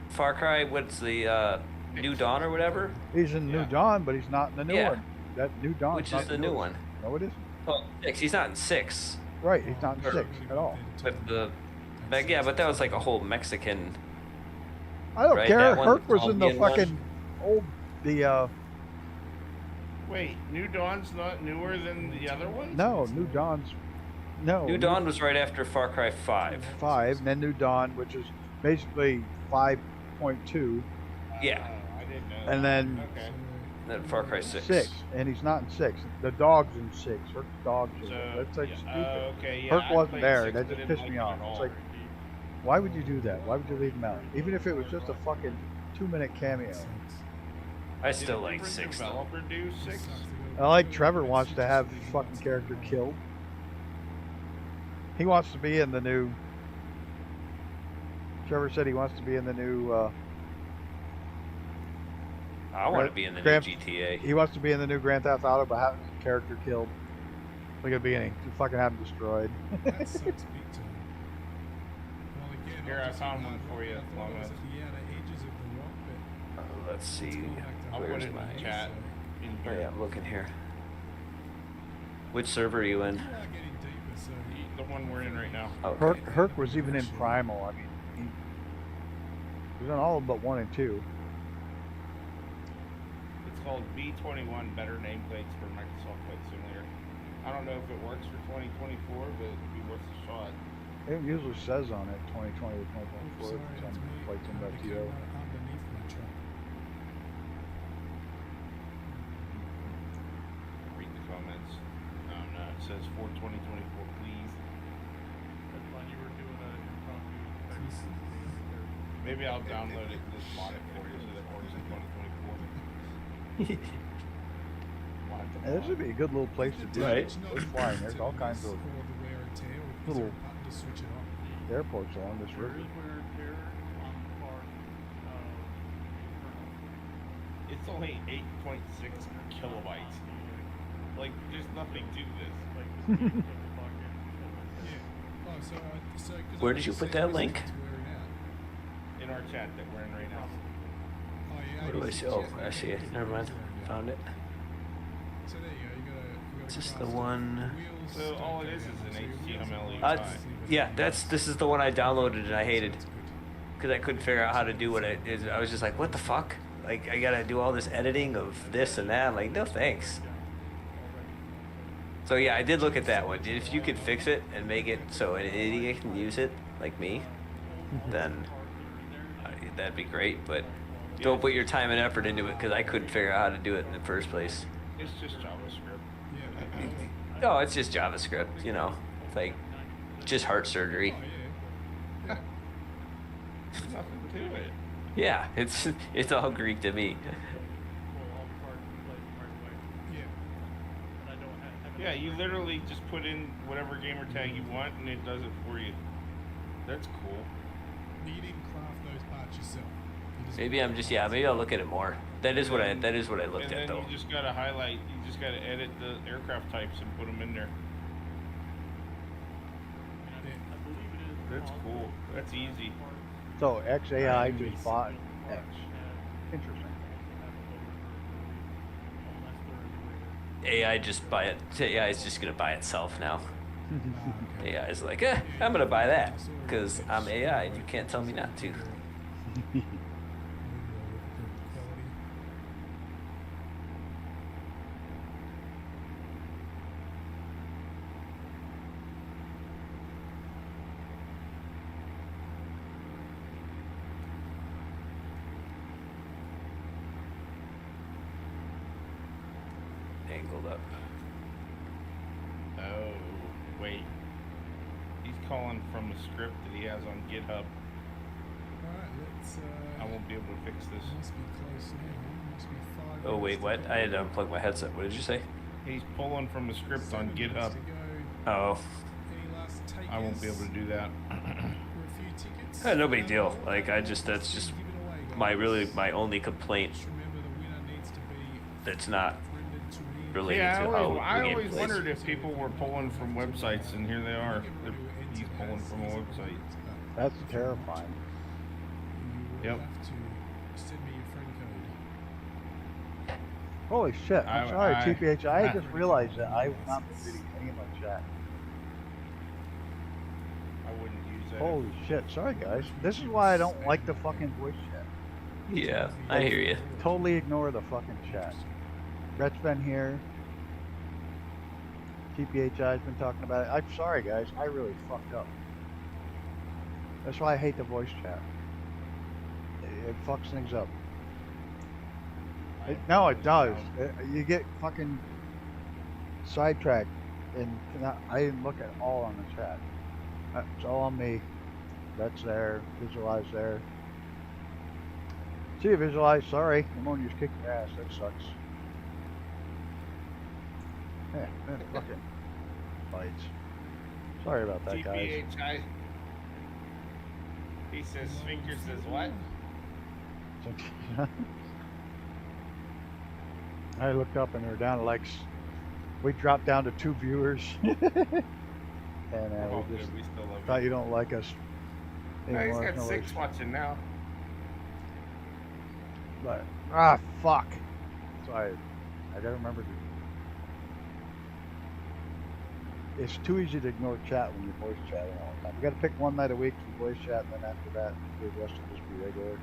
Far Cry, what's the New Dawn or whatever? He's in New Yeah. Dawn, but he's not in the new Yeah. one. That New Dawn. Which is the new one? No, it isn't. Oh, 6. He's not in 6. Right, he's not in Or- 6 at all. But yeah, but that was like a whole Mexican. I don't Right, care. that one, Herc was in the Colombian one. fucking old Wait, New Dawn's not newer than the other ones? no, New Dawn's New Dawn was right after Far Cry 5. 5, and then New Dawn, which is basically 5.2, Yeah, I didn't know. and then Okay. then Far Cry 6. 6, and he's not in 6. The dog's in 6. Herc's dog's in So, it. That's like yeah, stupid. okay, yeah, Herc I wasn't played there. 6, That but just didn't pissed me like it off. at It's all. like, why would you do that? Why would you leave him out? Even if it was just a fucking 2-minute cameo. I Did still a like different 6 though. developer do 6? I like Trevor wants to have his fucking character killed. He wants to be in the new. Trevor said he wants to be in the new. I want to Right, be in the Grand- new GTA. He wants to be in the new Grand Theft Auto, but having his character killed. Look at the beginning. You fucking have him destroyed. That sucks big time. Well, again, Here, I obviously, found one for you, I thought Long it was Ed. at the outer edges of the rock, but Let's see. it's gone back to I'll where put it's it in Where's the my? chat. In Oh here. yeah, I'm looking here. Which server are you in? You are getting deeper, so The one we're in right now. Okay. Herc was even in Primal. I mean, he was on all but 1 and 2. It's called B21 Better Nameplates for Microsoft Flight Simulator. I don't know if it works for 2024, but it'd be worth a shot. It usually says on it 2020 or 2024. Oops, sorry, It's that's on me. flightsim.to. Became underneath my truck. Read the comments. No, it says for 2024, please. That's fine. You were doing a impromptu. Maybe I'll download it, just mod it for you so that it works in 2024. Yeah, this would be a good little place to do Right. it. Go flying. There's all kinds of For the wear and tear, or is little there a button to switch it on? airports along this There river. is wear and tear on the part of It's only 8.6 kilobytes. Like, there's nothing to this. like the speed of the fucking. Yeah. Oh, so 'cause Where I did you was put saying that link? it's wearing out. In our chat that we're in right now. Oh, yeah. Where do I see? Oh, I see it. Never mind. Found it. So there you go. You gotta Is this cross the one? wheels, So all it stuck is down, an so your wheels HTML are- UI. Yeah, this is the one I downloaded and I hated That's good. because I couldn't figure out how to do what it is. I was just like, what the fuck? Like I gotta do all this editing of this and that. I'm like, no thanks. So yeah, I did look at that one. If you could fix it and make it so an idiot can use it, like me, then that'd be great. But don't put your time and effort into it because I couldn't figure out how to do it in the first place. It's just JavaScript. Yeah. No, it's just JavaScript. You know, it's like just heart surgery. Oh, yeah. Yeah. There's nothing to it. Yeah, it's all Greek to me. Well, all the parts in place right away. Yeah. And I don't have Yeah, you literally just put in whatever gamer tag you want, and it does it for you. That's cool. You didn't craft those parts yourself. Maybe I'm just maybe I'll look at it more. That is what I looked And at then though. you just gotta highlight. You just gotta edit the aircraft types and put them in there. I believe it is. That's cool. That's easy. So XAI just bought X. Interesting. AI just buy it. AI is just gonna buy itself now. AI is like, I'm gonna buy that because I'm AI and you can't tell me not to. Angled up. Oh, wait. He's calling from a script that he has on GitHub. Alright, let's. I won't be able to fix this. Must be close now. Must be 5 Oh wait, what? I had to unplug my headset. What did you say? He's pulling from a script on minutes GitHub. to go. Oh, Any last takers? I won't be able to do that. For a few tickets? no big deal. Like that's just Give it away, guys. my only complaint. Just remember the winner needs to be That's not friended to me. related Yeah, to how I the game always plays. wondered if people were pulling from websites, and here they are. He's pulling from a website. That's terrifying. You will Yep. have to send me your friend code. Holy shit. I'm sorry, TPH. I just realized that I've not been reading any of my chat. I wouldn't use that. Holy shit. Sorry, guys. This is why I don't like the fucking voice chat. Yeah, I hear you. Totally ignore the fucking chat. Brett's been here. TPHI's been talking about it. I'm sorry, guys. I really fucked up. That's why I hate the voice chat. It fucks things up. No, it does. You get fucking sidetracked, and I didn't look at all on the chat. It's all on me. That's there. Visualize there. See you, Visualize. Sorry, Ammonia's kicked your ass. That sucks. Yeah, man, fucking fights. Sorry about that, guys. TPHI. He says, Sphincter says what? I looked up and we were down to like, we dropped down to 2 viewers. And Oh, we good, just we still love thought you. you don't like us No, he's anymore. got No 6 worries. watching now. But, fuck. Sorry, I gotta remember to. It's too easy to ignore chat when you're voice chatting all the time. You gotta pick one night a week to voice chat, and then after that, the rest will just be regular.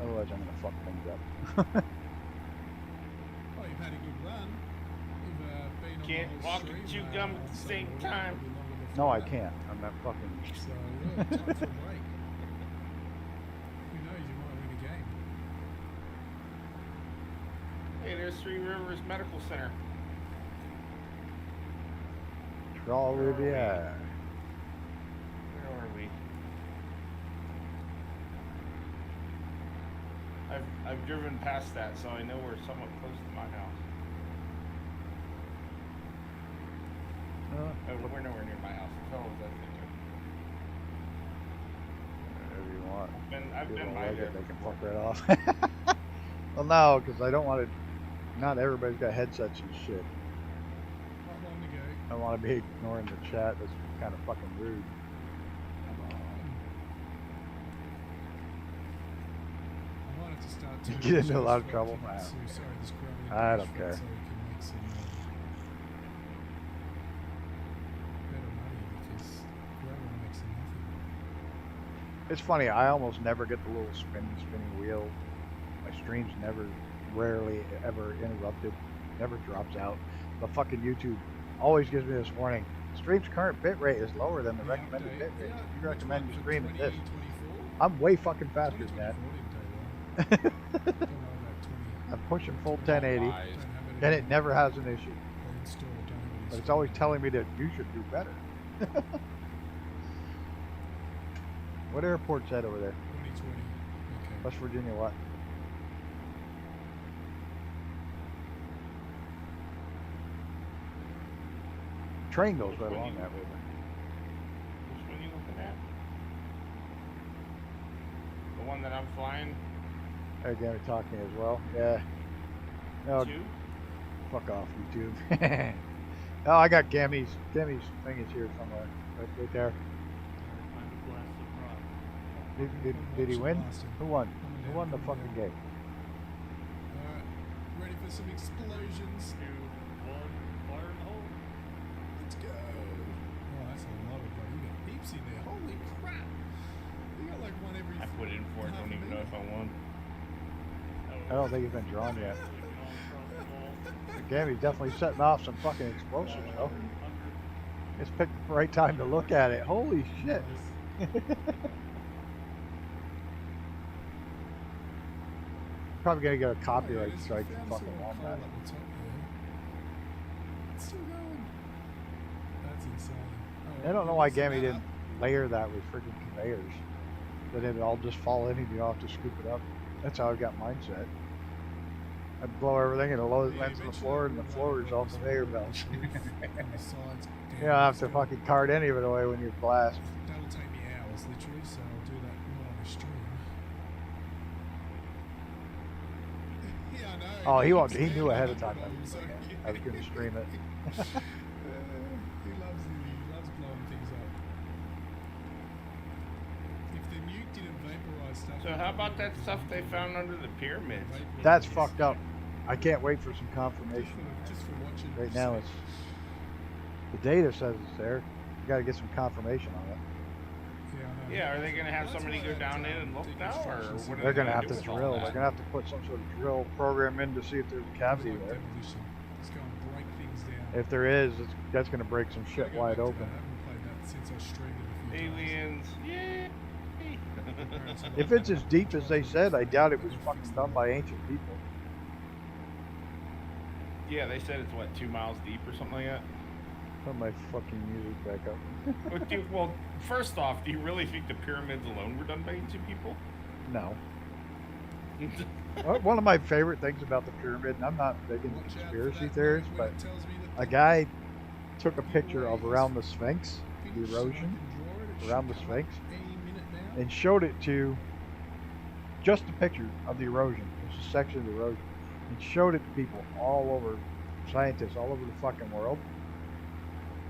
Otherwise, I'm gonna fuck things up. Oh, you've had a good run. You've been on Can't the whole walk and stream, chew gum at the on same Sunday, time. probably longer before No, I that. can't. I'm not fucking. So, yeah, time for a break. Who knows, you might win a game. Hey, there's Three Rivers Medical Center. Troll Riviera. Where are we? I've driven past that, so I know we're somewhat close to my house. Oh, we're nowhere near my house. As hell as that Whatever you want. I've If you been don't by like there it, they can before. fuck right off. Well, no, because I don't want to. Not everybody's got headsets and shit. Not long to go. I don't want to be ignoring the chat. That's kind of fucking rude. Come on. I wanted to start You to get into a lot of trouble? Sorry, this gravel I don't engagement care. So we can make some better money because gravel makes nothing. It's funny. I almost never get the little spinning wheel. My stream's never, rarely, ever interrupted. Never drops out. But fucking YouTube always gives me this warning. Stream's current bitrate is lower than the recommended bitrate. You recommend your stream at this. I'm way fucking faster than that. I'm pushing full 1080, and it never has an issue. But it's always telling me that you should do better. What airport's that over there? 2020. Okay. West Virginia what? Train goes right along that river. Which one are you looking at? The one that I'm flying Again, we're talking as well. Yeah. No, to? fuck off, YouTube. Oh, I got Gammy's thing is here somewhere. Right there. Find a blast of rock. Did he win? Who won? Who won the fucking game? Alright, ready for some explosions. 2, 1, fire in the hole. Let's go. Oh, that's a lot of blood. You got heaps in there. Holy crap. You got like one every. I put in for it. Don't even know if I won. I don't think he's been drawn yet. Clicking all across the wall. Gammy's definitely setting off some fucking explosives, though. It's picked the right time to look at it. Holy shit. Probably gonna get a copyright strike from fucking Walmart. It's still going. That's insane. I don't know why Gammy didn't layer that with freaking conveyors. Then it'd all just fall in and you don't have to scoop it up. That's how I got mine set. I'd blow everything and it lands on the floor and the floor is all conveyor belts. You don't have to fucking cart any of it away when you blast. That'll take me hours, literally, so I'll do that not on a stream. Yeah, I know. Oh, he won't. He knew ahead of time I was I was gonna stream it. he loves blowing things up. If the nuke didn't vaporize stuff. So how about that stuff they found under the pyramids? That's fucked up. I can't wait for some confirmation. Just for watching. Right now, it's the data says it's there. You got to get some confirmation on it. Yeah, are they going to have somebody go down in and look now, or what are They're they going to gonna have do to with all drill. that? They're going to have to put some sort of drill program in to see if there's a cavity there. It's going to break things down. If there is, that's going to break some shit wide open. I haven't played that since I streamed it a few Aliens, yay! times. If it's as deep as they said, I doubt it was fucking done by ancient people. Yeah, they said it's what, 2 miles deep or something like that. Put my fucking music back up. Well, first off, do you really think the pyramids alone were done by ancient people? No. One of my favorite things about the pyramid, and I'm not big into conspiracy theories, but a guy took a picture of around the Sphinx, the erosion around the Sphinx, and showed it to just a picture of the erosion, just a section of the erosion, and showed it to people all over, scientists all over the fucking world.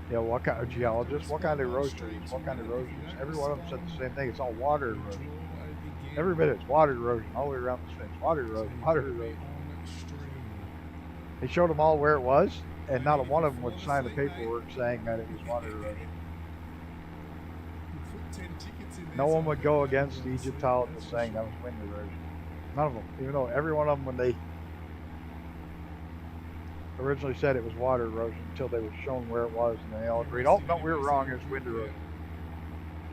You know, what kind of geologists, what kind of erosion, what kind of erosions. Every one of them said the same thing. It's all water erosion. Every bit it's water erosion all the way around the Sphinx. Water erosion, water erosion. They showed them all where it was, and not a one of them would sign the paperwork saying that it was water erosion. No one would go against the Egyptologists saying that was wind erosion. None of them. Even though every one of them, when they originally said it was water erosion until they were shown where it was, and they all agreed, oh, no, we were wrong, it was wind erosion.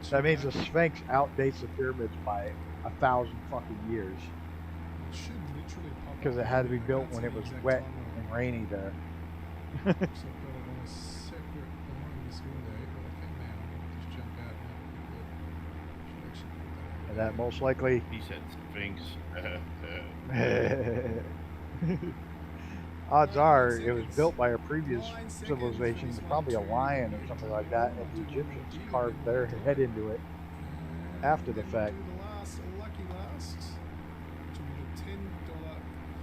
So that means the Sphinx outdates the pyramids by 1,000 fucking years. Because it had to be built when it was wet and rainy there. And that most likely... He said Sphinx. Odds are it was built by a previous civilization, probably a lion or something like that, and the Egyptians carved their head into it after the fact. Lucky last, which will be the $10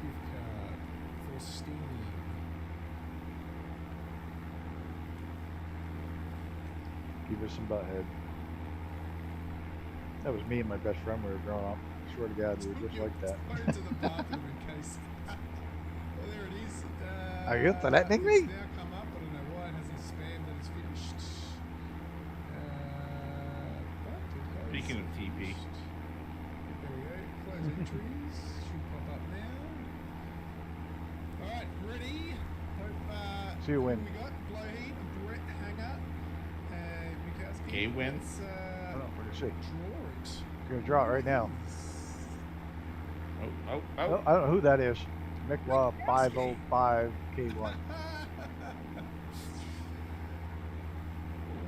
gift card for Steam. Give us some butthead. That was me and my best friend when we were growing up. I swear to God, we were just like that. Go to the bathroom in case. Well, there it is. Are you threatening me? It's now come up. I don't know why it hasn't spammed that it's finished. But it has. Speaking of TP. There we go. Close entries. Should pop up now. Alright, ready? Hope, See you win. who we got? Blowheat, Brett Hanger, and Mikowski. Okay, win. Let's, We're gonna see. draw it. We're gonna draw it right now. Oh. I don't know who that is. Mikla 505 K1.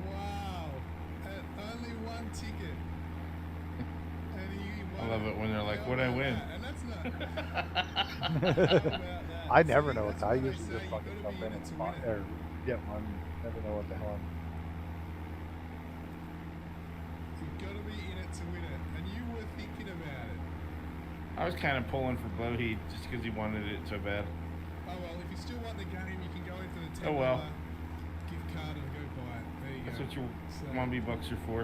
Wow. And only one ticket. And he I won love it when they're like, How what'd I about win? that? And that's not. How about that? I never See, know. that's I what they usually say, just you fucking gotta jump be in in and it to spot, win it. or get one. Never know what the hell. You've got to be in it to win it, and you were thinking about it. I was kind of pulling for Blowheat just because he wanted it so bad. Oh well, if you still want the game, you can go in for the $10 Oh, well. gift card and go buy it. There you That's go. what your So- 1B bucks are for.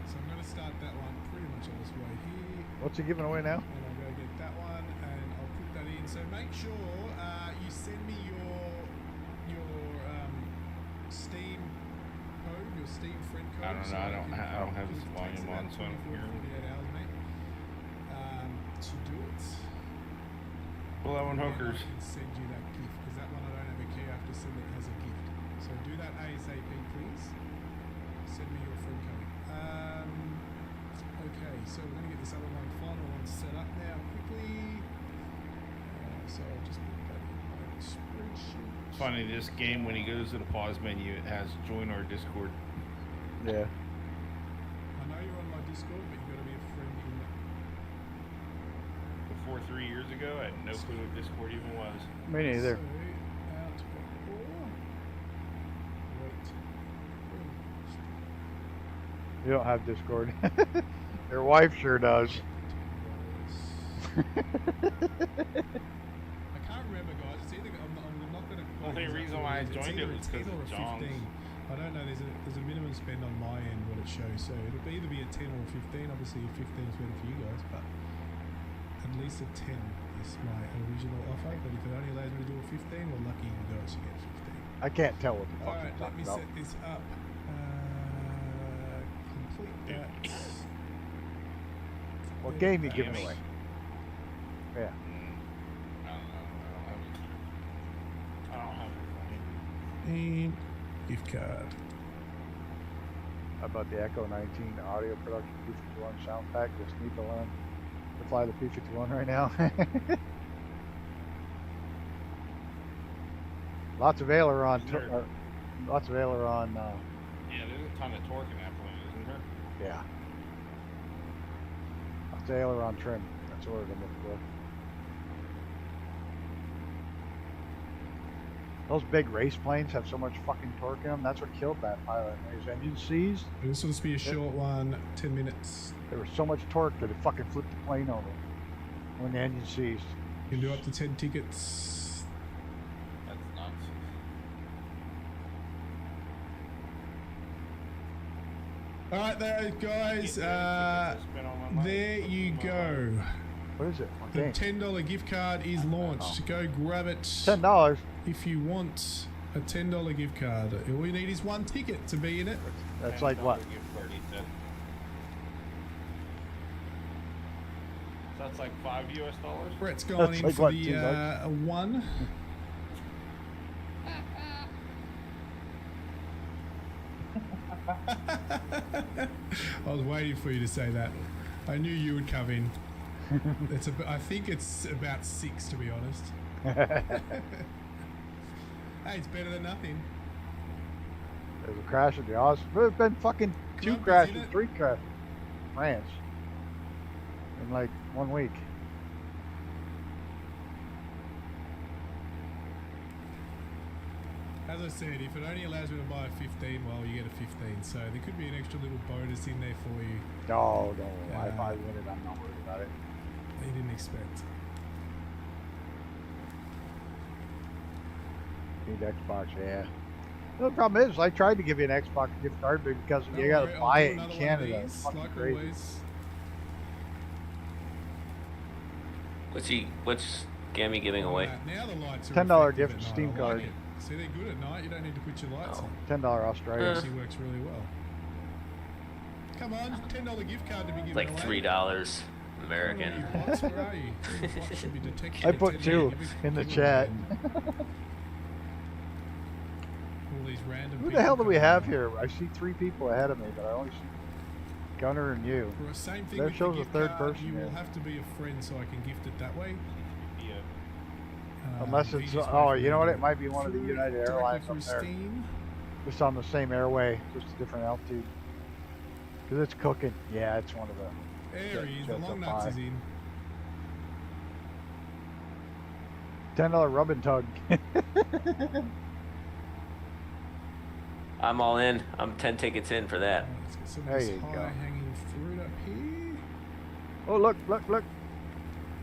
So I'm going to start that one pretty much on this way here, What's he giving away now? and I'll go get that one, and I'll put that in. So make sure you send me your Steam code, your Steam friend code. I don't know. I don't have this volume on, so I don't hear him. 48 hours, mate. To do it. Blowing hookers. I can send you that gift because that one I don't have a key. I have to send it as a gift. So do that ASAP, please. Send me your friend code. Okay, so we're going to get this other one, final one, set up now quickly. So I'll just put that in my spreadsheet. Funny, this game, when he goes to the pause menu, it has join our Discord. Yeah. I know you're on my Discord, but you've got to be a friend in it. Before 3 years ago, I had no clue what Discord even was. Me neither. So, out or wait. You don't have Discord. Your wife sure does. I can't remember, guys. It's either I'm not going to. The only reason why I joined it was because of John's. I don't know. There's a minimum spend on my end what it shows, so it'll either be a 10 or a 15. Obviously, a 15 is better for you guys, but at least a 10 is my original offer. But if it only allows me to do a 15, well, lucky you guys, you get 15. I can't tell what the fuck All right, you're let me talking about. set this up. Complete that. What game you giving away? Yeah. I don't know. I don't have it. And gift card. How about the Echo 19 audio production P51 sound pack? Just need to learn to fly the P51 right now. Lots of aileron. Lots of aileron. Yeah, there's a ton of torque in that plane, isn't there? Yeah. Lots of aileron trim. That's the word I'm looking for. Those big race planes have so much fucking torque in them. That's what killed that pilot. His engine seized. This will just be a short one, 10 minutes. There was so much torque that it fucking flipped the plane over when the engine seized. You can do up to 10 tickets. That's nuts. All right, there, guys. There you go. What is it? What The game? $10 gift card is launched. Go grab it $10. if you want a $10 gift card. All you need is one ticket to be in it. That's like what? So that's like $5 US. Brett's gone That's in like for what, the $2? one. I was waiting for you to say that. I knew you would come in. I think it's about 6, to be honest. Hey, it's better than nothing. There's a crash at the Austin. There's been fucking 2 Trump is crashes, in it. 3 crashes. France. In like 1 week. As I said, if it only allows me to buy a 15, well, you get a 15. So there could be an extra little bonus in there for you. No. If I win it, I'm not worried about it. That you didn't expect. Need Xbox, yeah. The problem is, I tried to give you an Xbox gift card, but because you gotta Don't worry, buy I'll it do in another one of Canada. these, It's fucking like crazy. always. What's Gammy giving away? Now the lights are $10 effective gift at night. Steam I like card. it. See, they're good at night. You don't need to put your lights Oh. on. $10 Australian. It actually works really well. Come on, $10 gift card to be given Like away. $3 American. Where are you? What should be detected I at put 10 2 million. in the Give it chat. away. All these random Who the people hell do we coming have on. here? I see 3 people ahead of me, but I only see Gunner and you. For the same thing There with shows the a gift third card, person you here. will have to be a friend so I can gift it that way. Yeah. Unless The it's, easiest way oh, for you me know to what? do It might be one of the through- United directly Airlines through up there. Steam. Just on the same airway, just a different altitude. Because it's cooking. Yeah, it's one of the. There he is. The Just a long nuts is pie. in. $10 rub and tug. I'm all in. I'm 10 tickets in for that. Alright, let's get some There of this you go. high-hanging fruit up here. Oh, look, look, look.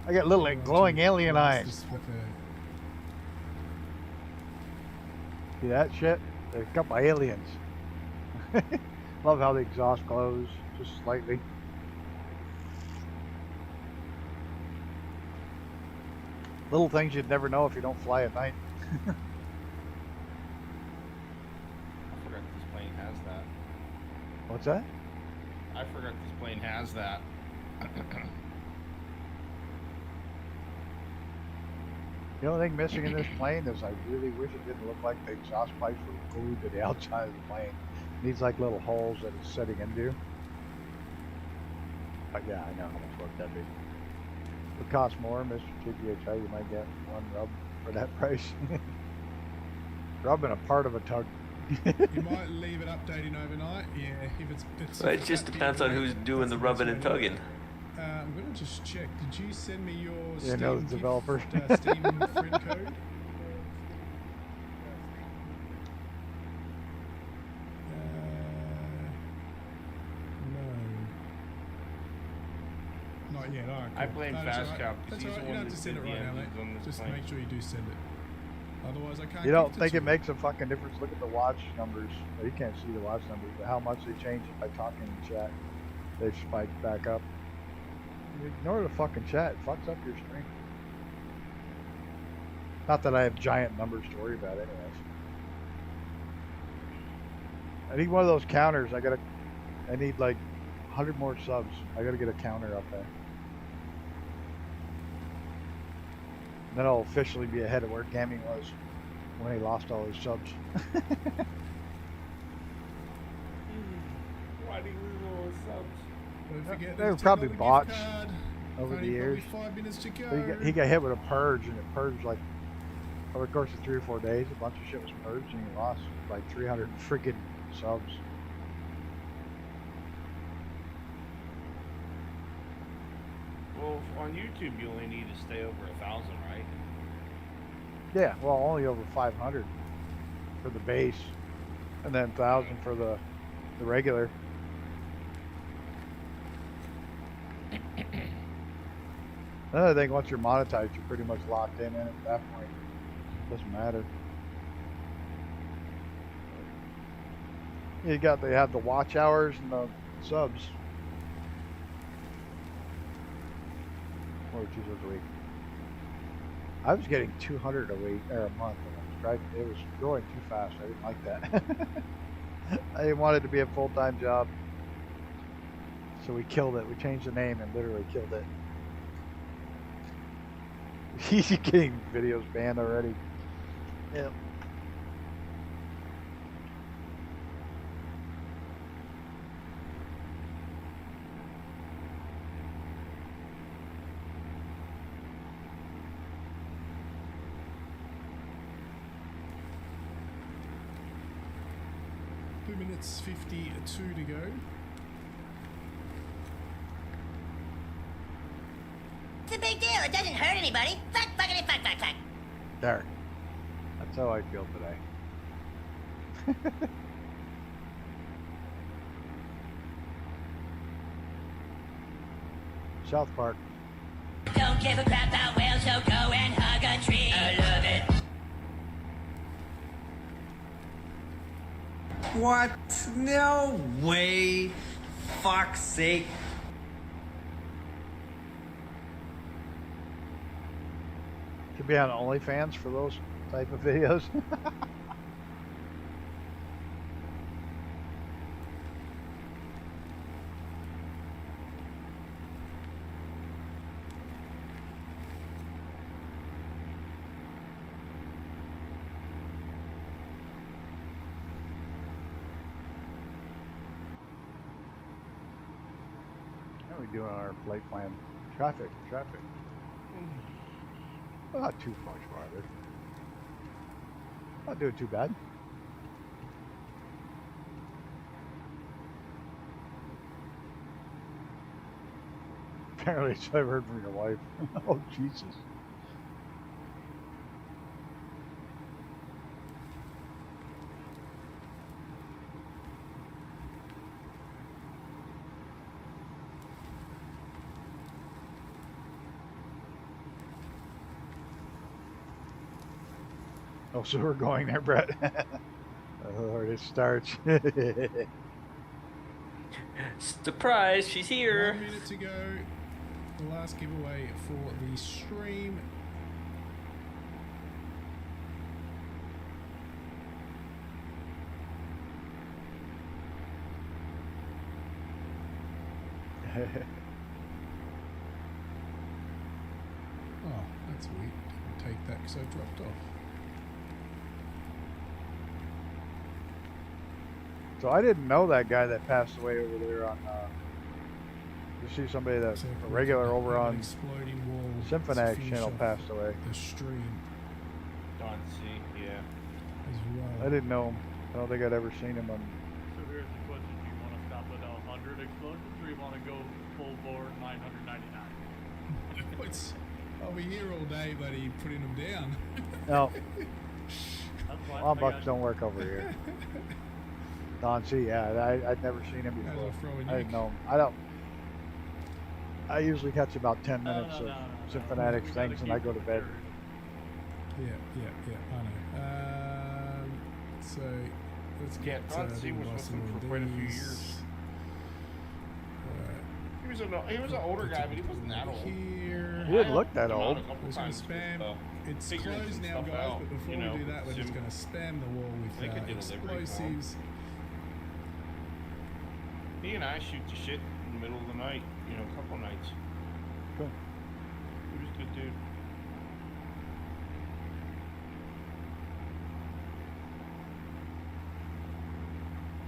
I got little Everyone glowing to alien blast eyes. this fucker. See that shit? They're cut by aliens. Love how the exhaust glows just slightly. Little things you'd never know if you don't fly at night. I forgot this plane has that. What's that? I forgot this plane has that. The only thing missing in this plane is I really wish it didn't look like the exhaust pipes were glued to the outside of the plane. It needs like little holes that it's setting into. But yeah, I know how much work that'd be. It would cost more, Mr. TPHI. You might get one rub for that price. Rub and a part of a tug. You might leave it updating overnight. Yeah, if it's Well, it just depends on who's doing the rubbing and tugging. I'm gonna just check. Did you send me your Yeah, Steam no, the gift, developer. Steam friend code? No. Not yet. All right, I cool. blame No, that's Fast all Cow right. because That's he's all the right. You one don't have that to send it did the right now, engines on mate. this Just plane. make sure you do send it. Otherwise, I can't. You don't gift it think to it makes a fucking difference? Look at the watch numbers. Well, you can't see the watch numbers, but how much they change it by talking in chat. They've spiked back up. You ignore the fucking chat. It fucks up your stream. Not that I have giant numbers to worry about anyways. I need one of those counters. I need like 100 more subs. I gotta get a counter up there. Then I'll officially be ahead of where Gaming was when he lost all his subs. Why do you lose all his subs? Don't forget They there's were probably $10 gift bots card. over the Only years. probably 5 minutes to go. But he got hit with a purge, and it purged like over the course of 3 or 4 days. A bunch of shit was purged, and he lost like 300 freaking subs. Well, on YouTube, you only need to stay over 1,000, right? Yeah, well, only over 500 for the base, and then 1,000 for the regular. Another thing, once you're monetized, you're pretty much locked in at that point. Doesn't matter. They have the watch hours and the subs. Or 2 subs a week. I was getting 200 a week or a month, and it was growing too fast. I didn't like that. I didn't want it to be a full-time job, so we killed it. We changed the name and literally killed it. He's getting videos banned already. Yep. Minutes 52 to go. It's a big deal. It doesn't hurt anybody. Fuck, fuckity, fuck, fuck, fuck. There. That's how I feel today. South Park. Don't give a crap about whales, so go and hug a tree. I love it. What? No way. Fuck's sake. Could be on OnlyFans for those type of videos. How are we doing on our flight plan? Traffic. Well, not too much farther. Not doing too bad. Apparently, it's what I've heard from your wife. Oh, Jesus. Oh, so we're going there, Brett. Oh, Lord, it starts. Surprise, she's here. 1 minute to go. The last giveaway for the stream. Oh, that's weird. Didn't take that because I dropped off. So I didn't know that guy that passed away over there on. You see somebody that's So a regular over an on exploding wall to Symphonix finish channel off passed away. The stream Don C. Yeah. as well. I didn't know him. I don't think I'd ever seen him on. So here's the question: do you want to stop at 100 explosions, or you want to go full bore 999? I'll be here all day, buddy, putting them down. No, That's fine. lawn I bucks got don't work over here. Don C. Yeah, I'd never seen him Guys before. are throwing I didn't you. know him. I usually catch about 10 minutes of Symphonix things, and I go to bed. Yeah, I know. So let's Yeah, get Don C was with them for quite a few years. Alright. He was an older guy, but he wasn't that old. Here. He didn't look that old. We're going to spam. It's figuring closed some now, stuff guys, out, but before you know, we do that, we're just sim- going to spam the wall with They could do delivery for 'em. explosives. He and I shoot the shit in the middle of the night, you know, a couple nights. Cool. He was a good dude.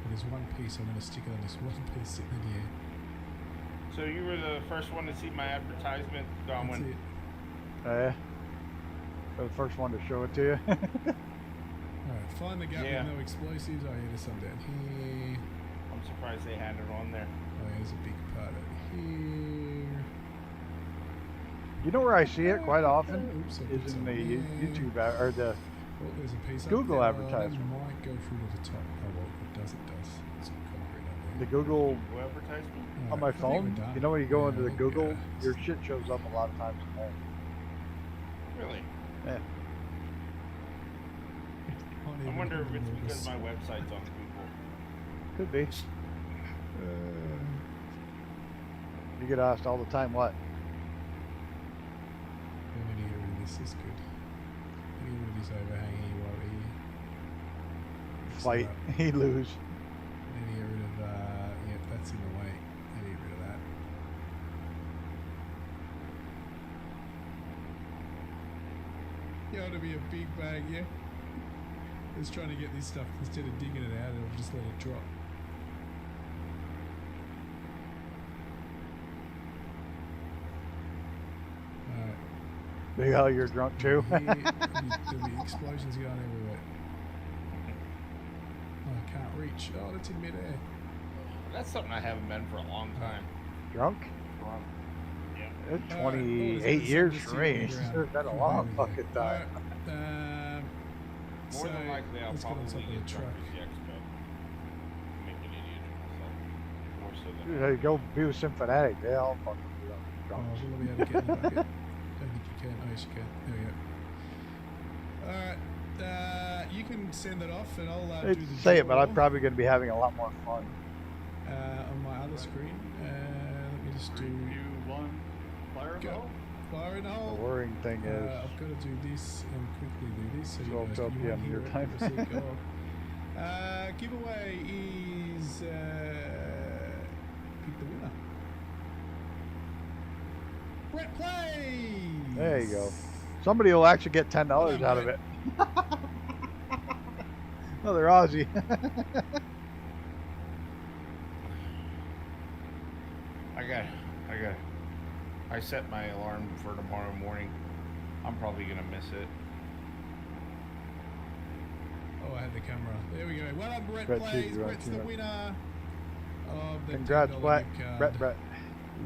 There's one piece, I'm going to stick it on this one piece sitting in here. So you were the first one to see my advertisement, Don, That's when it. Yeah. For the first one to show it to you. Alright, find the gap Yeah. with no explosives. Oh, yeah, there's some down here. I'm surprised they had it on there. Oh, there's a big part over here. You know where I see it quite often Oops, I put is in some the there. YouTube or the. Oh, there's a piece Google up there. advertisement. That might go through to the top. Oh, well, it does. It's got concrete up The there. Google Go advertisement? on my Alright, I think phone. we're done. You know when you go Yeah, into I the think, Google, yeah. your shit shows up a lot of times in there. Really? Yeah. I wonder if it's because my website's on Google. Could be. You get asked all the time what? I need to get rid of this. This is good. I need to get rid of this overhanging wall here. Fight. He lose. I need to get rid of, yep, that's in the way. I need to get rid of that. You ought to be a big bag, yeah? Just trying to get this stuff, instead of digging it out, I'll just let it drop. Alright. Big hell, you're drunk too. Here, there'll be explosions going everywhere. Oh, I can't reach. Oh, that's in midair. That's something I haven't been for a long time. Drunk? Yeah. It's Alright, 28 years for me. It's It's been a long fucking time. Alright, More than likely, I'll let's get on probably top of get the drunk truck. at the expo. Make an idiot of myself. More so than Dude, hey, go be with Symphonix. They all fucking do Oh, drunk. will I be able to get in the bucket? Don't think you can. Oh, yes, you can. There we go. Alright, you can send that off and I'll do I'd the say it, but I'm draw, probably going to be having a lot more fun. on my other screen. Let me just do 3, 2, 1, fire in the go. hole. Fire in the The hole. worrying thing is, I've got to do this and quickly do this so you 12 guys till you PM won't hear your it time. for a sec. Giveaway is pick the winner. Brett plays. there you go. Somebody will actually get $10 out of it. Another Aussie. I set my alarm for tomorrow morning. I'm probably gonna miss it. Oh, I had the camera. There we go. Well done, Brett Brett plays. chooses, right, Brett's the yeah. winner of the Congrats, $10 Brett. gift card. Brett.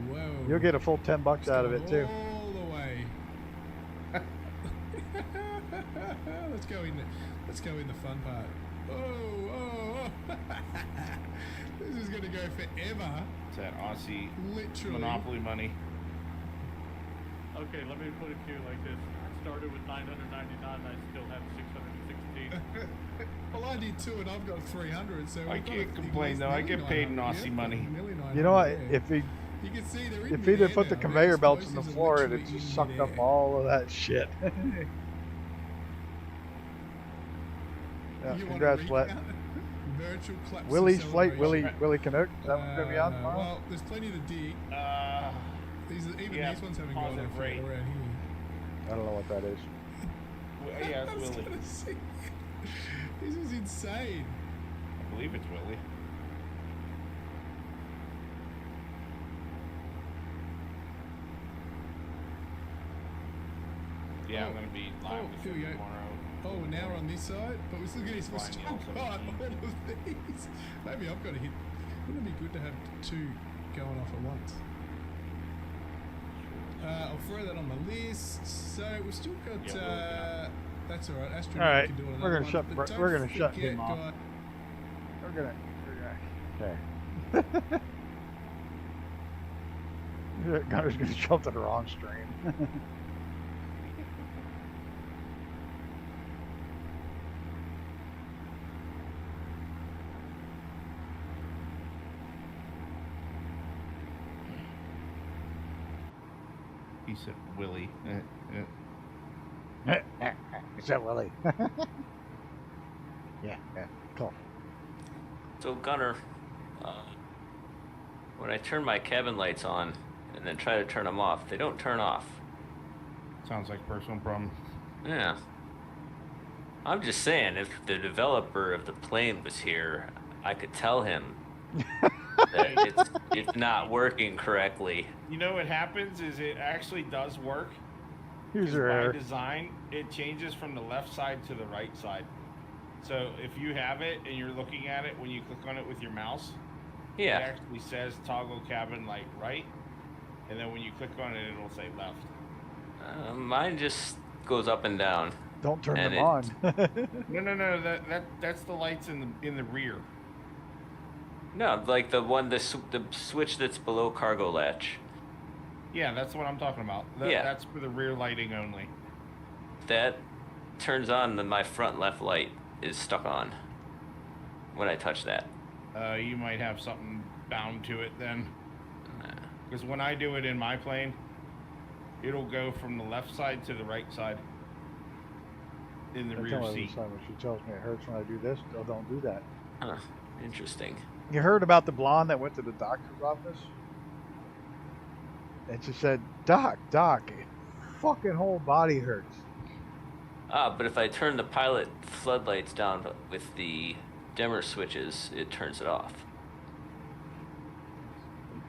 Whoa. You'll get a full $10 out of it too. All the way. Let's go in the fun part. Oh. This is gonna go forever. It's that Aussie Literally. Monopoly money. Okay, let me put it to you like this. I started with 999, I still have 660 I did 2 and I've got 300. So I can't complain though. I get paid in Aussie money. You know what? Yeah. If he You can see they're in if he'd have midair put the now. conveyor Their belts in the explosives are floor, it'd literally just in sucked up midair. all of that shit. Yeah, You want congrats, a Flat. recount? Virtual claps. Willie's of flight, celebration. Willie Canuck. Is that what's gonna be on tomorrow? Well, there's plenty to dig. Even yeah, these ones haven't pause gone it off right. yet around here. I don't know what that is. Yeah, I it's was Willie. gonna say, this is insane. I believe it's Willie. Yeah, I'm gonna be live with here we him go. tomorrow. Oh, now we're on this side, but we're still getting some Flying stuff yellow on all 17. of these. Maybe I've got to hit. Wouldn't it be good to have 2 going off at once? I'll throw that on the list. So we've still got. Yeah, that's all right. Astro All right, can do it. we're gonna another shut. one, but We're don't gonna shut forget, him off. guys- We're gonna. Okay. Gunner's gonna jump to the wrong stream. He said Willie. Is that Willie? Yeah, cool. So Gunner, when I turn my cabin lights on and then try to turn them off, they don't turn off. Sounds like personal problem. Yeah. I'm just saying, if the developer of the plane was here, I could tell him that it's not working correctly. You know what happens is it actually does work. User By error. design, it changes from the left side to the right side. So if you have it and you're looking at it when you click on it with your mouse, it Yeah. actually says toggle cabin light right, and then when you click on it, it'll say left. Mine just goes up and down. Don't turn And them on. No. That's the lights in the rear. No, like the switch that's below cargo latch. Yeah, that's what I'm talking about. Yeah. That's for the rear lighting only. That turns on, then my front left light is stuck on when I touch that. You might have something bound to it then. Because when I do it in my plane, it'll go from the left side to the right side in the I rear tell her seat. this time when she tells me it hurts when I do this. Oh, don't do that. Huh. Interesting. You heard about the blonde that went to the doctor's office? And she said, Doc, fucking whole body hurts. But if I turn the pilot floodlights down with the dimmer switches, it turns it off.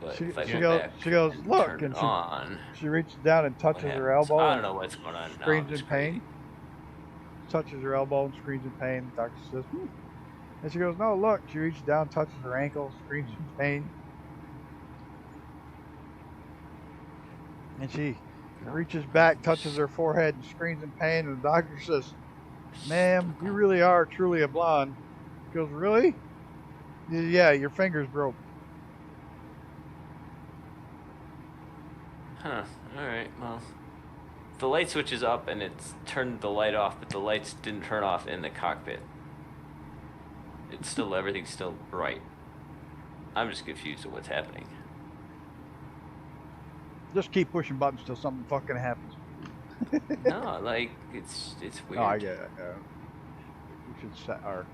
But if I go back she goes, and look, turn and it on, she reaches down and touches what her happens? elbow. I and don't know what's going on now. Screams It's in pain. crazy. Touches her elbow and screams in pain. The doctor says, And she goes, no, look. She reaches down, touches her ankle, screams in pain. And she reaches back, touches her forehead, and screams in pain. And the doctor says, ma'am, you really are truly a blonde. She goes, really? Yeah, your finger's broke. Huh. Alright, well. The light switch is up and it's turned the light off, but the lights didn't turn off in the cockpit. It's still, everything's still bright. I'm just confused at what's happening. Just keep pushing buttons till something fucking happens. No, like, it's weird. Oh, I get it. We should set our...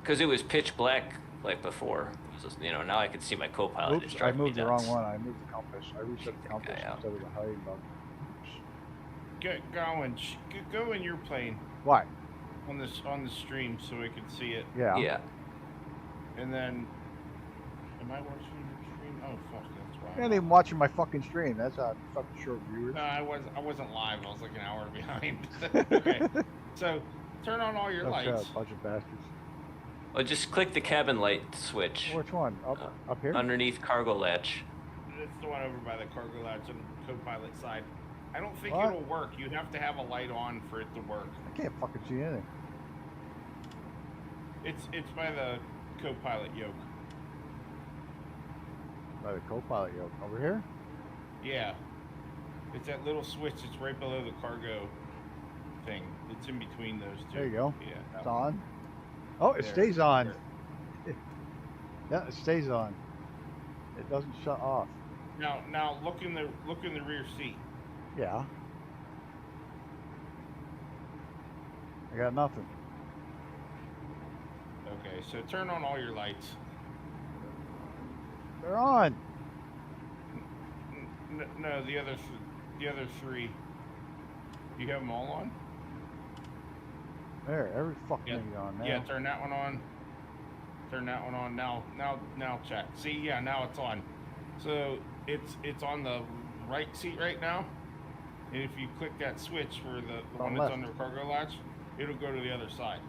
Because it was pitch black like before. It was just, now I can see my co-pilot. It's Oops, I driving me moved the nuts. wrong one. I moved the compass. I reset the compass guy out. instead of the hiding button. Oops. Get going. Go in your plane Why? on the stream so we can see it. Yeah. Yeah. And then, am I watching your stream? Oh fuck, that's why. You ain't even watching my fucking stream. That's how fucking short viewers. No, I wasn't live. I was like an hour behind. Okay, so turn on all your Oh, lights. shut up, bunch of bastards. Well, just click the cabin light switch Which one? Up here? underneath cargo latch. It's the one over by the cargo latch on the co-pilot side. I don't think What? it'll work. You have to have a light on for it to work. I can't fucking see anything. It's by the co-pilot yoke. By the co-pilot yoke. Over here? Yeah. It's that little switch that's right below the cargo thing. It's in between those two. There you go. Yeah. It's on. Oh, it There. stays on. Yeah, it stays on. It doesn't shut off. Now look in the rear seat. Yeah. I got nothing. Okay, so turn on all your lights. They're on. No, the other three. You have them all on? There, every fucking thing on now. Yeah, turn that one on. Turn that one on. Now check. See, yeah, now it's on. So it's on the right seat right now. And if you click that switch for the one that's left. under cargo latch, it'll go to the other side.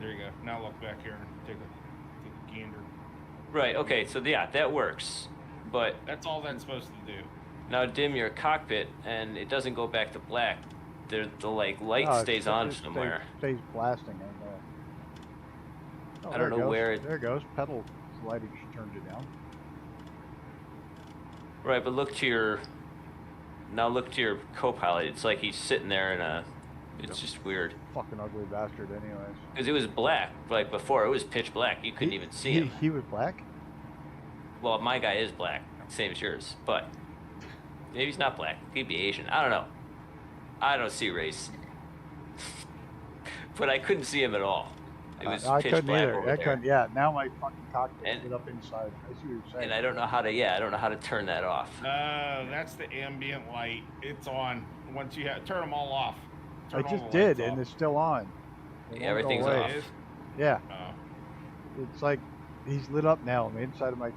There you go. Now look back here and take a gander. Right. Okay. So yeah, that works. But That's all that's supposed to do. now dim your cockpit, and it doesn't go back to black. The light No, stays it on just somewhere. Stays blasting. And, oh, I don't there it know goes. where it- There it goes. Pedal lighting. She turned it down. Right, but look to your co-pilot. It's like he's sitting there in a. It's just weird. Fucking ugly bastard. Anyways. Because it was black. Like before, it was pitch black. You couldn't even see him. He was black. Well, my guy is black, same as yours, but maybe he's not black. He'd be Asian. I don't know. I don't see race. But I couldn't see him at all. It was I pitch couldn't black either. over I there. couldn't. Yeah. Now my fucking cockpit And- lit up inside. I see what you're saying. And I don't know how to. Yeah, I don't know how to turn that off. That's the ambient light. It's on. Once you turn them all off. I Turn all just the did, lights and off. it's still on. It Yeah, won't go everything's away. off. It is? Yeah. Oh. It's like he's lit up now on the inside of my.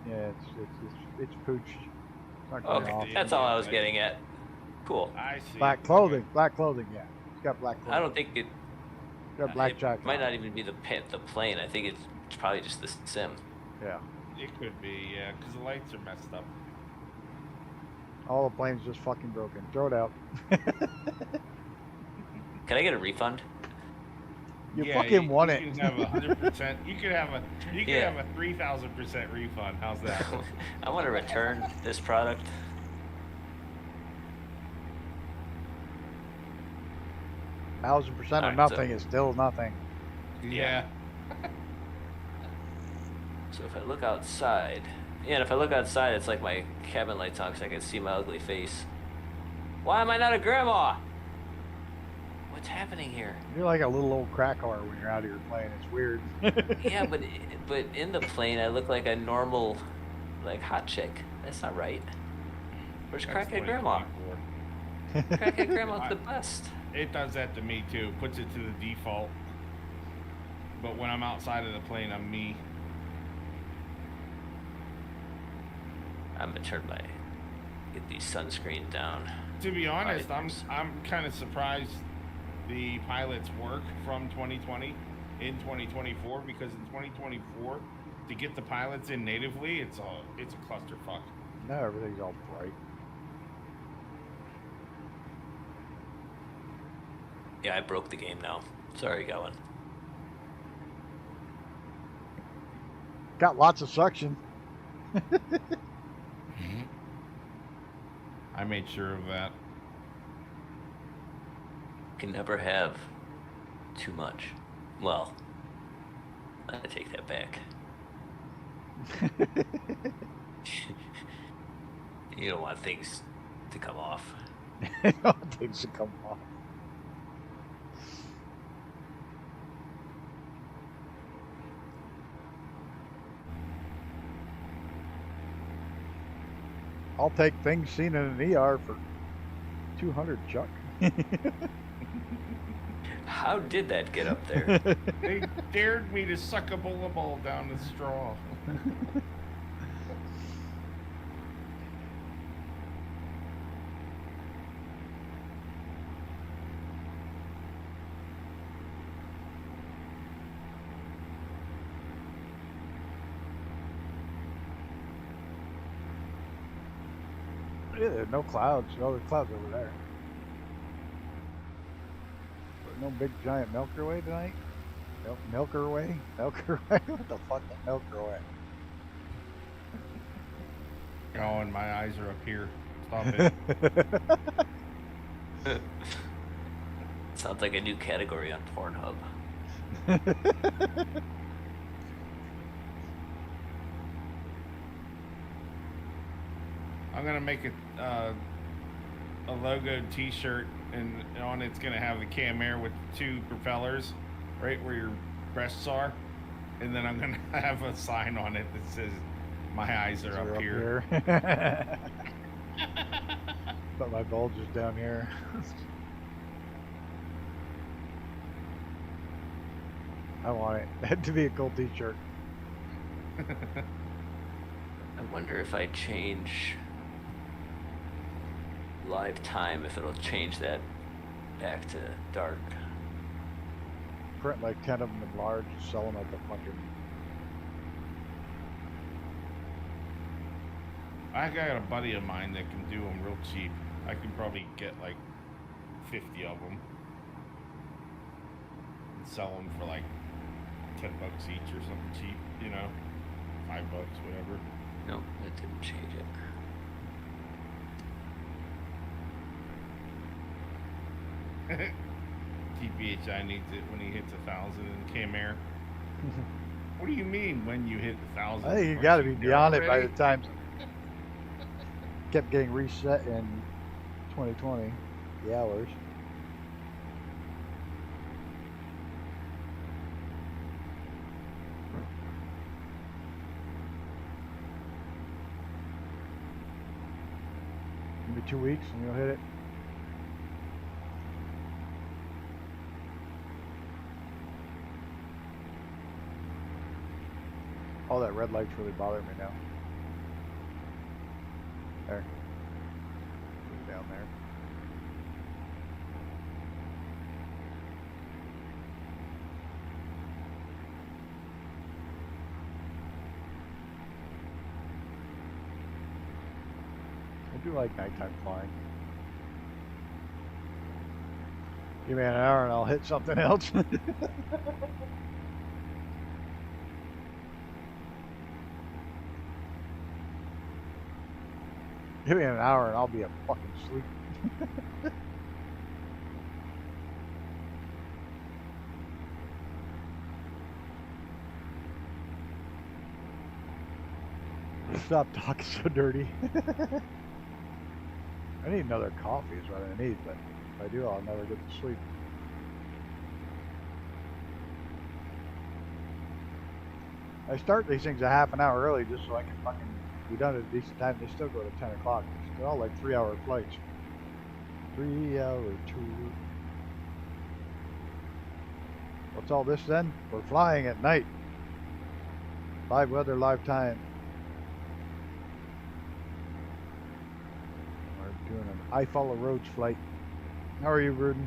Yeah, it's pooch. It's not going Okay, off. that's all I was getting at. Cool. I see. Black clothing. Black clothing. Yeah, it's got black clothing. I don't think it. Got black it jacket. might on. not even be the plane. I think it's probably just the sim. Yeah. It could be, yeah, because the lights are messed up. All the planes just fucking broken. Throw it out. Can I get a refund? You Yeah, fucking won it. You can have 100%. You could have a Yeah. 3,000% refund. How's that? I want to return this product. $1,000% of Alright, nothing is still nothing. Yeah. So if I look outside, yeah, and if I look outside, it's like my cabin lights on because I can see my ugly face. Why am I not a grandma? What's happening here? You're like a little old crack whore when you're out of your plane. It's weird. Yeah, but in the plane, I look like a normal, like hot chick. That's not right. Where's That's crackhead what grandma? it's for. Crackhead grandma's the best. It does that to me too. Puts it to the default. But when I'm outside of the plane, I'm me. I'm gonna get these sunscreens down. To be honest, Items. I'm kind of surprised the pilots work from 2020 in 2024 because in 2024 to get the pilots in natively, it's a clusterfuck. Now everything's all bright. Yeah, I broke the game now. Sorry, Gowan. Got lots of suction. I made sure of that. Can never have too much. Well, I take that back. You don't want things to come off. Things to come off. I'll take things seen in an ER for 200, Chuck. How did that get up there? They dared me to suck a bullet ball down the straw. Yeah, there are no clouds. No, there's clouds over there. No big giant Milky Way tonight? Milky Way? Milky Way? What the fuck is Milky Way? Oh, and my eyes are up here. Stop it. Sounds like a new category on Pornhub. I'm gonna make a logo T-shirt, and on it's gonna have the Cam Air with 2 propellers, right where your breasts are, and then I'm gonna have a sign on it that says, "My eyes are up here." But my bulge is down here. I want it to be a cool T-shirt. I wonder if I change live time, if it'll change that back to dark. Print like 10 of them in large, sell them at the fucking. I got a buddy of mine that can do them real cheap. I can probably get like 50 of them and sell them for like $10 each or something cheap, you know, $5, whatever. Nope, that didn't change it. TPHI needs it when he hits 1,000 in Cam Air. What do you mean when you hit 1,000? I think you got to be beyond it by the time. Kept getting reset in 2020, the hours. Maybe 2 weeks and you'll hit it. Oh, that red light's really bothering me now. There. Down there. I do like nighttime flying. Give me an hour and I'll hit something else. Give me an hour and I'll be a fucking sleep. Stop talking so dirty. I need another coffee is what I need, but if I do, I'll never get to sleep. I start these things a half an hour early just so I can fucking be done at a decent time. They still go to 10 o'clock. They're all like 3-hour flights. 3-hour tour. What's all this then? We're flying at night. Live weather, live time. We're doing an I Follow Roads flight. How are you, Rudin?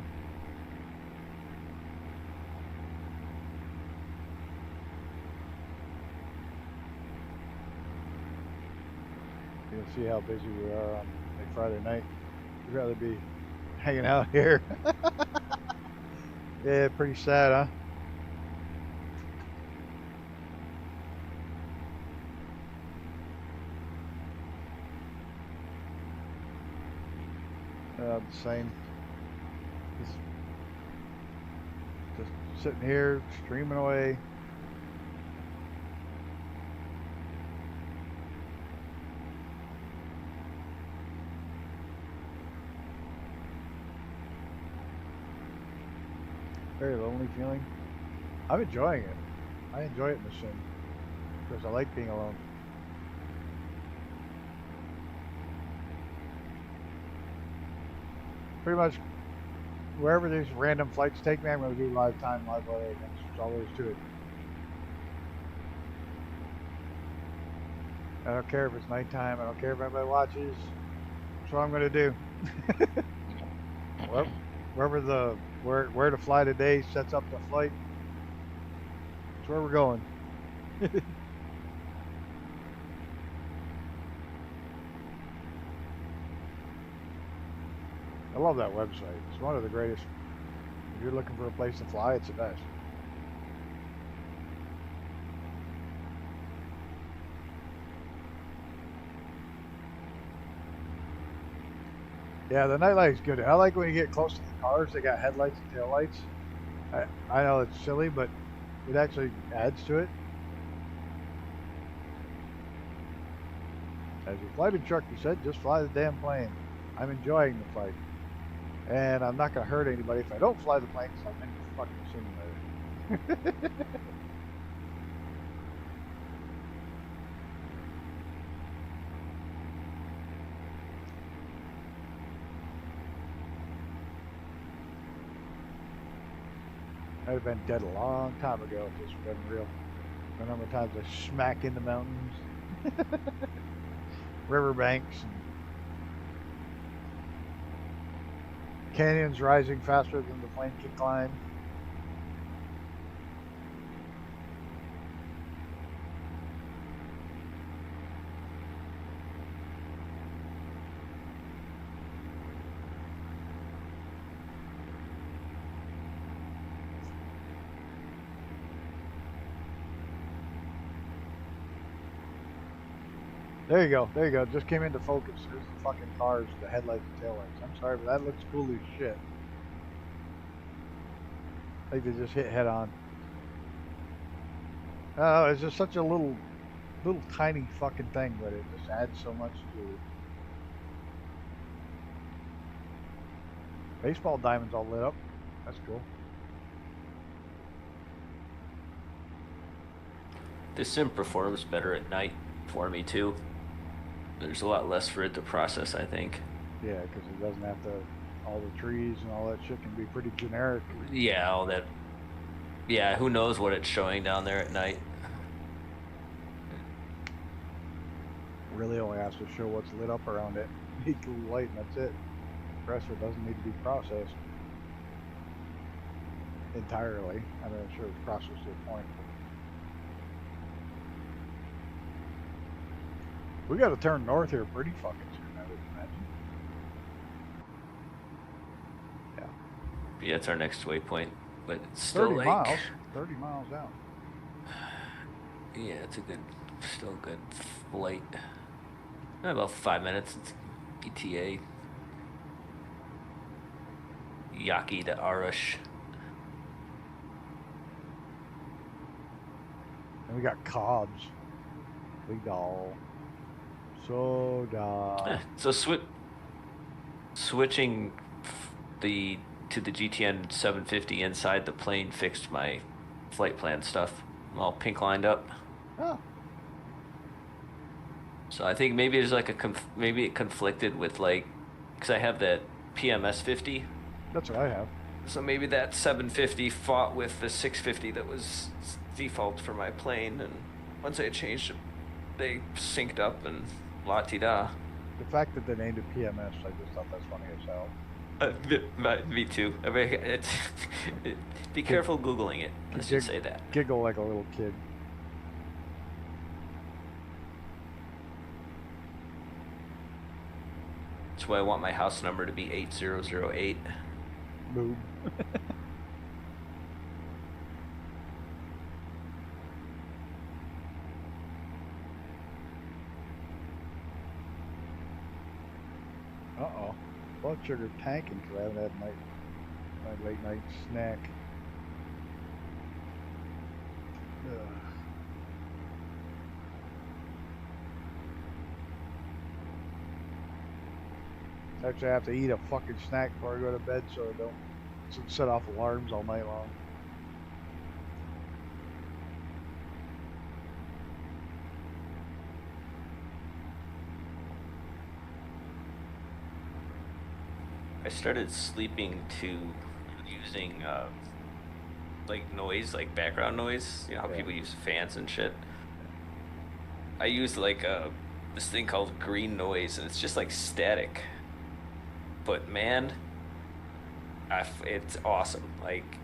You'll see how busy we are on like Friday night. We'd rather be hanging out here. Yeah, pretty sad, huh? The same. Just sitting here, streaming away. Very lonely feeling. I'm enjoying it. I enjoy it in the sim because I like being alone. Pretty much wherever these random flights take me, I'm going to do live time, live weather events. That's all there is to it. I don't care if it's nighttime. I don't care if anybody watches. That's what I'm going to do. Wherever the where to fly today sets up the flight. That's where we're going. I love that website. It's one of the greatest. If you're looking for a place to fly, it's the best. Yeah, the nightlight's good. I like when you get close to the cars, they got headlights and taillights. I know it's silly, but it actually adds to it. As your flight instructor said, just fly the damn plane. I'm enjoying the flight. And I'm not going to hurt anybody if I don't fly the plane because I'm in the fucking simulator. I'd have been dead a long time ago if this wasn't real. The number of times I smack into mountains, riverbanks, and canyons rising faster than the plane can climb. There you go. There you go. Just came into focus. There's the fucking cars, the headlights and taillights. I'm sorry, but that looks cool as shit. Like they just hit head on. Oh, it's just such a little tiny fucking thing, but it just adds so much to it. Baseball diamonds all lit up. That's cool. The sim performs better at night for me too. There's a lot less for it to process, I think. Yeah, because it doesn't have to. All the trees and all that shit can be pretty generic. Yeah, all that. Yeah, who knows what it's showing down there at night? Really only has to show what's lit up around it. Make cool light and that's it. The rest of it doesn't need to be processed entirely. I mean, I'm sure it's processed to a point. We got to turn north here pretty fucking soon, I would imagine. Yeah. Yeah, it's our next waypoint, but it's still 30 like miles. 30 miles out. Yeah, it's still a good flight. About 5 minutes. It's ETA. Yaki to Arush. And we got Cobbs. Big doll. Soda. So switching to the GTN 750 inside the plane fixed my flight plan stuff. I'm all pink lined up. Oh. So I think maybe there's like maybe it conflicted with like, because I have that PMS 50. That's what I have. So maybe that 750 fought with the 650 that was default for my plane, and once I changed it, they synced up and la-ti-da. The fact that they named it PMS, I just thought that's funny as hell. Me too. I mean, be careful Googling it. Let's just say that. Giggle like a little kid. That's why I want my house number to be 8008. Boom. Uh-oh. Blood sugar tanking because I haven't had my late night snack. Ugh. Actually, I have to eat a fucking snack before I go to bed so I don't set off alarms all night long. I started sleeping to using like noise, like background noise. You know how people use fans and shit. I use like this thing called green noise, and it's just like static. But man, it's awesome. Like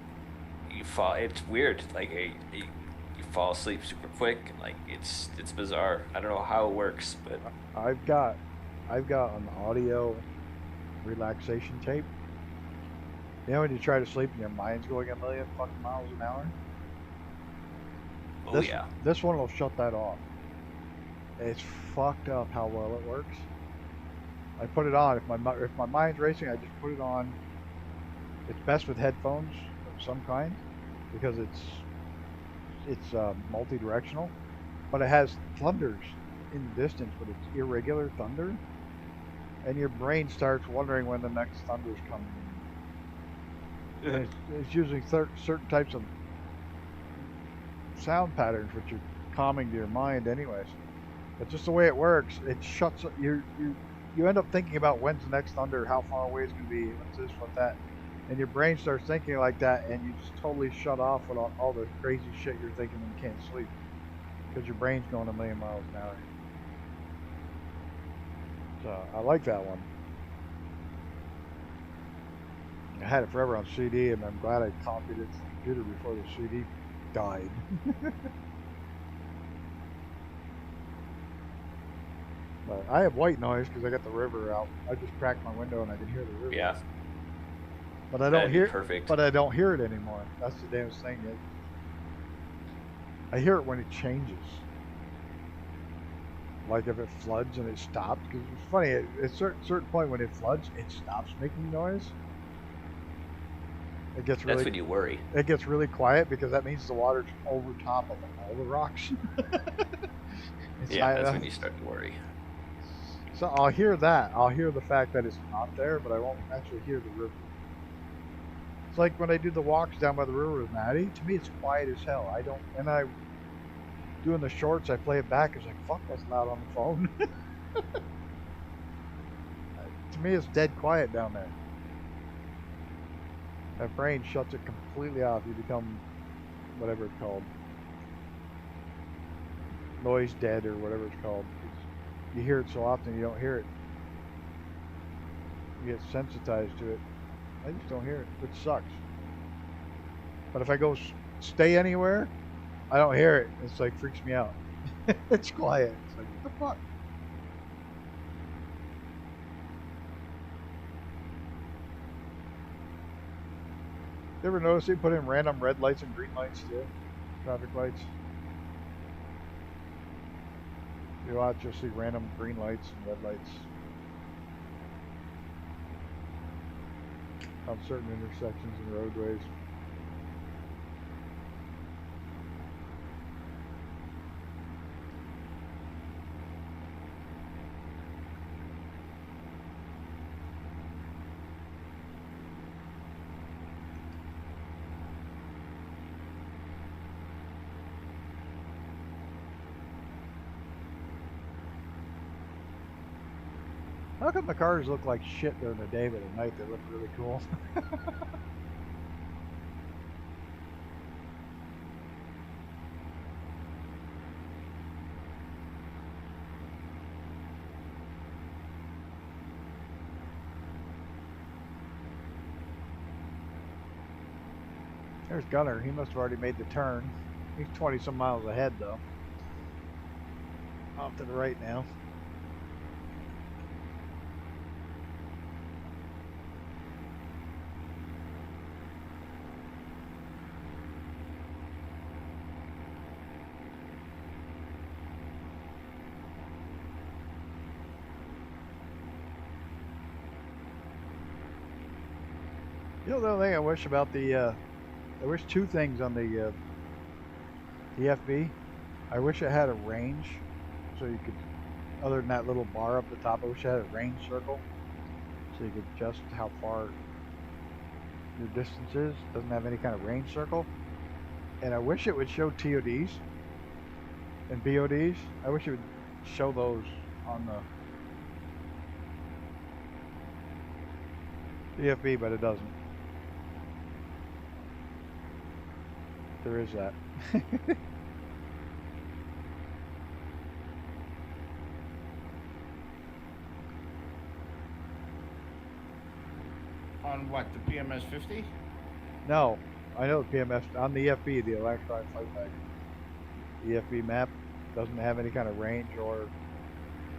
it's weird. Like you fall asleep super quick. Like it's bizarre. I don't know how it works, but I've got an audio relaxation tape. You know when you try to sleep and your mind's going a million fucking miles an hour? Oh yeah. This one will shut that off. It's fucked up how well it works. I put it on. If my mind's racing, I just put it on. It's best with headphones of some kind because it's multi-directional, but it has thunders in the distance, but it's irregular thunder, and your brain starts wondering when the next thunder's coming. And it's using certain types of sound patterns which are calming to your mind anyways. But just the way it works, it shuts you end up thinking about when's the next thunder, how far away it's going to be, what's this, what's that, and your brain starts thinking like that, and you just totally shut off with all the crazy shit you're thinking when you can't sleep because your brain's going a million miles an hour. So I like that one. I had it forever on CD, and I'm glad I copied it to the computer before the CD died. But I have white noise because I got the river out. I just cracked my window and I can hear the river. Yeah. But I don't hear. Perfect. But I don't hear it anymore. That's the damnest thing. I hear it when it changes. Like if it floods and it stops. Because it's funny. At a certain point when it floods, it stops making noise. It gets really. That's when you worry. It gets really quiet because that means the water's over top of all the rocks. Yeah, that's when you start to worry. So I'll hear that. I'll hear the fact that it's not there, but I won't actually hear the river. It's like when I do the walks down by the river with Maddie. To me, it's quiet as hell. I don't, and I doing the shorts. I play it back. It's like, fuck, that's loud on the phone. To me, it's dead quiet down there. My brain shuts it completely off. You become whatever it's called, noise dead or whatever it's called. You hear it so often you don't hear it. You get sensitized to it. I just don't hear it, which sucks. But if I go stay anywhere, I don't hear it. It's like freaks me out. It's quiet. It's like, what the fuck? You ever notice they put in random red lights and green lights too? Traffic lights. You watch, you'll see random green lights and red lights on certain intersections and roadways. How come the cars look like shit during the day, but at night they look really cool? There's Gunner. He must have already made the turn. He's 20 some miles ahead though. Off to the right now. You know the only thing I wish about the, I wish two things on the FB. I wish it had a range, so you could, other than that little bar up the top, I wish it had a range circle, so you could adjust how far your distance is. It doesn't have any kind of range circle. And I wish it would show TODs and BODs. I wish it would show those on the FB, but it doesn't. There is that. On what, the PMS 50? No, I know the PMS on the FB, the electronic flight bag. The FB map doesn't have any kind of range, or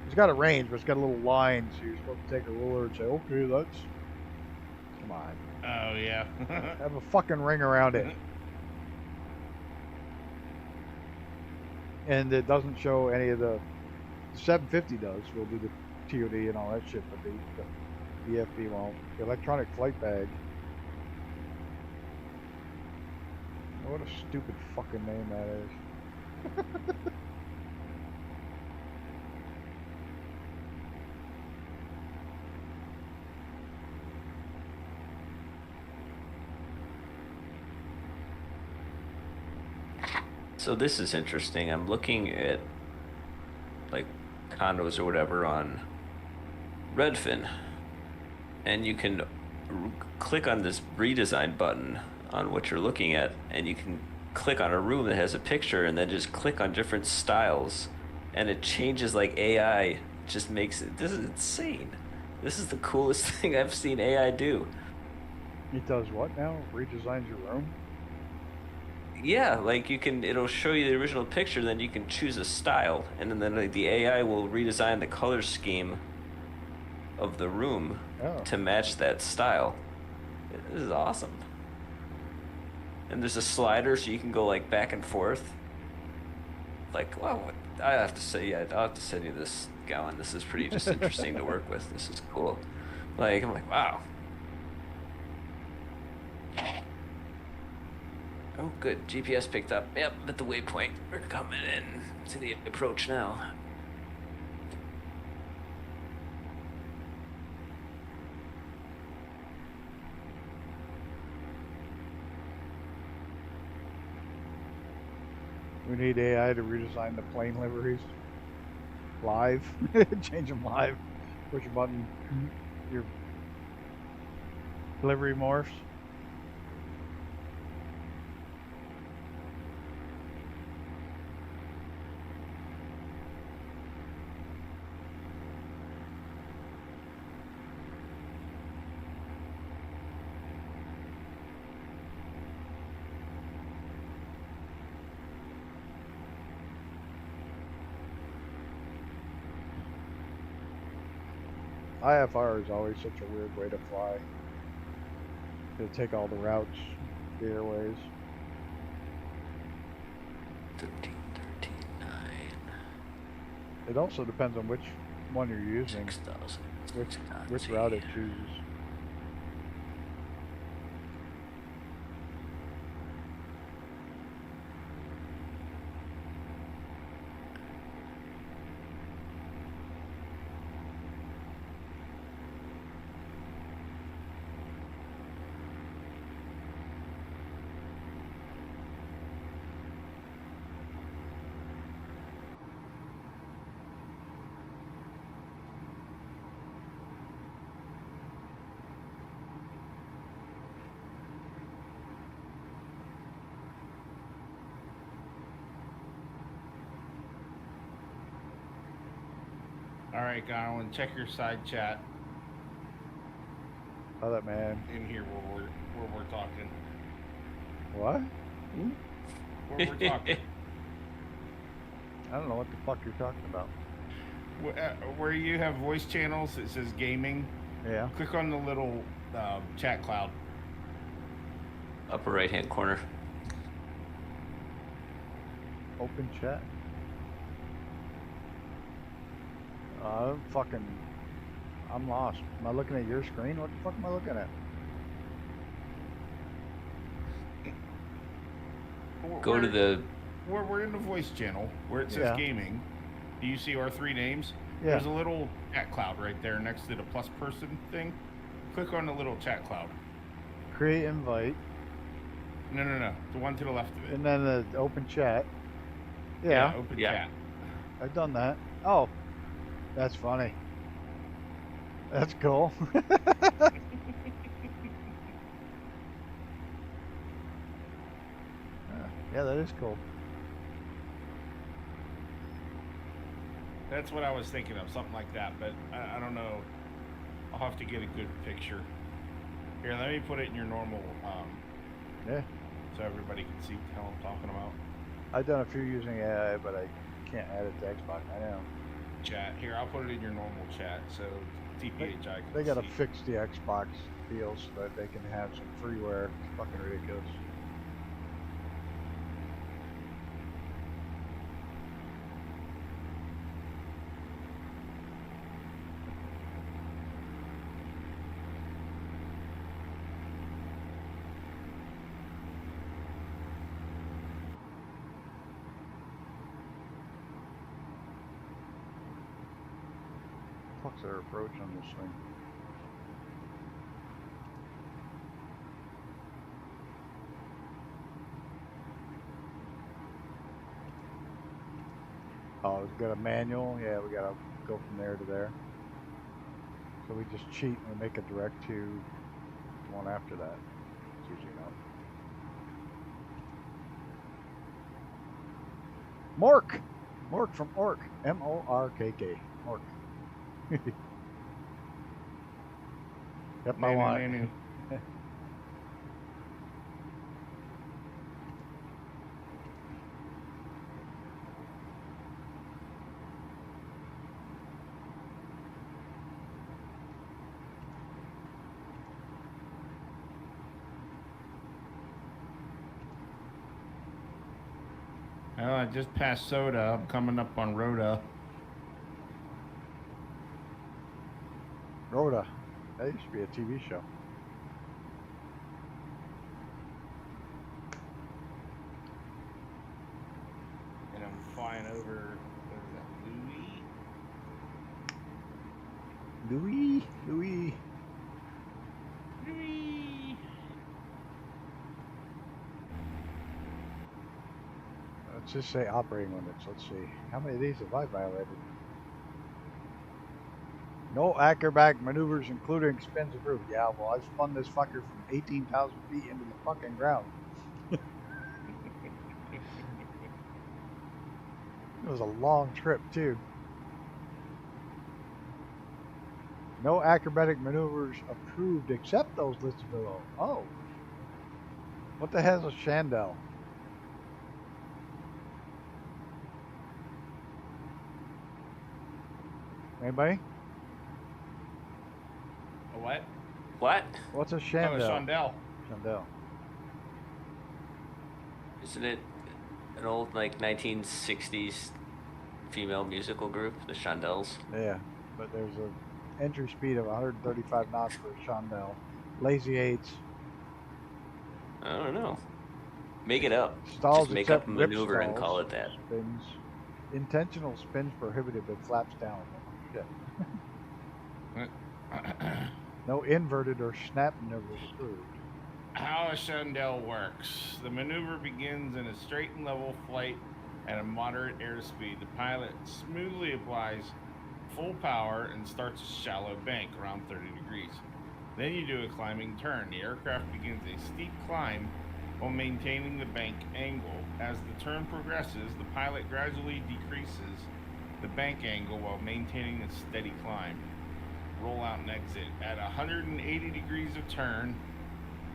it's got a range, but it's got a little line, so you're supposed to take a ruler and say, okay, that's. Come on. Oh yeah. Have a fucking ring around it. And it doesn't show any of the 750 does. We'll do the TOD and all that shit, but the EFB won't. The electronic flight bag. What a stupid fucking name that is. So this is interesting. I'm looking at like condos or whatever on Redfin, and you can click on this redesign button on what you're looking at, and you can click on a room that has a picture and then just click on different styles, and it changes like AI. Just makes it. This is insane. This is the coolest thing I've seen AI do. It does what now? Redesigns your room? Yeah, like it'll show you the original picture, then you can choose a style, and then like, the AI will redesign the color scheme of the room to match that style. This is awesome. And there's a slider so you can go like back and forth. Like, wow, I have to say, yeah, I'll have to send you this, Gowan. This is pretty just interesting to work with. This is cool. Like, I'm like, wow. Oh, good. GPS picked up. Yep, at the waypoint. We're coming in to the approach now. We need AI to redesign the plane liveries. Live. Change them live. Push a button. Your livery morphs. IFR is always such a weird way to fly. To take all the routes, the airways. 13, 9. It also depends on which one you're using. 6,000. Which route it chooses. All right, Godwin, check your side chat Oh, that man. in here where we're talking. What? Where we're talking. I don't know what the fuck you're talking about. Where you have voice channels, it says gaming. Yeah. Click on the little chat cloud. Upper right hand corner. Open chat. I'm lost. Am I looking at your screen? What the fuck am I looking at? Go to the... We're in the voice channel where it says gaming. Do you see our three names? Yeah. There's a little chat cloud right there next to the plus person thing. Click on the little chat cloud. Create invite. No. The one to the left of it. And then the open chat. Yeah, open chat. I've done that. Oh, that's funny. That's cool. Yeah, that is cool. That's what I was thinking of, something like that, but I don't know. I'll have to get a good picture. Here, let me put it in your normal, Yeah. so everybody can see what the hell I'm talking about. I've done a few using AI, but I can't add it to Xbox. I know. Chat. Here, I'll put it in your normal chat, so TPHI can They gotta see. fix the Xbox deals so that they can have some freeware. It's fucking ridiculous. fuck's our approach on this thing? Oh, we've got a manual. Yeah, we gotta go from there to there. So we just cheat and we make a direct to the one after that. It's usually enough. Mork! Mork from Ork. M-O-R-K-K. Mork. Yep, I want it. Well, I just passed Soda. I'm coming up on Rhoda. Rhoda. That used to be a TV show. And I'm flying over, what is that, Louis? Louis. Let's just say operating limits. Let's see. How many of these have I violated? No acrobatic maneuvers, including spins approved. Yeah, well, I spun this fucker from 18,000 feet into the fucking ground. It was a long trip, too. No acrobatic maneuvers approved except those listed below. Oh. What the hell is a chandelle? Anybody? A what? What? What's a Oh, chandelle? a Chandelle. Chandelle. Isn't it an old, like, 1960s female musical group, the Shondells? Yeah, but there's an entry speed of 135 knots for a chandelle. Lazy 8s. I don't know. Make it up. Stalls Just make up except a rip maneuver and stalls. call it that. Spins. Intentional spins prohibited, but flaps down. Shit. No inverted or snap maneuvers approved. How a Chandelle works. The maneuver begins in a straight and level flight at a moderate airspeed. The pilot smoothly applies full power and starts a shallow bank around 30 degrees. Then you do a climbing turn. The aircraft begins a steep climb while maintaining the bank angle. As the turn progresses, the pilot gradually decreases the bank angle while maintaining a steady climb. Roll out and exit. At 180 degrees of turn,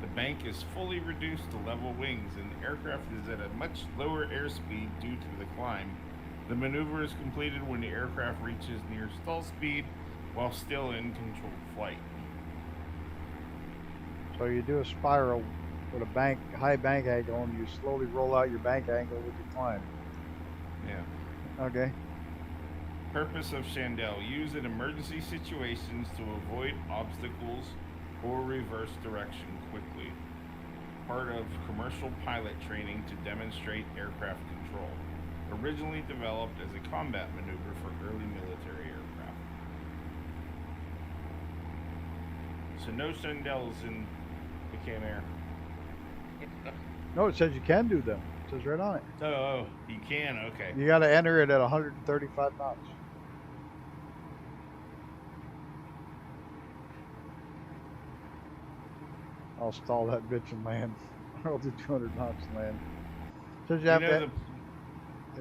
the bank is fully reduced to level wings and the aircraft is at a much lower airspeed due to the climb. The maneuver is completed when the aircraft reaches near stall speed while still in controlled flight. So you do a spiral with a high bank angle, and you slowly roll out your bank angle with your climb. Yeah. Okay. Purpose of Chandelle: use in emergency situations to avoid obstacles or reverse direction quickly. Part of commercial pilot training to demonstrate aircraft control. Originally developed as a combat maneuver for early military aircraft. So no Chandelles in the Can Air. No, it says you can do them. It says right on it. Oh, you can? Okay. You got to enter it at 135 knots. I'll stall that bitch and land. I'll do 200 knots and land. Says you have to.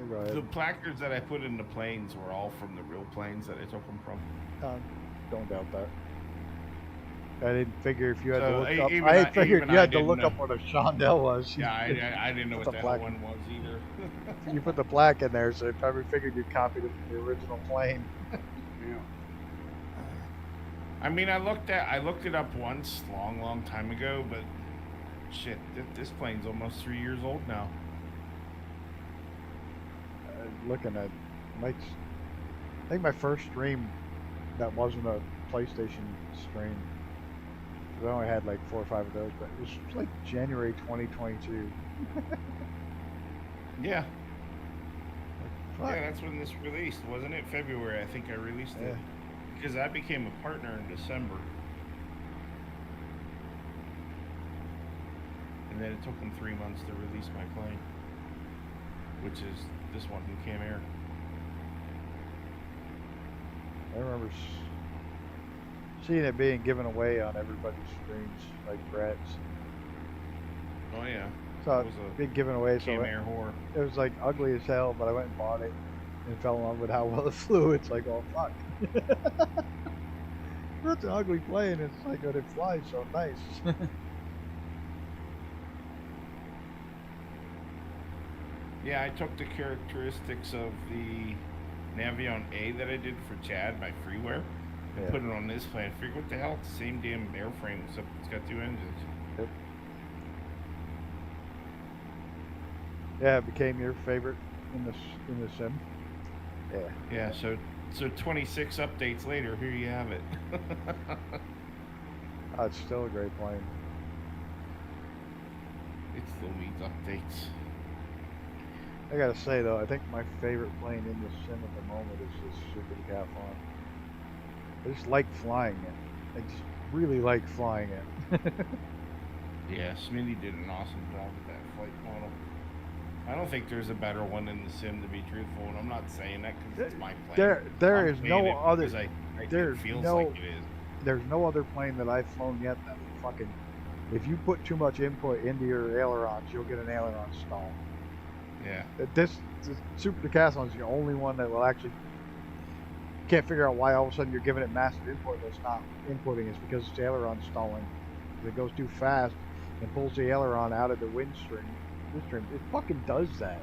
Go ahead. The placards that I put in the planes were all from the real planes that I took them from. Don't doubt that. I didn't figure if you had So, to look up. even I I- figured even you I had to didn't look know. up what a chandelle was. Yeah, I didn't know Put what the the hell plaque- one was either. You put the plaque in there, so they probably figured you copied it from the original plane. Yeah. I mean, I looked it up once, long time ago, but shit, this plane's almost 3 years old now. Looking at I think my first stream that wasn't a PlayStation stream. 'Cause I only had like 4 or 5 of those, but it was like January 2022. Yeah. Fuck. Yeah, that's when this released, wasn't it? February, I think I released it. because I became a partner in December. And then it took them 3 months to release my plane, which is this one from Cam Air. I remember seeing it being given away on everybody's screens, like Brett's. Oh yeah. So It was a big given away. So Cam Air whore. it was like ugly as hell, but I went and bought it and fell in love with how well it flew. It's like, oh fuck. That's an ugly plane. It's like, but it flies so nice. Yeah, I took the characteristics of the Navion A that I did for Chad, my freeware, and put it on this plane. I figured, what the hell? It's the same damn airframe, except it's got 2 engines. Yep. Yeah, it became your favorite in the sim. Yeah. Yeah, so 26 updates later, here you have it. Oh, it's still a great plane. It still needs updates. I gotta say though, I think my favorite plane in the sim at the moment is this Super Decathlon. I just like flying it. I just really like flying it. Yeah, Smitty did an awesome job with that flight model. I don't think there's a better one in the sim, to be truthful, and I'm not saying that because it's my plane. There is no other. It feels like it is. There's no other plane that I've flown yet that fucking. If you put too much input into your ailerons, you'll get an aileron stall. Yeah. This Super Decathlon is the only one that will actually. Can't figure out why all of a sudden you're giving it massive input and it's not inputting. It's because it's aileron stalling. If it goes too fast and pulls the aileron out of the wind stream. It fucking does that.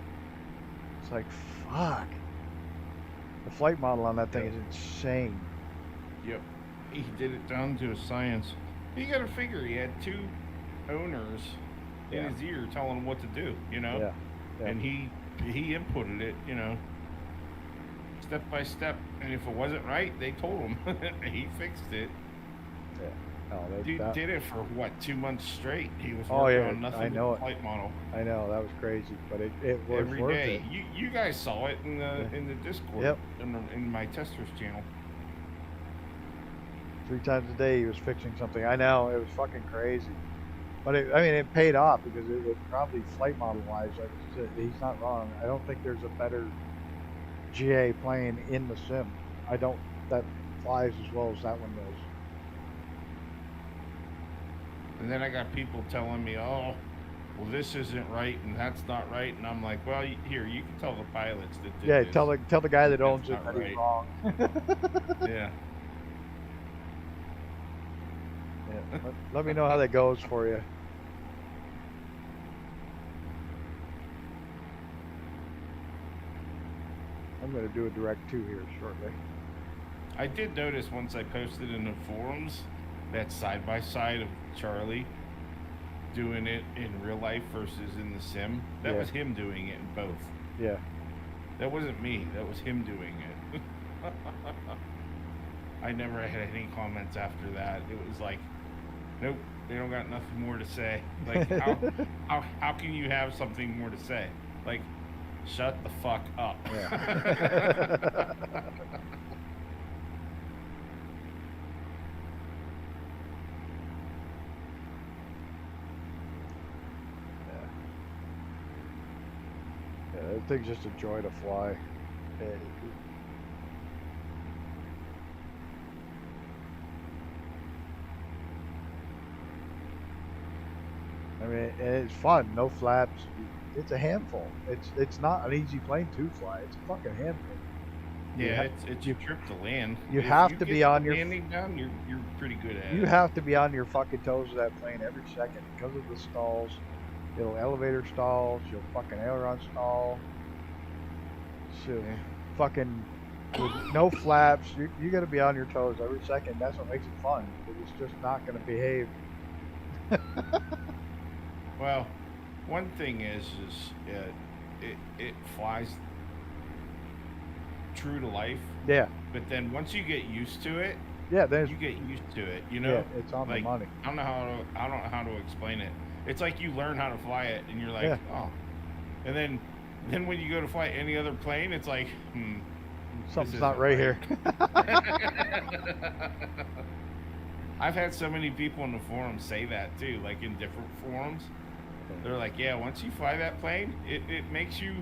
It's like, fuck. The flight model on that thing is insane. Yep. He did it down to a science. You gotta figure he had 2 owners in his ear telling him what to do, you know? Yeah. And he inputted it, you know, step by step. And if it wasn't right, they told him. He fixed it. Yeah. Oh, Dude did it for what, 2 months straight? He was Oh working yeah, on nothing I know but it. flight model I know, that was crazy, but it was every worth day. it. You guys saw it in the Discord. Yep. In my testers channel. 3 times a day he was fixing something. I know, it was fucking crazy. But it paid off because it was probably flight model wise. Like he's not wrong. I don't think there's a better GA plane in the sim. That flies as well as that one does. And then I got people telling me, oh, well, this isn't right and that's not right. And I'm like, well, here, you can tell the pilots that did this. Tell the guy that owns it not that right. he's wrong. Yeah. Yeah. Let me know how that goes for you. I'm going to do a direct 2 here shortly. I did notice once I posted in the forums that side by side of Charlie doing it in real life versus in the sim. That was him doing it in both. Yeah. That wasn't me. That was him doing it. I never had any comments after that. It was like, nope, they don't got nothing more to say. Like, how can you have something more to say? Like, shut the fuck up. Yeah. Yeah, that thing's just a joy to fly. I mean, it's fun. No flaps. It's a handful. It's not an easy plane to fly. It's a fucking handful. Yeah, it's your trip to land. You have to be on your landing down. You're pretty good at it. You have to be on your fucking toes with that plane every second because of the stalls. It'll elevator stalls. You'll fucking aileron stall. So fucking with no flaps. You got to be on your toes every second. That's what makes it fun. It's just not going to behave. Well, one thing is it flies true to life. Yeah. But then once you get used to it, then you get used to it. You know, yeah, it's on the money. I don't know how to explain it. It's like you learn how to fly it, and you're like, oh. And then when you go to fly any other plane, it's like, Something's not right here. I've had so many people in the forums say that too, like in different forums. They're like, yeah, once you fly that plane, it makes you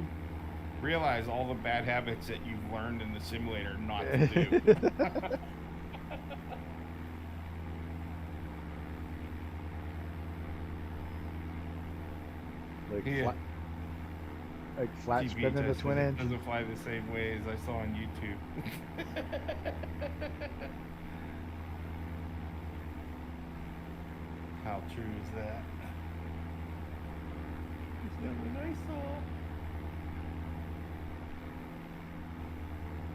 realize all the bad habits that you've learned in the simulator not to do. Like flat TV spinning the test twin doesn't- engine. doesn't fly the same way as I saw on YouTube. How true is that? It's never nice all.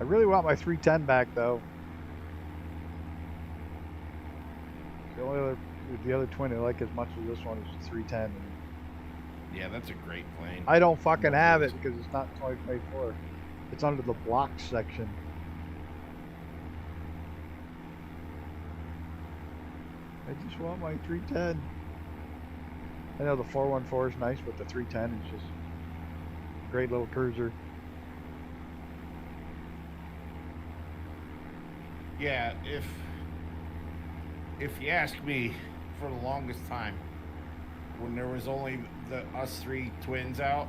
I really want my 310 back though. The other twin I like as much as this one is the 310. Yeah, that's a great plane. I don't fucking have it because it's not 2024. It's under the blocks section. I just want my 310. I know the 414 is nice, but the 310 is just a great little cruiser. Yeah, if you ask me, for the longest time, when there was only us three twins out,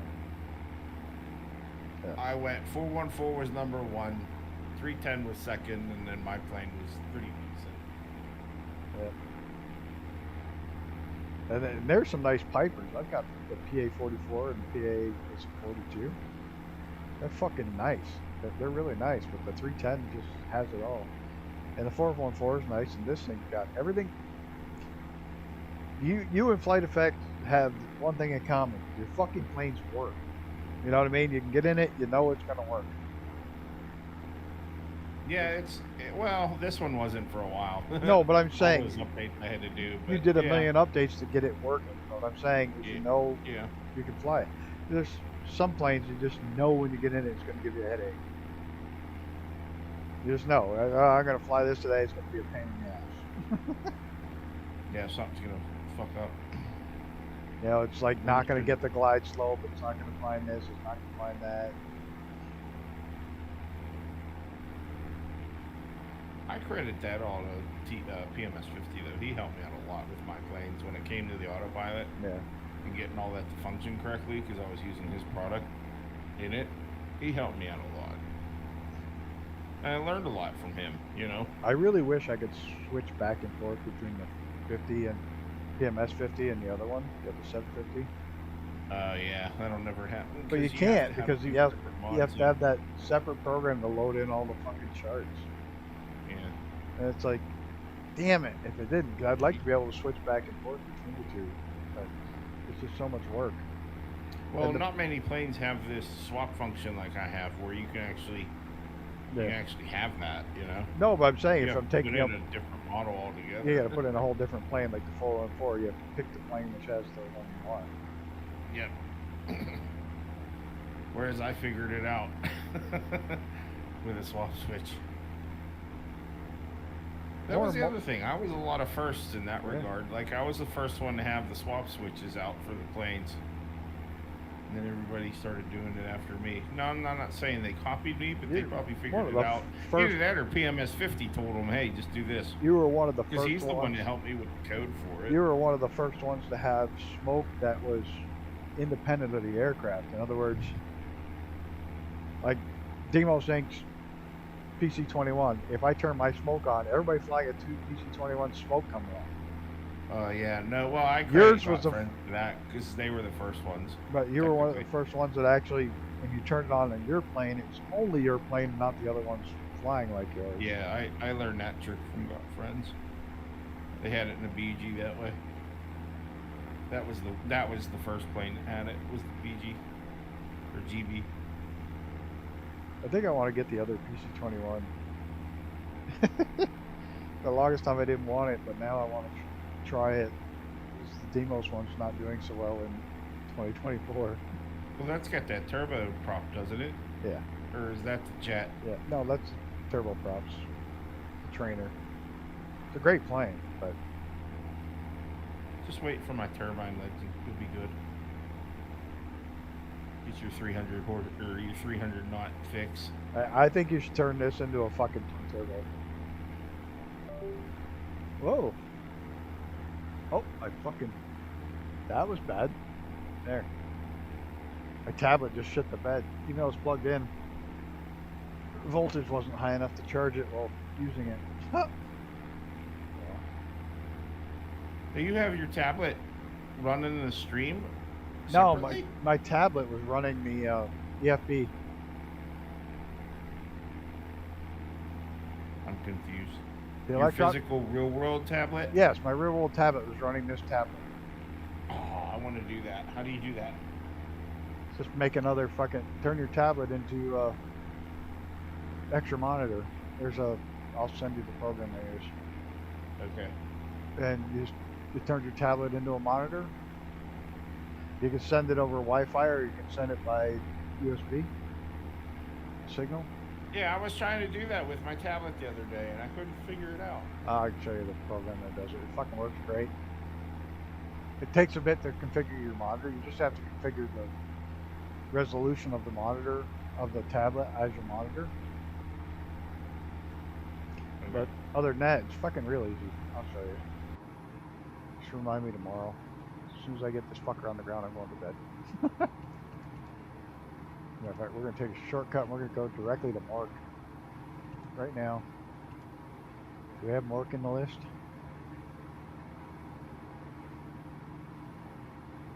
Yeah. I went 414 was number one, 310 was second, and then my plane was pretty decent. Yeah. And then there's some nice Pipers. I've got the PA-44 and the PA-42. They're fucking nice. They're really nice, but the 310 just has it all. And the 414 is nice, and this thing's got everything. You and Flight Effect have one thing in common. Your fucking planes work. You know what I mean? You can get in it, you know it's gonna work. Yeah, well, this one wasn't for a while. No, but I'm saying all those updates I had to do. But you did a yeah. million updates to get it working. You know what I'm saying? Is you know Yeah. you can fly it. There's some planes you just know when you get in it, it's gonna give you a headache. You just know. I'm gonna fly this today. It's gonna be a pain in the ass. Yeah, something's gonna fuck up. You know, it's like not gonna get the glide slope. It's not gonna find this. It's not gonna find that. I credit that all to PMS 50 though. He helped me out a lot with my planes when it came to the autopilot. Yeah. And getting all that to function correctly because I was using his product in it. He helped me out a lot. And I learned a lot from him, you know. I really wish I could switch back and forth between the 50 and PMS 50 and the other one, the other 750. Yeah, that'll never happen. But you can't because you have to have that separate program to load in all the fucking charts. Yeah. And it's like, damn it, if it didn't, 'cause I'd like to be able to switch back and forth between the two, but it's just so much work. Well, not many planes have this swap function like I have, where you can actually, have that, you know. No, but I'm saying You if have I'm to taking put up, in a different model altogether. you got to put in a whole different plane, like the 414. You have to pick the plane which has the one you want. Yep. Whereas I figured it out with a swap switch. That was the other thing. I was a lot of firsts in that regard. Like, I was the first one to have the swap switches out for the planes. And then everybody started doing it after me. No, I'm not saying they copied me, but they probably figured it out. Either that or PMS 50 told them, hey, just do this. You were one of the first Because he's the ones. one that helped me with the code for it. You were one of the first ones to have smoke that was independent of the aircraft. In other words, like Demo thinks PC-21. If I turn my smoke on, everybody flying a PC-21 smoke coming on. Yeah, no, well, I Yours credit was my friends for that because they were the first ones. But you were one of the first ones that actually, when you turned it on in your plane, it was only your plane and not the other ones flying like yours. Yeah, I learned that trick from friends. They had it in the BG that way. That was the first plane that had it, was the BG or GB. I think I want to get the other PC-21. The longest time I didn't want it, but now I want to try it. The Demos one's not doing so well in 2024. Well, that's got that turbo prop, doesn't it? Yeah. Or is that the jet? Yeah. No, that's turboprops. The trainer. It's a great plane, but Just wait for my turbine legend. It'll be good. Get your 300 or your 300 knot fix. I think you should turn this into a fucking turbo. Whoa. Oh, that was bad. There. My tablet just shit the bed. Even though it's plugged in, voltage wasn't high enough to charge it while using it. Do you have your tablet running the stream? No, separately? my tablet was running the EFB. I'm confused. The Your physical real world tablet? Yes, my real world tablet was running this tablet. Oh, I want to do that. How do you do that? Just make another turn your tablet into extra monitor. I'll send you the program I use. Okay. And you turn your tablet into a monitor. You can send it over Wi-Fi or you can send it by USB signal. Yeah, I was trying to do that with my tablet the other day and I couldn't figure it out. I can show you the program that does it. It fucking works great. It takes a bit to configure your monitor. You just have to configure the resolution of the monitor of the tablet as your monitor. Okay. But other than that, it's fucking real easy. I'll show you. Just remind me tomorrow. As soon as I get this fucker on the ground, I'm going to bed. In fact, we're going to take a shortcut and we're going to go directly to Mark. Right now. Do we have Mark in the list?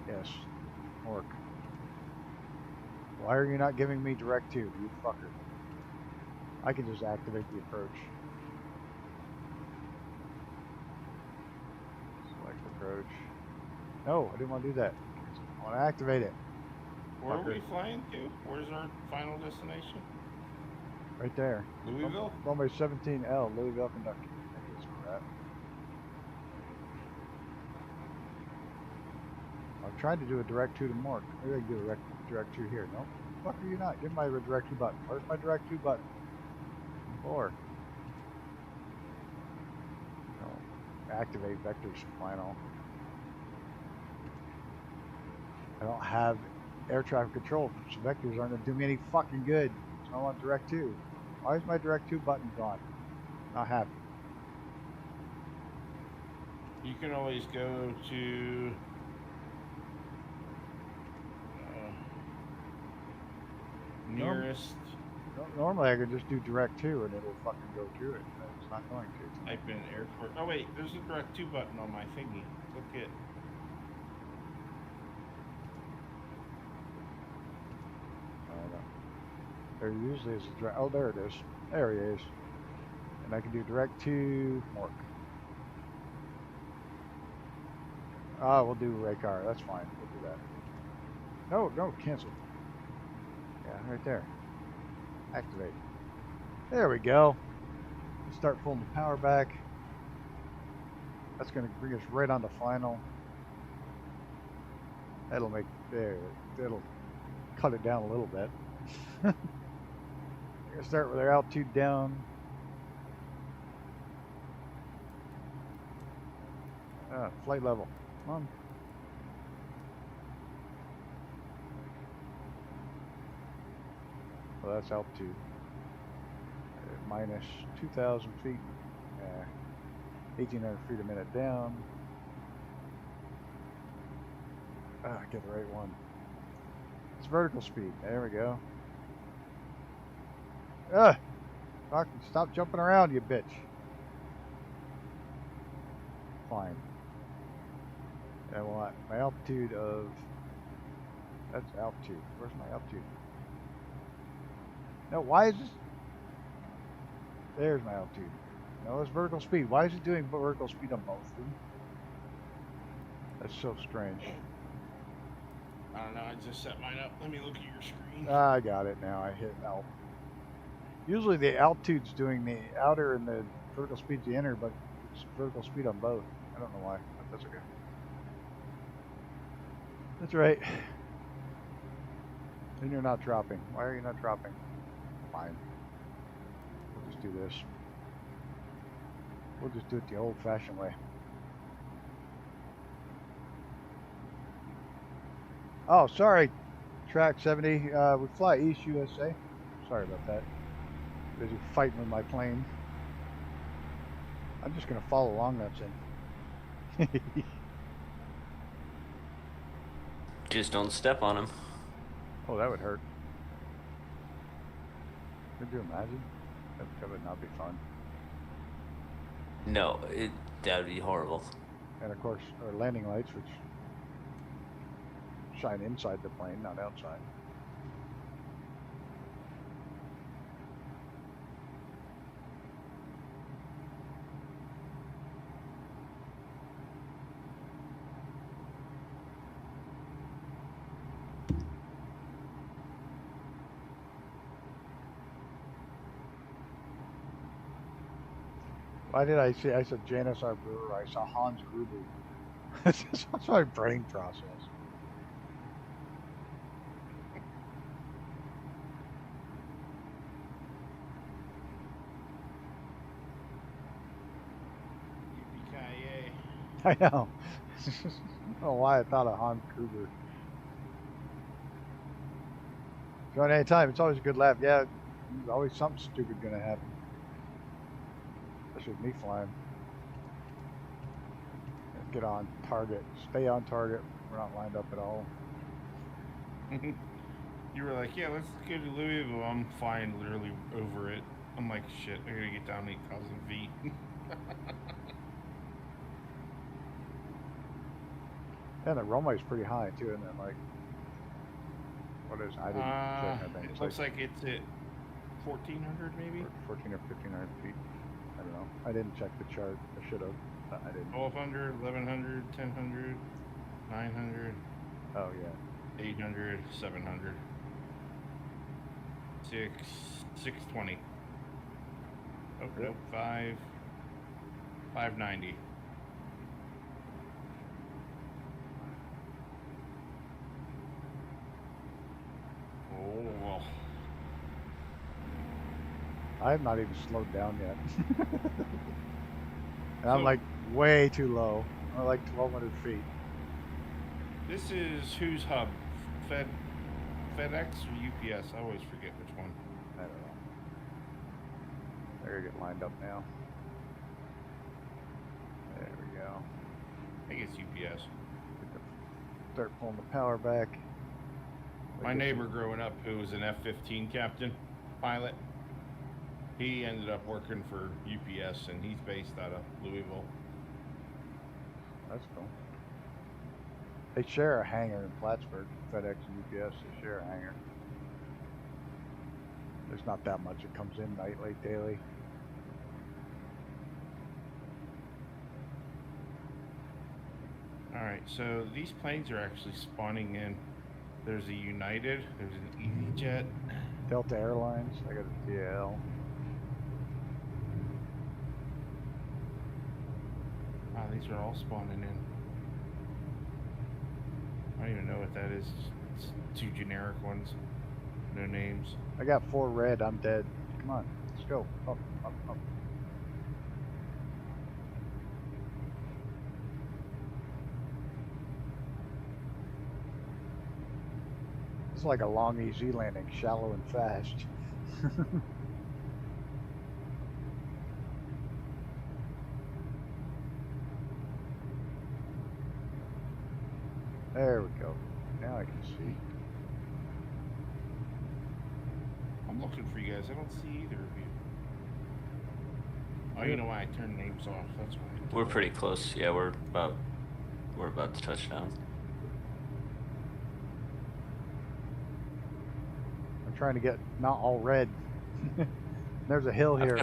Yes. Mark. Why are you not giving me direct to, you fucker? I can just activate the approach. Select approach. No, I didn't want to do that. I want to activate it. Where are Fucker. we flying to? Where's our final destination? Right there. Louisville? Runway 17L, Louisville, Kentucky. That's where we're at. I'm trying to do a direct to Mark. Maybe I can do a direct to here. No? Fuck are you not? Give my direct to button. Where's my direct to button? 4. No. Activate vectors final. I don't have air traffic control, so vectors aren't going to do me any fucking good. So I want direct to. Why is my direct to button gone? Not happy. You can always go to nearest. Normally I could just do direct to and it'll fucking go to it, but it's not going to. Type in airport. Oh wait, there's a direct to button on my thingy. Look at. There usually is a direct. Oh, there it is. There he is. And I can do direct to Mark. Ah, we'll do Raycar. That's fine. We'll do that. No, cancel. Yeah, right there. Activate. There we go. Start pulling the power back. That's going to bring us right on the final. That'll make that'll cut it down a little bit. We're going to start with our altitude down. Flight level. Come on. Well, that's altitude. Minus 2,000 feet. 1,800 feet a minute down. Get the right one. It's vertical speed. There we go. Stop jumping around, you bitch. Fine. I want my altitude of. That's altitude. Where's my altitude? No, why is this? There's my altitude. No, it's vertical speed. Why is it doing vertical speed on both of them? That's so strange. I don't know. I just set mine up. Let me look at your screen. I got it now. I hit alt. Usually the altitude's doing the outer and the vertical speed's the inner, but it's vertical speed on both. I don't know why, but that's okay. That's right. And you're not dropping. Why are you not dropping? Fine. We'll just do this. We'll just do it the old-fashioned way. Oh, sorry, track 70. We fly East USA. Sorry about that. Busy fighting with my plane. I'm just gonna follow along. That's it. Just don't step on him. Oh, that would hurt. Could you imagine? That would not be fun. No, that would be horrible. And of course, our landing lights, which shine inside the plane, not outside. Why did I say? I said Janice our brewer. I saw Hans Gruber. That's my brain process. Yippee-ki-yay. I know. I don't know why I thought of Hans Gruber. Join anytime. It's always a good laugh. Yeah, there's always something stupid gonna happen. Especially with me flying. Get on target. Stay on target. We're not lined up at all. You were like, yeah, let's go to Louisville. I'm flying literally over it. I'm like, shit, I gotta get down 8,000 feet. Yeah, the runway's pretty high too, and then like, what is? I didn't check. I think it looks like it's at 1,400 maybe. 14 or 1,500 feet. I don't know. I didn't check the chart. I should have. I didn't. 1,200, 1,100, 1,000, 900. Oh yeah. 800, 700. 620. Oh, nope, 590. Oh, well. I have not even slowed down yet. And I'm like way too low. I'm like 1,200 feet. This is whose hub? FedEx or UPS? I always forget which one. I don't know. They're gonna get lined up now. There we go. I think it's UPS. Start pulling the power back. My neighbor growing up, who was an F-15 captain, pilot, he ended up working for UPS, and he's based out of Louisville. That's cool. They share a hangar in Plattsburgh. FedEx and UPS, they share a hangar. There's not that much. It comes in nightly, daily. All right, so these planes are actually spawning in. There's a United, there's an EasyJet. Delta Airlines, I got a DL. Wow, these are all spawning in. I don't even know what that is. It's two generic ones. No names. I got 4 red, I'm dead. Come on, let's go. Up, up, up. It's like a long easy landing, shallow and fast. There we go. Now I can see. I'm looking for you guys. I don't see either of you. Oh, you know why I turned names off. That's why. We're pretty close. Yeah, we're about to touch down. I'm trying to get not all red. There's a hill here.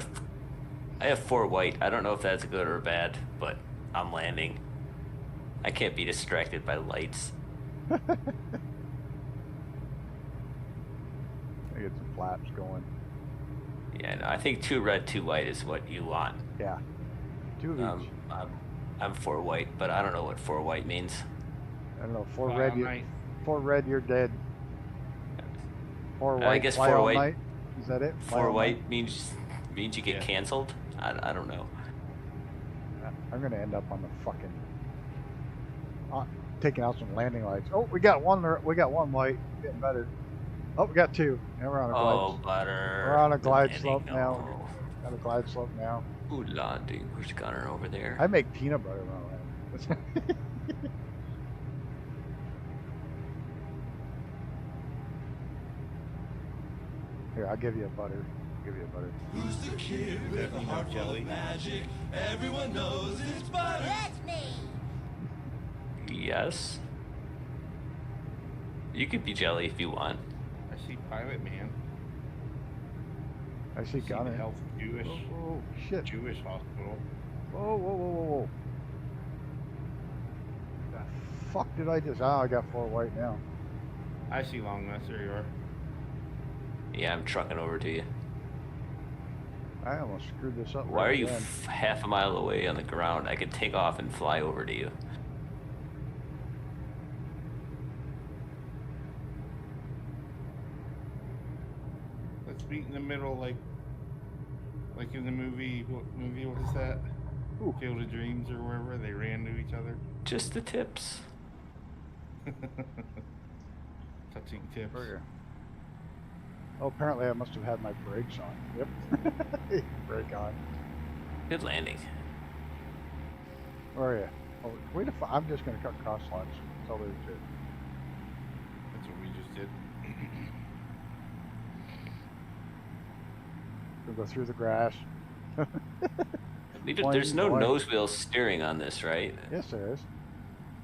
I have 4 white. I don't know if that's good or bad, but I'm landing. I can't be distracted by lights. I get some flaps going. Yeah, no, I think 2 red, 2 white is what you want. Yeah. 2 of each. I'm 4 white, but I don't know what 4 white means. I don't know. 4 red, 4 red, you're dead. 4 white. I guess fly 4 all white. night? Is that it? Fly 4 all white night? means you get canceled. I don't know. I'm gonna end up on the fucking taking out some landing lights. Oh, we got one. We got one white. Getting better. Oh, we got two. Now we're on a glide. Oh, butter. We're on a The glide landing, slope now. no. Got a glide slope now. Ooh, landing. Where's Gunner over there? I make peanut butter when I land. Here, I'll give you a butter. Give you a butter. Who's the kid with a heart full of magic? Everyone knows it's butter. That's me. Yes. You could be jelly if you want. I see Pilot Man. I see The Gunner. Health Jewish. Oh, shit. Jewish hospital. Whoa, whoa, whoa, whoa, whoa. The fuck did I just... Oh, I got 4 white now. I see Long Nuts. There you are. Yeah, I'm trucking over to you. I almost screwed this up. Why right are you again. half a mile away on the ground? I could take off and fly over to you. Let's meet in the middle, like in the movie. What movie was that? Ooh. Field of Dreams or wherever they ran to each other. Just the tips. Touching tips. Burger. Oh, apparently I must have had my brakes on. Yep. Brake on. Good landing. Where are you? Oh, wait a I'm just going to cut cross lines. That's all there is to it. That's what we just did. We'll go through the grass. There's no Boing, boing. nose wheel steering on this, right? Yes, there is.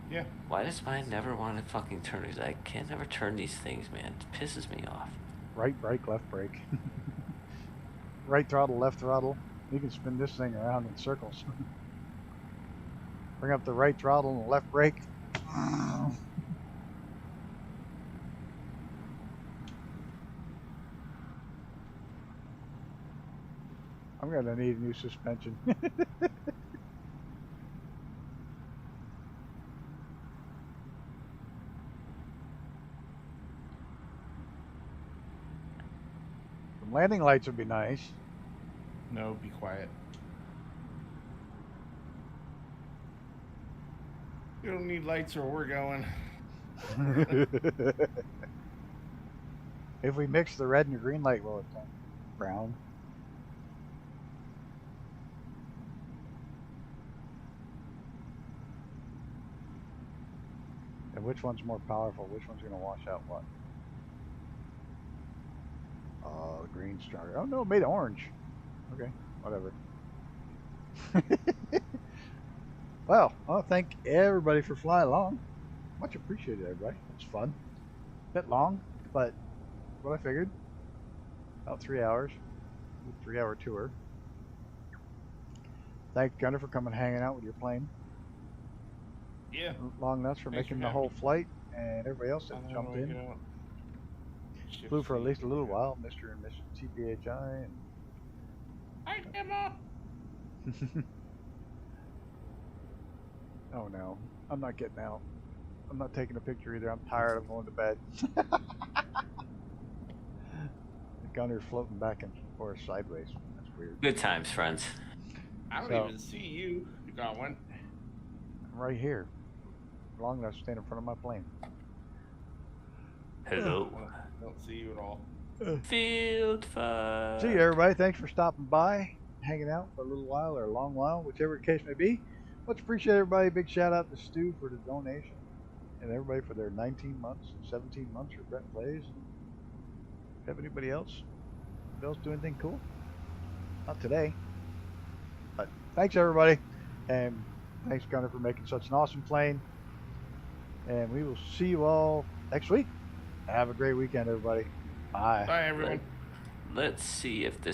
Yeah. Why does mine never want to fucking turn? Because I can't never turn these things, man. It pisses me off. Right brake, left brake. Right throttle, left throttle. You can spin this thing around in circles. Bring up the right throttle and the left brake. I'm gonna need a new suspension. Some landing lights would be nice. No, be quiet. You don't need lights or we're going. If we mix the red and the green light, will it turn brown? And which one's more powerful? Which one's going to wash out what? Oh, the green's stronger. Oh no, it made it orange. Okay, whatever. Well, I want to thank everybody for flying along. Much appreciated, everybody. It was fun. Bit long, but what I figured. About 3 hours. 3-hour tour. Thanks, Gunner, for coming and hanging out with your plane. Yeah. Long Nuts for Thanks making for the having whole me. flight, and everybody else that I don't jumped know, in. you know. Flew for at least a little while, Mr. and Mrs. TPHI. And Hi, Emma. oh no, I'm not getting out. I'm not taking a picture either. I'm tired. I'm going to bed. The Gunner's floating back and forth sideways. That's weird. Good times, friends. I don't So- even see you. You got one? I'm right here. Long enough to stand in front of my plane. Hello. Don't see you at all. Field fun. See you, everybody. Thanks for stopping by, hanging out for a little while or a long while, whichever the case may be. Much appreciate everybody. Big shout out to Stu for the donation, and everybody for their 19 months and 17 months for Brett Plays. Have anybody else? Do anything cool? Not today. But thanks, everybody. And thanks, Gunner, for making such an awesome plane. And we will see you all next week. Have a great weekend, everybody. Bye. Bye, everyone. Let's see if this